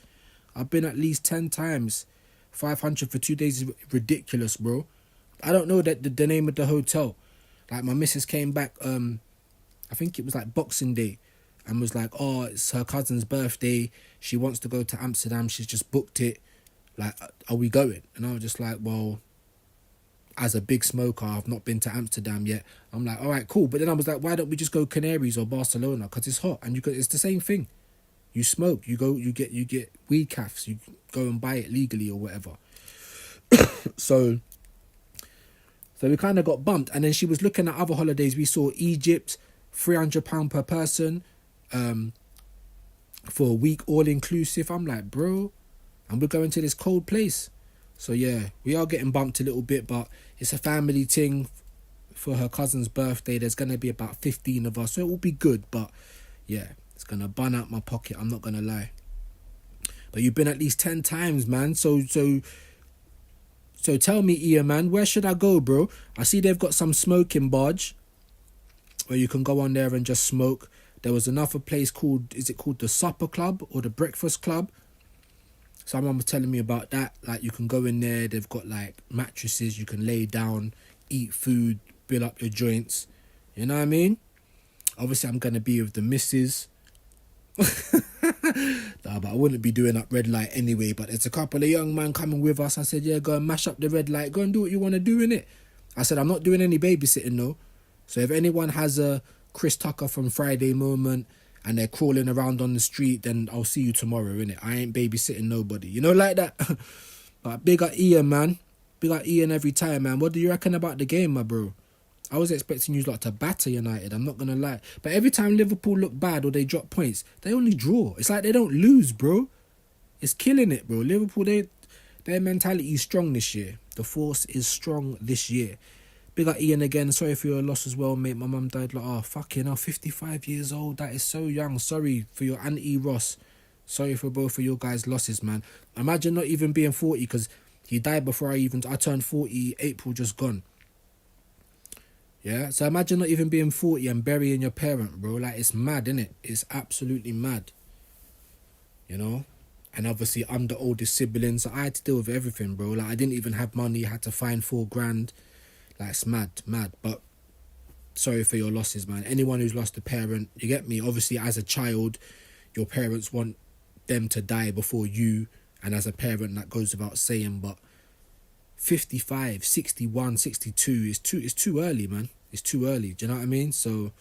I've been at least 10 times. 500 for 2 days is ridiculous, bro. I don't know that the name of the hotel. Like, my missus came back, I think it was like Boxing Day, and was like, oh, it's her cousin's birthday. She wants to go to Amsterdam. She's just booked it. Like, are we going? And I was just like, well, as a big smoker, I've not been to Amsterdam yet. I'm like, all right, cool. But then I was like, why don't we just go Canaries or Barcelona? Because it's hot and it's the same thing. You smoke, you get weed calves, you go and buy it legally or whatever. So we kind of got bumped. And then she was looking at other holidays. We saw Egypt, £300 per person, for a week, all inclusive. I'm like, bro, and we're going to this cold place. So yeah, we are getting bumped a little bit, but it's a family thing for her cousin's birthday. There's going to be about 15 of us, so it will be good. But yeah, it's going to bun out my pocket, I'm not going to lie. But you've been at least 10 times, man. So tell me, Ian, man, where should I go, bro? I see they've got some smoking barge where you can go on there and just smoke. There was another place called, is it called the Supper Club or the Breakfast Club? Someone was telling me about that. Like, you can go in there, they've got like mattresses, you can lay down, eat food, build up your joints. You know what I mean? Obviously, I'm going to be with the missus. Nah, but I wouldn't be doing up red light anyway. But there's a couple of young men coming with us. I said, yeah, go and mash up the red light. Go and do what you want to do, innit? I said, I'm not doing any babysitting, no. So if anyone has a Chris Tucker from Friday moment and they're crawling around on the street, then I'll see you tomorrow, innit? I ain't babysitting nobody. You know, like that. But big up Ian, man. Big up Ian every time, man. What do you reckon about the game, my bro? I was expecting you lot to batter United, I'm not going to lie. But every time Liverpool look bad or they drop points, they only draw. It's like they don't lose, bro. It's killing it, bro. Liverpool, their mentality is strong this year. The force is strong this year. Big up Ian again. Sorry for your loss as well, mate. My mum died like, oh, fucking hell, 55 years old. That is so young. Sorry for your Auntie Ross. Sorry for both of your guys' losses, man. Imagine not even being 40 because he died before I turned 40, April just gone. Yeah, so imagine not even being 40 and burying your parent, bro. Like, it's mad, innit? It's absolutely mad. You know? And obviously, I'm the oldest sibling, so I had to deal with everything, bro. Like, I didn't even have money. I had to find $4,000. Like, it's mad. But sorry for your losses, man. Anyone who's lost a parent, you get me? Obviously, as a child, your parents want them to die before you. And as a parent, that goes without saying, but 55, 61, 62 it's too early, man. It's too early. Do you know what I mean? So,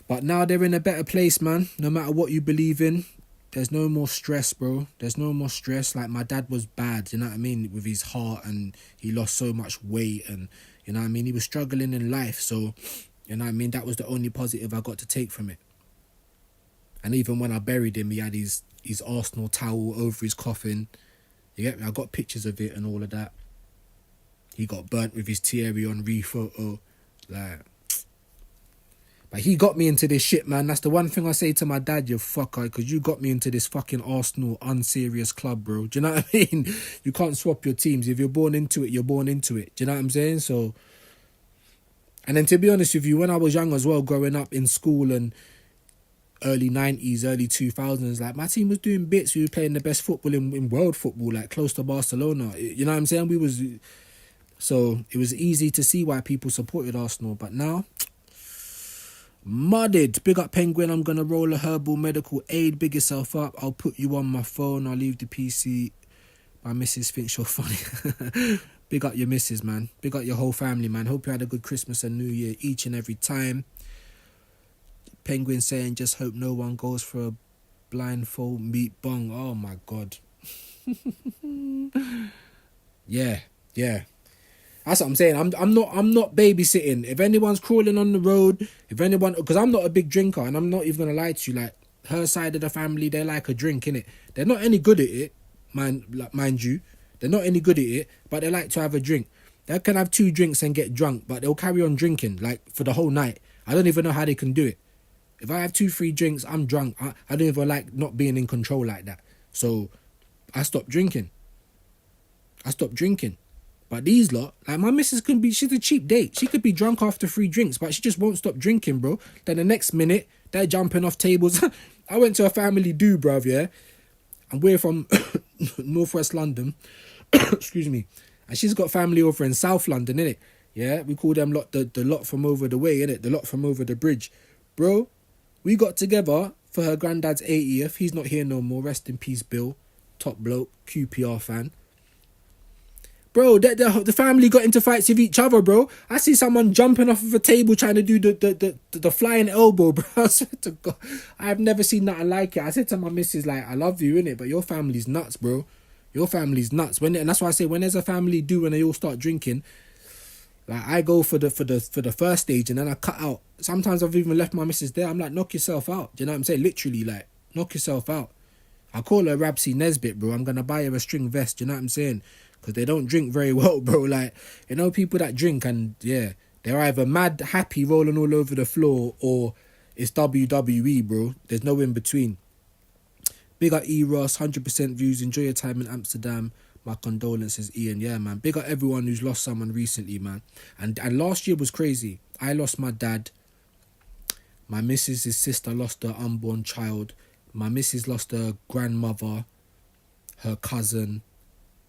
but now they're in a better place, man. No matter what you believe in, there's no more stress, bro. There's no more stress. Like, my dad was bad, you know what I mean, with his heart, and he lost so much weight, and you know what I mean, he was struggling in life. So, you know what I mean, that was the only positive I got to take from it. And even when I buried him, he had his Arsenal towel over his coffin. You get me? I got pictures of it and all of that. He got burnt with his Thierry Henry photo. Like, but he got me into this shit, man. That's the one thing I say to my dad, you fucker, because you got me into this fucking Arsenal unserious club, bro. Do you know what I mean? You can't swap your teams. If you're born into it, you're born into it. Do you know what I'm saying? So, and then to be honest with you, when I was young as well, growing up in school and early 90s, early 2000s, like, my team was doing bits. We were playing the best football in world football, like close to Barcelona. You know what I'm saying? So it was easy to see why people supported Arsenal. But now, mudded. Big up Penguin. I'm going to roll a herbal medical aid. Big yourself up. I'll put you on my phone. I'll leave the PC. My missus thinks you're funny. Big up your missus, man. Big up your whole family, man. Hope you had a good Christmas and New Year each and every time. Penguin saying, just hope no one goes for a blindfold meat bong. Oh my God. Yeah. That's what I'm saying. I'm not babysitting. If anyone's crawling on the road, because I'm not a big drinker, and I'm not even gonna lie to you, like, her side of the family, they like a drink, innit? They're not any good at it, mind you. They're not any good at it, but they like to have a drink. They can have 2 drinks and get drunk, but they'll carry on drinking, like, for the whole night. I don't even know how they can do it. If I have 2-3 drinks, I'm drunk. I don't even like not being in control like that. So I stopped drinking. But these lot, like, my missus she's a cheap date. She could be drunk after 3 drinks, but she just won't stop drinking, bro. Then the next minute, they're jumping off tables. I went to a family do, bruv, yeah? And we're from northwest London. Excuse me. And she's got family over in South London, innit? Yeah? We call them lot the lot from over the way, innit? The lot from over the bridge. Bro, we got together for her granddad's 80th. He's not here no more. Rest in peace, Bill. Top bloke, QPR fan. Bro, the family got into fights with each other, bro. I see someone jumping off of a table trying to do the flying elbow, bro. I swear to God, I've never seen nothing like it. I said to my missus, like, I love you, innit, but your family's nuts, bro. Your family's nuts. And that's why I say, when there's a family do and they all start drinking, like, I go for the first stage and then I cut out. Sometimes I've even left my missus there. I'm like, knock yourself out. Do you know what I'm saying? Literally, like, knock yourself out. I call her Rabsy Nesbit, bro. I'm gonna buy her a string vest. Do you know what I'm saying? Because they don't drink very well, bro. Like, you know, people that drink and, yeah, they're either mad, happy, rolling all over the floor, or it's WWE, bro. There's no in between. Big up E-Ross, 100% views. Enjoy your time in Amsterdam. My condolences, Ian. Yeah, man. Big up everyone who's lost someone recently, man. And last year was crazy. I lost my dad. My missus' sister lost her unborn child. My missus lost her grandmother, her cousin,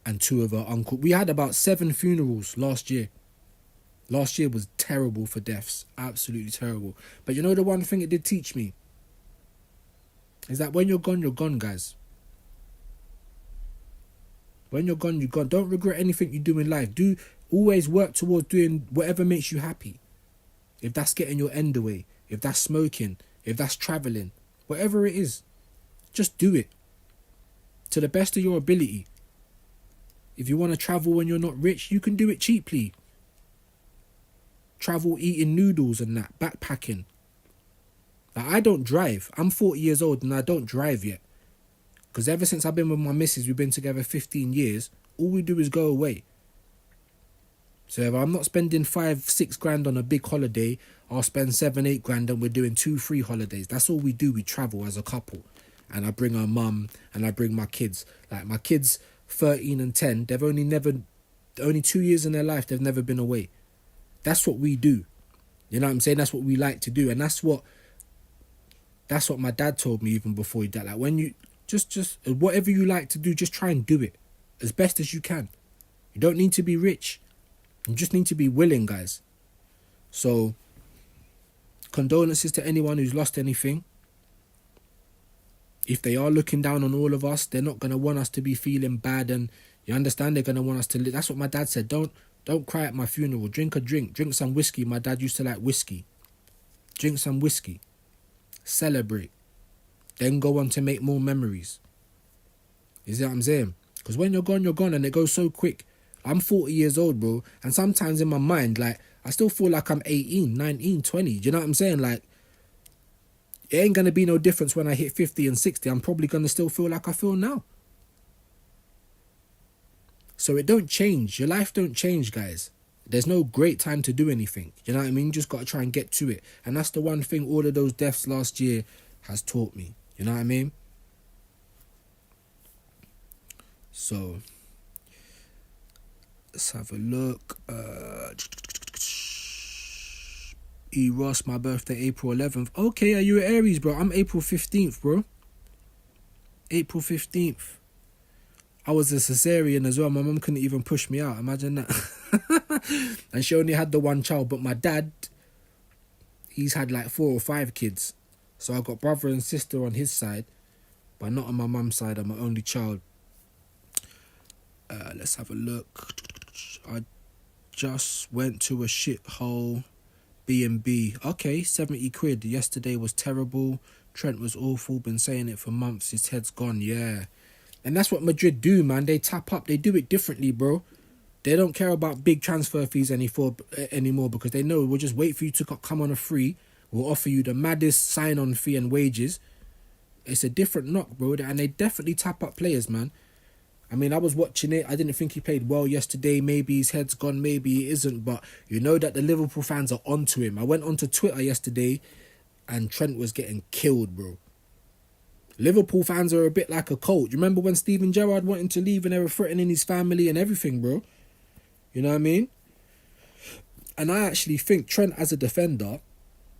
and 2 of her uncles. We had about 7 funerals last year. Last year was terrible for deaths. Absolutely terrible. But you know the one thing it did teach me? Is that when you're gone, guys. When you're gone, you're gone. Don't regret anything you do in life. Do Always work towards doing whatever makes you happy. If that's getting your end away, if that's smoking, if that's traveling, whatever it is, just do it to the best of your ability. If you want to travel when you're not rich, you can do it cheaply. Travel eating noodles and that, backpacking. Like, I don't drive. I'm 40 years old and I don't drive yet. Because ever since I've been with my missus, we've been together 15 years, all we do is go away. So if I'm not spending 5-6 grand on a big holiday, I'll spend 7-8 grand and we're doing 2-3 holidays. That's all we do. We travel as a couple. And I bring our mum and I bring my kids. Like my kids, 13 and 10, they've only 2 years in their life, they've never been away. That's what we do. You know what I'm saying? That's what we like to do. And that's what my dad told me even before he died. Like when you, just whatever you like to do, just try and do it as best as you can. You don't need to be rich. You just need to be willing, guys. So, condolences to anyone who's lost anything. If they are looking down on all of us, they're not going to want us to be feeling bad, and you understand, they're going to want us to live. That's what my dad said. Don't cry at my funeral. Drink a drink. Drink some whiskey. My dad used to like whiskey. Drink some whiskey. Celebrate. Then go on to make more memories. You see what I'm saying? Because when you're gone, and it goes so quick. I'm 40 years old, bro, and sometimes in my mind, like, I still feel like I'm 18, 19, 20. Do you know what I'm saying? Like, it ain't going to be no difference when I hit 50 and 60. I'm probably going to still feel like I feel now. So it don't change. Your life don't change, guys. There's no great time to do anything. You know what I mean? You just got to try and get to it. And that's the one thing all of those deaths last year has taught me. You know what I mean? So, let's have a look. E. Ross, my birthday, April 11th. Okay, are you an Aries, bro? I'm April 15th, bro. April 15th. I was a cesarean as well. My mum couldn't even push me out. Imagine that. And she only had the one child. But my dad, he's had like 4 or 5 kids. So I got brother and sister on his side. But not on my mum's side. I'm my only child. Let's have a look. I just went to a shithole B&B. Okay, 70 quid. Yesterday was terrible. Trent was awful. Been saying it for months. His head's gone. Yeah. And that's what Madrid do, man. They tap up. They do it differently, bro. They don't care about big transfer fees anymore because they know we'll just wait for you to come on a free. We'll offer you the maddest sign-on fee and wages. It's a different knock, bro. And they definitely tap up players, man. I mean, I was watching it. I didn't think he played well yesterday. Maybe his head's gone. Maybe he isn't. But you know that the Liverpool fans are onto him. I went onto Twitter yesterday and Trent was getting killed, bro. Liverpool fans are a bit like a cult. You remember when Steven Gerrard wanted to leave and they were threatening his family and everything, bro? You know what I mean? And I actually think Trent as a defender,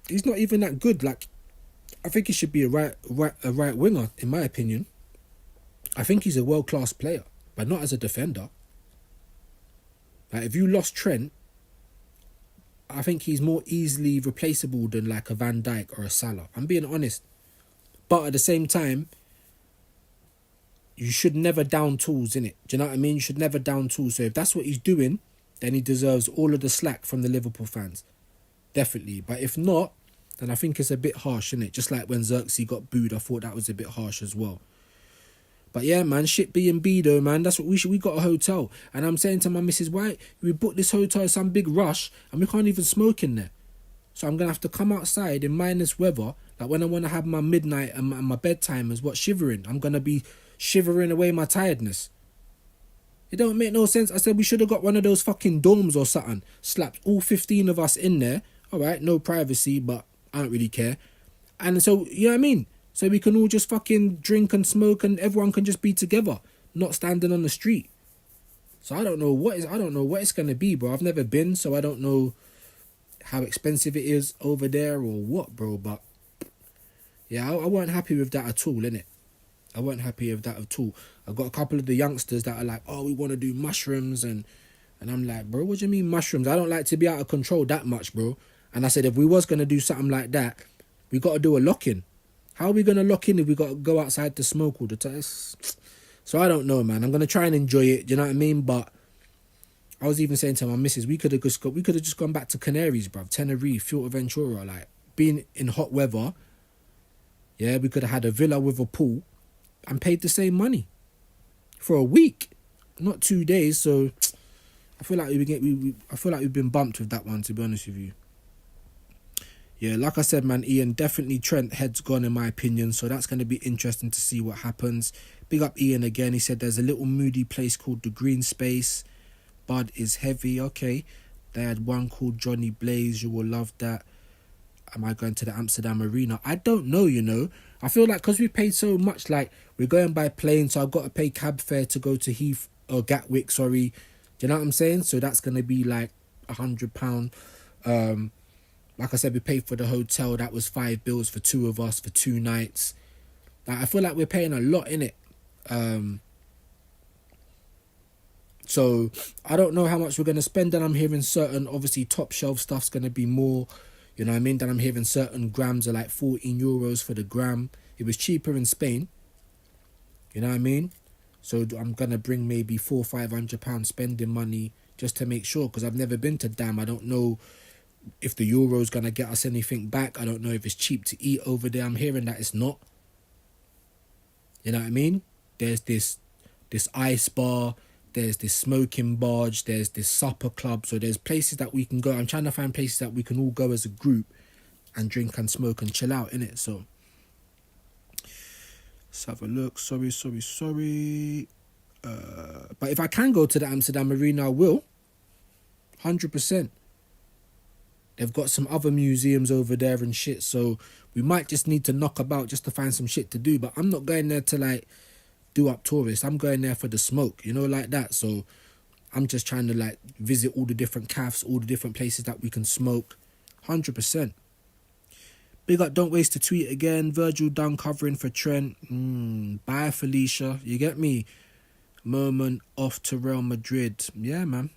he's not even that good. Like, I think he should be a right winger, in my opinion. I think he's a world-class player, but not as a defender. Like, if you lost Trent, I think he's more easily replaceable than like a Van Dijk or a Salah. I'm being honest. But at the same time, you should never down tools, innit? Do you know what I mean? You should never down tools. So if that's what he's doing, then he deserves all of the slack from the Liverpool fans. Definitely. But if not, then I think it's a bit harsh, innit? Just like when Xerxes got booed, I thought that was a bit harsh as well. But yeah, man, shit B&B though, man. That's what we got a hotel. And I'm saying to my missus, why we booked this hotel, some big rush, and we can't even smoke in there. So I'm going to have to come outside in minus weather. Like when I want to have my midnight and my bedtime is shivering. I'm going to be shivering away my tiredness. It don't make no sense. I said we should have got one of those fucking dorms or something. Slapped all 15 of us in there. All right, no privacy, but I don't really care. And so, you know what I mean? So we can all just fucking drink and smoke and everyone can just be together. Not standing on the street. So I don't know what it's going to be, bro. I've never been, so I don't know how expensive it is over there or what, bro. But yeah, I weren't happy with that at all, innit? I weren't happy with that at all. I got a couple of the youngsters that are like, oh, we want to do mushrooms. And I'm like, bro, what do you mean mushrooms? I don't like to be out of control that much, bro. And I said, if we was going to do something like that, we got to do a lock-in. How are we going to lock in if we got to go outside to smoke all the time? So I don't know, man. I'm going to try and enjoy it, do you know what I mean? But I was even saying to my missus, we could have just gone back to Canaries, bruv, Tenerife, Fuerteventura, like being in hot weather. Yeah, we could have had a villa with a pool and paid the same money for a week, not 2 days. So I feel like I feel like we've been bumped with that one, to be honest with you. Yeah, like I said, man, Ian, definitely Trent head's gone in my opinion. So that's going to be interesting to see what happens. Big up Ian again. He said there's a little moody place called the Green Space. Bud is heavy. Okay. They had one called Johnny Blaze. You will love that. Am I going to the Amsterdam Arena? I don't know, you know. I feel like because we paid so much, like we're going by plane, so I've got to pay cab fare to go to Gatwick, sorry. Do you know what I'm saying? So that's going to be like £100. Like I said, we paid for the hotel. That was £5 for 2 of us for 2 nights. Like, I feel like we're paying a lot in it. So I don't know how much we're going to spend. And I'm hearing certain, obviously, top shelf stuff's going to be more. You know what I mean? Then I'm hearing certain grams are like €14 for the gram. It was cheaper in Spain. You know what I mean? So I'm going to bring maybe £400-500 spending money just to make sure, because I've never been to Dam. I don't know if the euro's going to get us anything back. I don't know if it's cheap to eat over there. I'm hearing that it's not. You know what I mean? There's this ice bar. There's this smoking barge. There's this supper club. So there's places that we can go. I'm trying to find places that we can all go as a group and drink and smoke and chill out, innit? So let's have a look. Sorry. But if I can go to the Amsterdam Arena, I will. 100%. They've got some other museums over there and shit. So we might just need to knock about just to find some shit to do. But I'm not going there to like do up tourists. I'm going there for the smoke, you know, like that. So I'm just trying to like visit all the different cafes, all the different places that we can smoke. 100%. Big up, don't waste a tweet again. Virgil Dunn covering for Trent. Bye, Felicia. You get me? Moment off to Real Madrid. Yeah, man.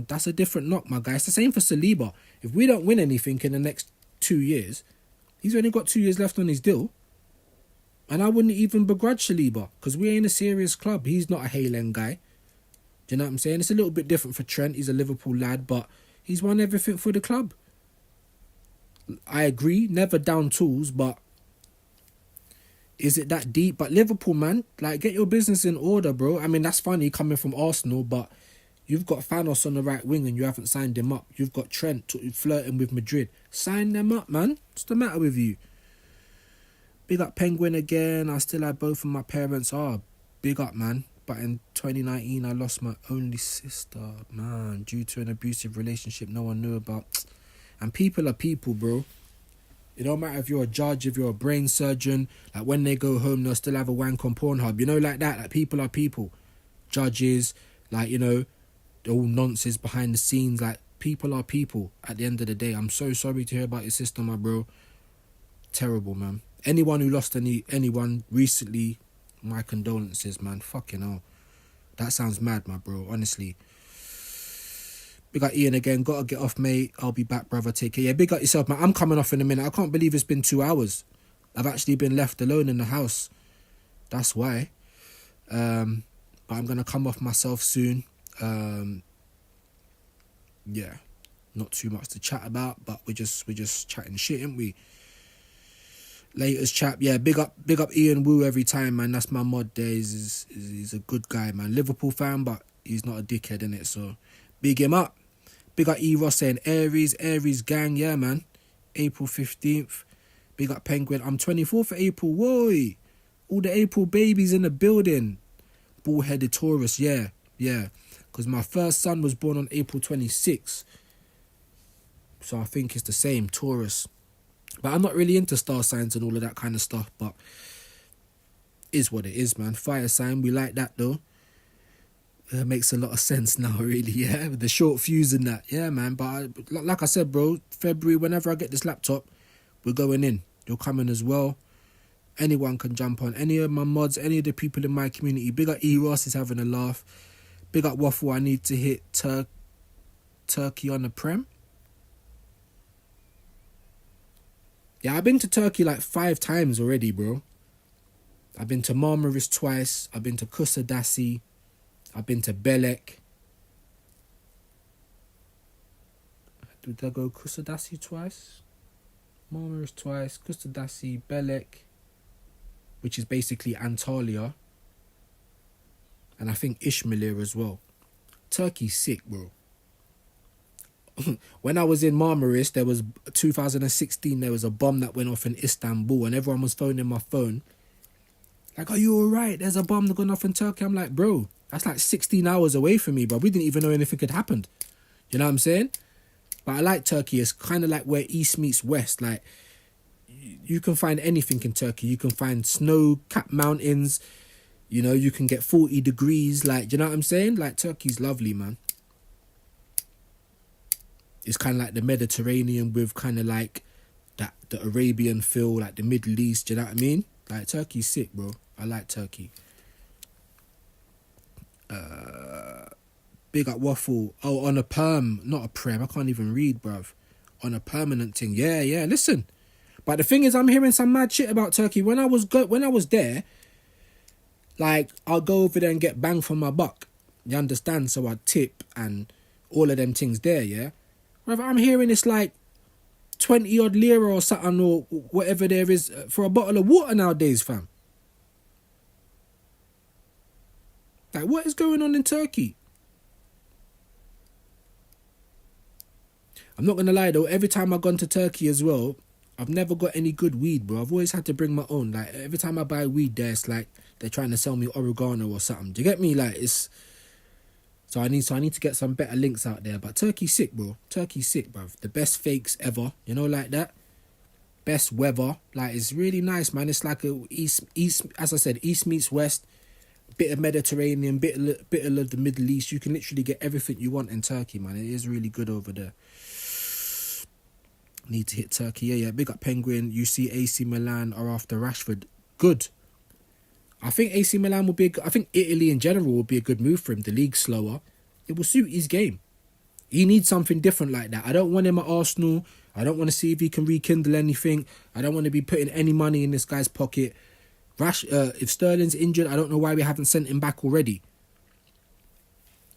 That's a different knock, my guy. It's the same for Saliba. If we don't win anything in the next 2 years, he's only got 2 years left on his deal. And I wouldn't even begrudge Saliba, because we ain't a serious club. He's not a Haaland guy. Do you know what I'm saying? It's a little bit different for Trent. He's a Liverpool lad, but he's won everything for the club. I agree, never down tools, but is it that deep? But Liverpool, man, like, get your business in order, bro. I mean, that's funny coming from Arsenal, but you've got Thanos on the right wing and you haven't signed him up. You've got Trent flirting with Madrid. Sign them up, man. What's the matter with you? Big up Penguin again. I still had both of my parents. Big up, man. But in 2019, I lost my only sister, man, due to an abusive relationship no one knew about. And people are people, bro. It don't matter if you're a judge, if you're a brain surgeon. Like, when they go home, they'll still have a wank on Pornhub. You know, like that. Like, people are people. Judges, like, you know, all nonsense behind the scenes. Like, people are people at the end of the day. I'm so sorry to hear about your sister, my bro. Terrible, man. Anyone who lost anyone recently, my condolences, man. Fucking hell. That sounds mad, my bro, honestly. Big up Ian again. Gotta get off, mate. I'll be back, brother. Take care. Yeah, big up yourself, man. I'm coming off in a minute. I can't believe it's been 2 hours. I've actually been left alone in the house. That's why. But I'm going to come off myself soon. Yeah. Not too much to chat about, but we're just chatting shit, ain't we? Latest chap, yeah, big up Ian Woo every time, man. That's my mod there. He's a good guy, man. Liverpool fan, but he's not a dickhead, innit? So big him up. Big up E Ross saying Aries gang, yeah, man. April 15th. Big up Penguin. I'm 24 for April. Whoa, all the April babies in the building. Ball-headed Taurus, yeah. Because my first son was born on April 26th. So I think it's the same, Taurus. But I'm not really into star signs and all of that kind of stuff, but is what it is, man. Fire sign, we like that though. Makes a lot of sense now, really, yeah. With the short fuse and that, yeah, man. But like I said, bro, February, whenever I get this laptop, we're going in. You're coming as well. Anyone can jump on. Any of my mods, any of the people in my community. Big up E Ross is having a laugh. Big up Waffle, I need to hit Turkey on the Prem. Yeah, I've been to Turkey like 5 times already, bro. I've been to Marmaris twice. I've been to Kusadasi. I've been to Belek. Did I go Kusadasi twice? Marmaris twice. Kusadasi, Belek, which is basically Antalya. And I think Ishmaelia as well. Turkey's sick, bro. When I was in Marmaris, there was 2016, there was a bomb that went off in Istanbul and everyone was phoning my phone. Like, are you alright? There's a bomb that gone off in Turkey. I'm like, bro, that's like 16 hours away from me, bro. We didn't even know anything had happened. You know what I'm saying? But I like Turkey. It's kind of like where East meets West. Like, you can find anything in Turkey. You can find snow-capped mountains. You know, you can get 40 degrees. Like, you know what I'm saying? Like, Turkey's lovely, man. It's kind of like the Mediterranean with kind of like that the Arabian feel, like the Middle East. Do you know what I mean? Like, Turkey's sick, bro. I like Turkey. Big up Waffle. Oh, on a perm, not a prem. I can't even read, bruv. On a permanent thing. Yeah. Listen, but the thing is, I'm hearing some mad shit about Turkey. When I was there, like, I'll go over there and get bang for my buck. You understand? So I'd tip and all of them things there. Yeah. Brother, I'm hearing it's like 20 odd lira or something or whatever there is for a bottle of water nowadays, fam. Like, what is going on in Turkey? I'm not going to lie though, every time I've gone to Turkey as well, I've never got any good weed, bro. I've always had to bring my own. Like, every time I buy weed there, it's like they're trying to sell me oregano or something. Do you get me? Like, it's... So I need to get some better links out there. But Turkey's sick, bro. Turkey's sick, bruv. The best fakes ever. You know, like that. Best weather. Like, it's really nice, man. It's like a east, as I said, East meets West. Bit of Mediterranean, bit of the Middle East. You can literally get everything you want in Turkey, man. It is really good over there. Need to hit Turkey. Yeah. Big up Penguin. You see AC Milan are after Rashford. Good. I think AC Milan will be... I think Italy in general will be a good move for him. The league's slower. It will suit his game. He needs something different like that. I don't want him at Arsenal. I don't want to see if he can rekindle anything. I don't want to be putting any money in this guy's pocket. If Sterling's injured, I don't know why we haven't sent him back already.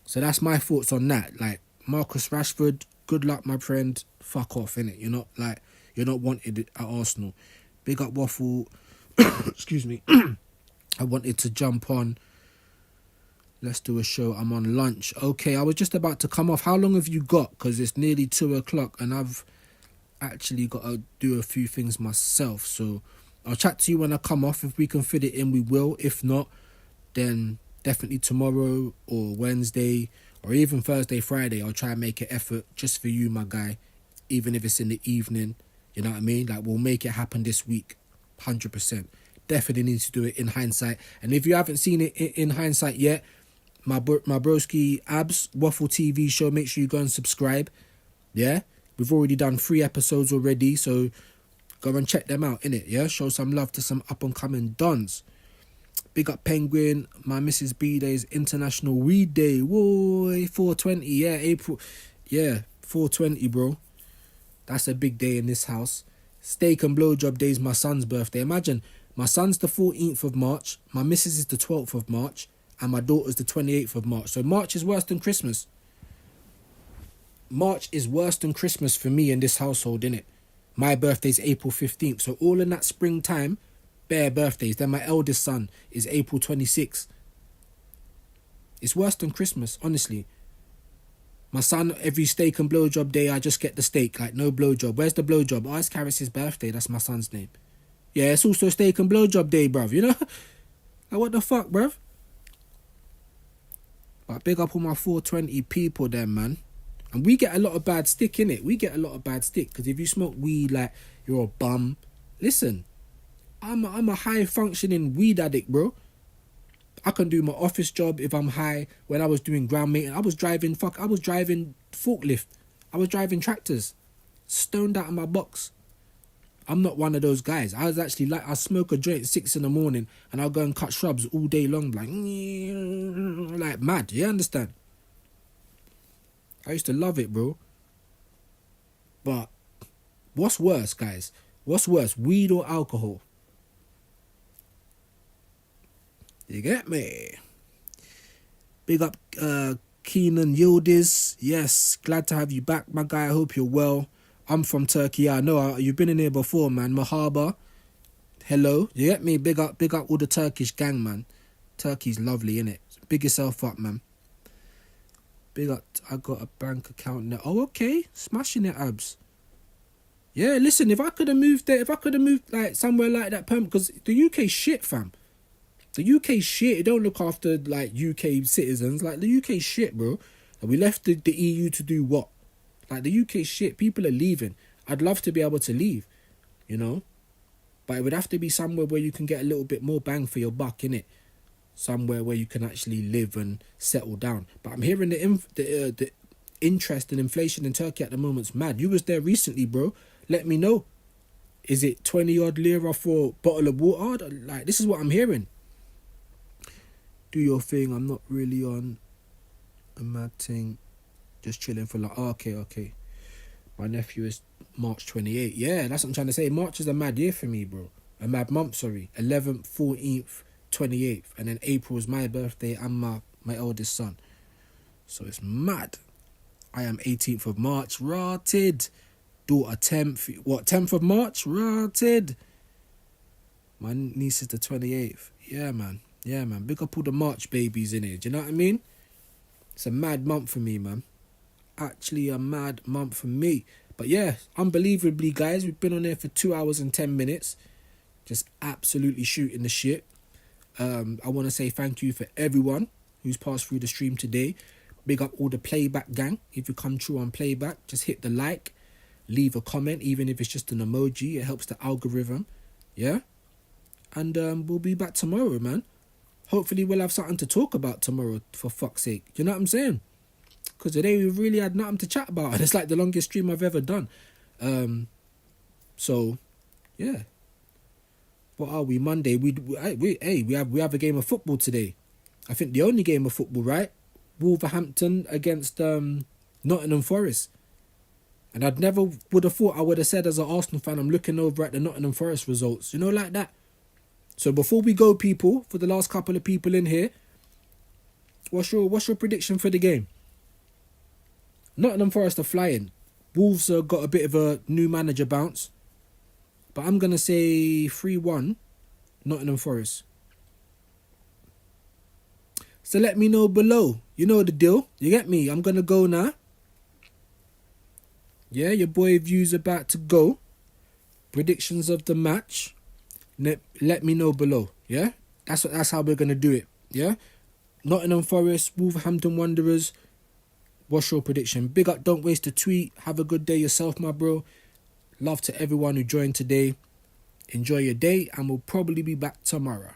So that's my thoughts on that. Like, Marcus Rashford, good luck, my friend. Fuck off, innit? You're not wanted at Arsenal. Big up Waffle. Excuse me. I wanted to jump on. Let's do a show. I'm on lunch. Okay, I was just about to come off. How long have you got? Because it's nearly 2 o'clock and I've actually got to do a few things myself. So I'll chat to you when I come off. If we can fit it in, we will. If not, then definitely tomorrow or Wednesday or even Thursday, Friday, I'll try and make an effort just for you, my guy. Even if it's in the evening. You know what I mean? Like, we'll make it happen this week. 100%. Definitely need to do it in hindsight. And if you haven't seen it in hindsight yet, my broski Abs Waffle TV show, make sure you go and subscribe. Yeah, we've already done 3 episodes already, so go and check them out, innit? Yeah, show some love to some up and coming dons. Big up Penguin. My Mrs. B Day's International Weed Day. Whoa, 420. Yeah, April. Yeah, 420, bro. That's a big day in this house. Steak and blowjob day is my son's birthday. Imagine. My son's the 14th of March, my missus is the 12th of March, and my daughter's the 28th of March. So March is worse than Christmas. March is worse than Christmas for me in this household, innit? My birthday's April 15th. So all in that springtime, bare birthdays. Then my eldest son is April 26th. It's worse than Christmas, honestly. My son, every steak and blowjob day, I just get the steak, like no blowjob. Where's the blowjob? Oh, it's Karis's birthday. That's my son's name. Yeah, it's also steak and blowjob day, bruv, you know? Like, what the fuck, bruv? But big up all my 420 people there, man. And we get a lot of bad stick, innit? We get a lot of bad stick. Because if you smoke weed like you're a bum... Listen, I'm a high-functioning weed addict, bro. I can do my office job if I'm high. When I was doing ground maintenance, I was driving forklift. I was driving tractors. Stoned out of my box. I'm not one of those guys. I was actually like, I smoke a joint 6 in the morning and I'll go and cut shrubs all day long, like mad. You understand? I used to love it, bro. But what's worse, guys? What's worse, weed or alcohol? You get me? Big up Keenan Yildiz, yes, glad to have you back, my guy. I hope you're well. I'm from Turkey. I know you've been in here before, man. Mahaba, hello. You get me? Big up all the Turkish gang, man. Turkey's lovely, innit? Big yourself up, man. Big up. I got a bank account now. Oh, okay. Smashing it, abs. Yeah, listen, if I could have moved there, like somewhere like that, because the UK shit, fam. The UK shit. It don't look after like UK citizens. Like the UK shit, bro. And we left the EU to do what? Like the UK shit. People are leaving. I'd love to be able to leave, you know, but it would have to be somewhere where you can get a little bit more bang for your buck, innit? Somewhere where you can actually live and settle down. But I'm hearing the interest and inflation in Turkey at the moment's mad. You was there recently, bro. Let me know. Is it 20 odd lira for a bottle of water? Like, this is what I'm hearing. Do your thing. I'm not really on a mad thing. Just chilling for like, okay. My nephew is March 28th. Yeah, that's what I'm trying to say. March is a mad year for me, bro. A mad month, sorry. 11th, 14th, 28th. And then April is my birthday and my eldest son. So it's mad. I am 18th of March. Rotted. Daughter 10th. What, 10th of March? Rotted. My niece is the 28th. Yeah, man. Big up all the March babies in here. Do you know what I mean? It's a mad month for me, man. Actually a mad month for me. But yeah, unbelievably, guys, we've been on there for 2 hours and 10 minutes. Just absolutely shooting the shit. I want to say thank you for everyone who's passed through the stream today. Big up all the playback gang. If you come through on playback, just hit the like. Leave a comment, even if it's just an emoji. It helps the algorithm. Yeah? And we'll be back tomorrow, man. Hopefully we'll have something to talk about tomorrow, for fuck's sake. You know what I'm saying? Because today we really had nothing to chat about. And it's like the longest stream I've ever done. So, yeah. What are we? Monday. We have a game of football today. I think the only game of football, right? Wolverhampton against Nottingham Forest. And I'd never would have thought I would have said as an Arsenal fan, I'm looking over at the Nottingham Forest results. You know, like that. So before we go, people, for the last couple of people in here, what's your prediction for the game? Nottingham Forest are flying. Wolves got a bit of a new manager bounce. But I'm going to say 3-1 Nottingham Forest. So let me know below. You know the deal. You get me? I'm going to go now. Yeah, your boy Viewz about to go. Predictions of the match. Let me know below. Yeah? That's how we're going to do it. Yeah? Nottingham Forest, Wolverhampton Wanderers. What's your prediction? Big up, don't waste a tweet. Have a good day yourself, my bro. Love to everyone who joined today. Enjoy your day, and we'll probably be back tomorrow.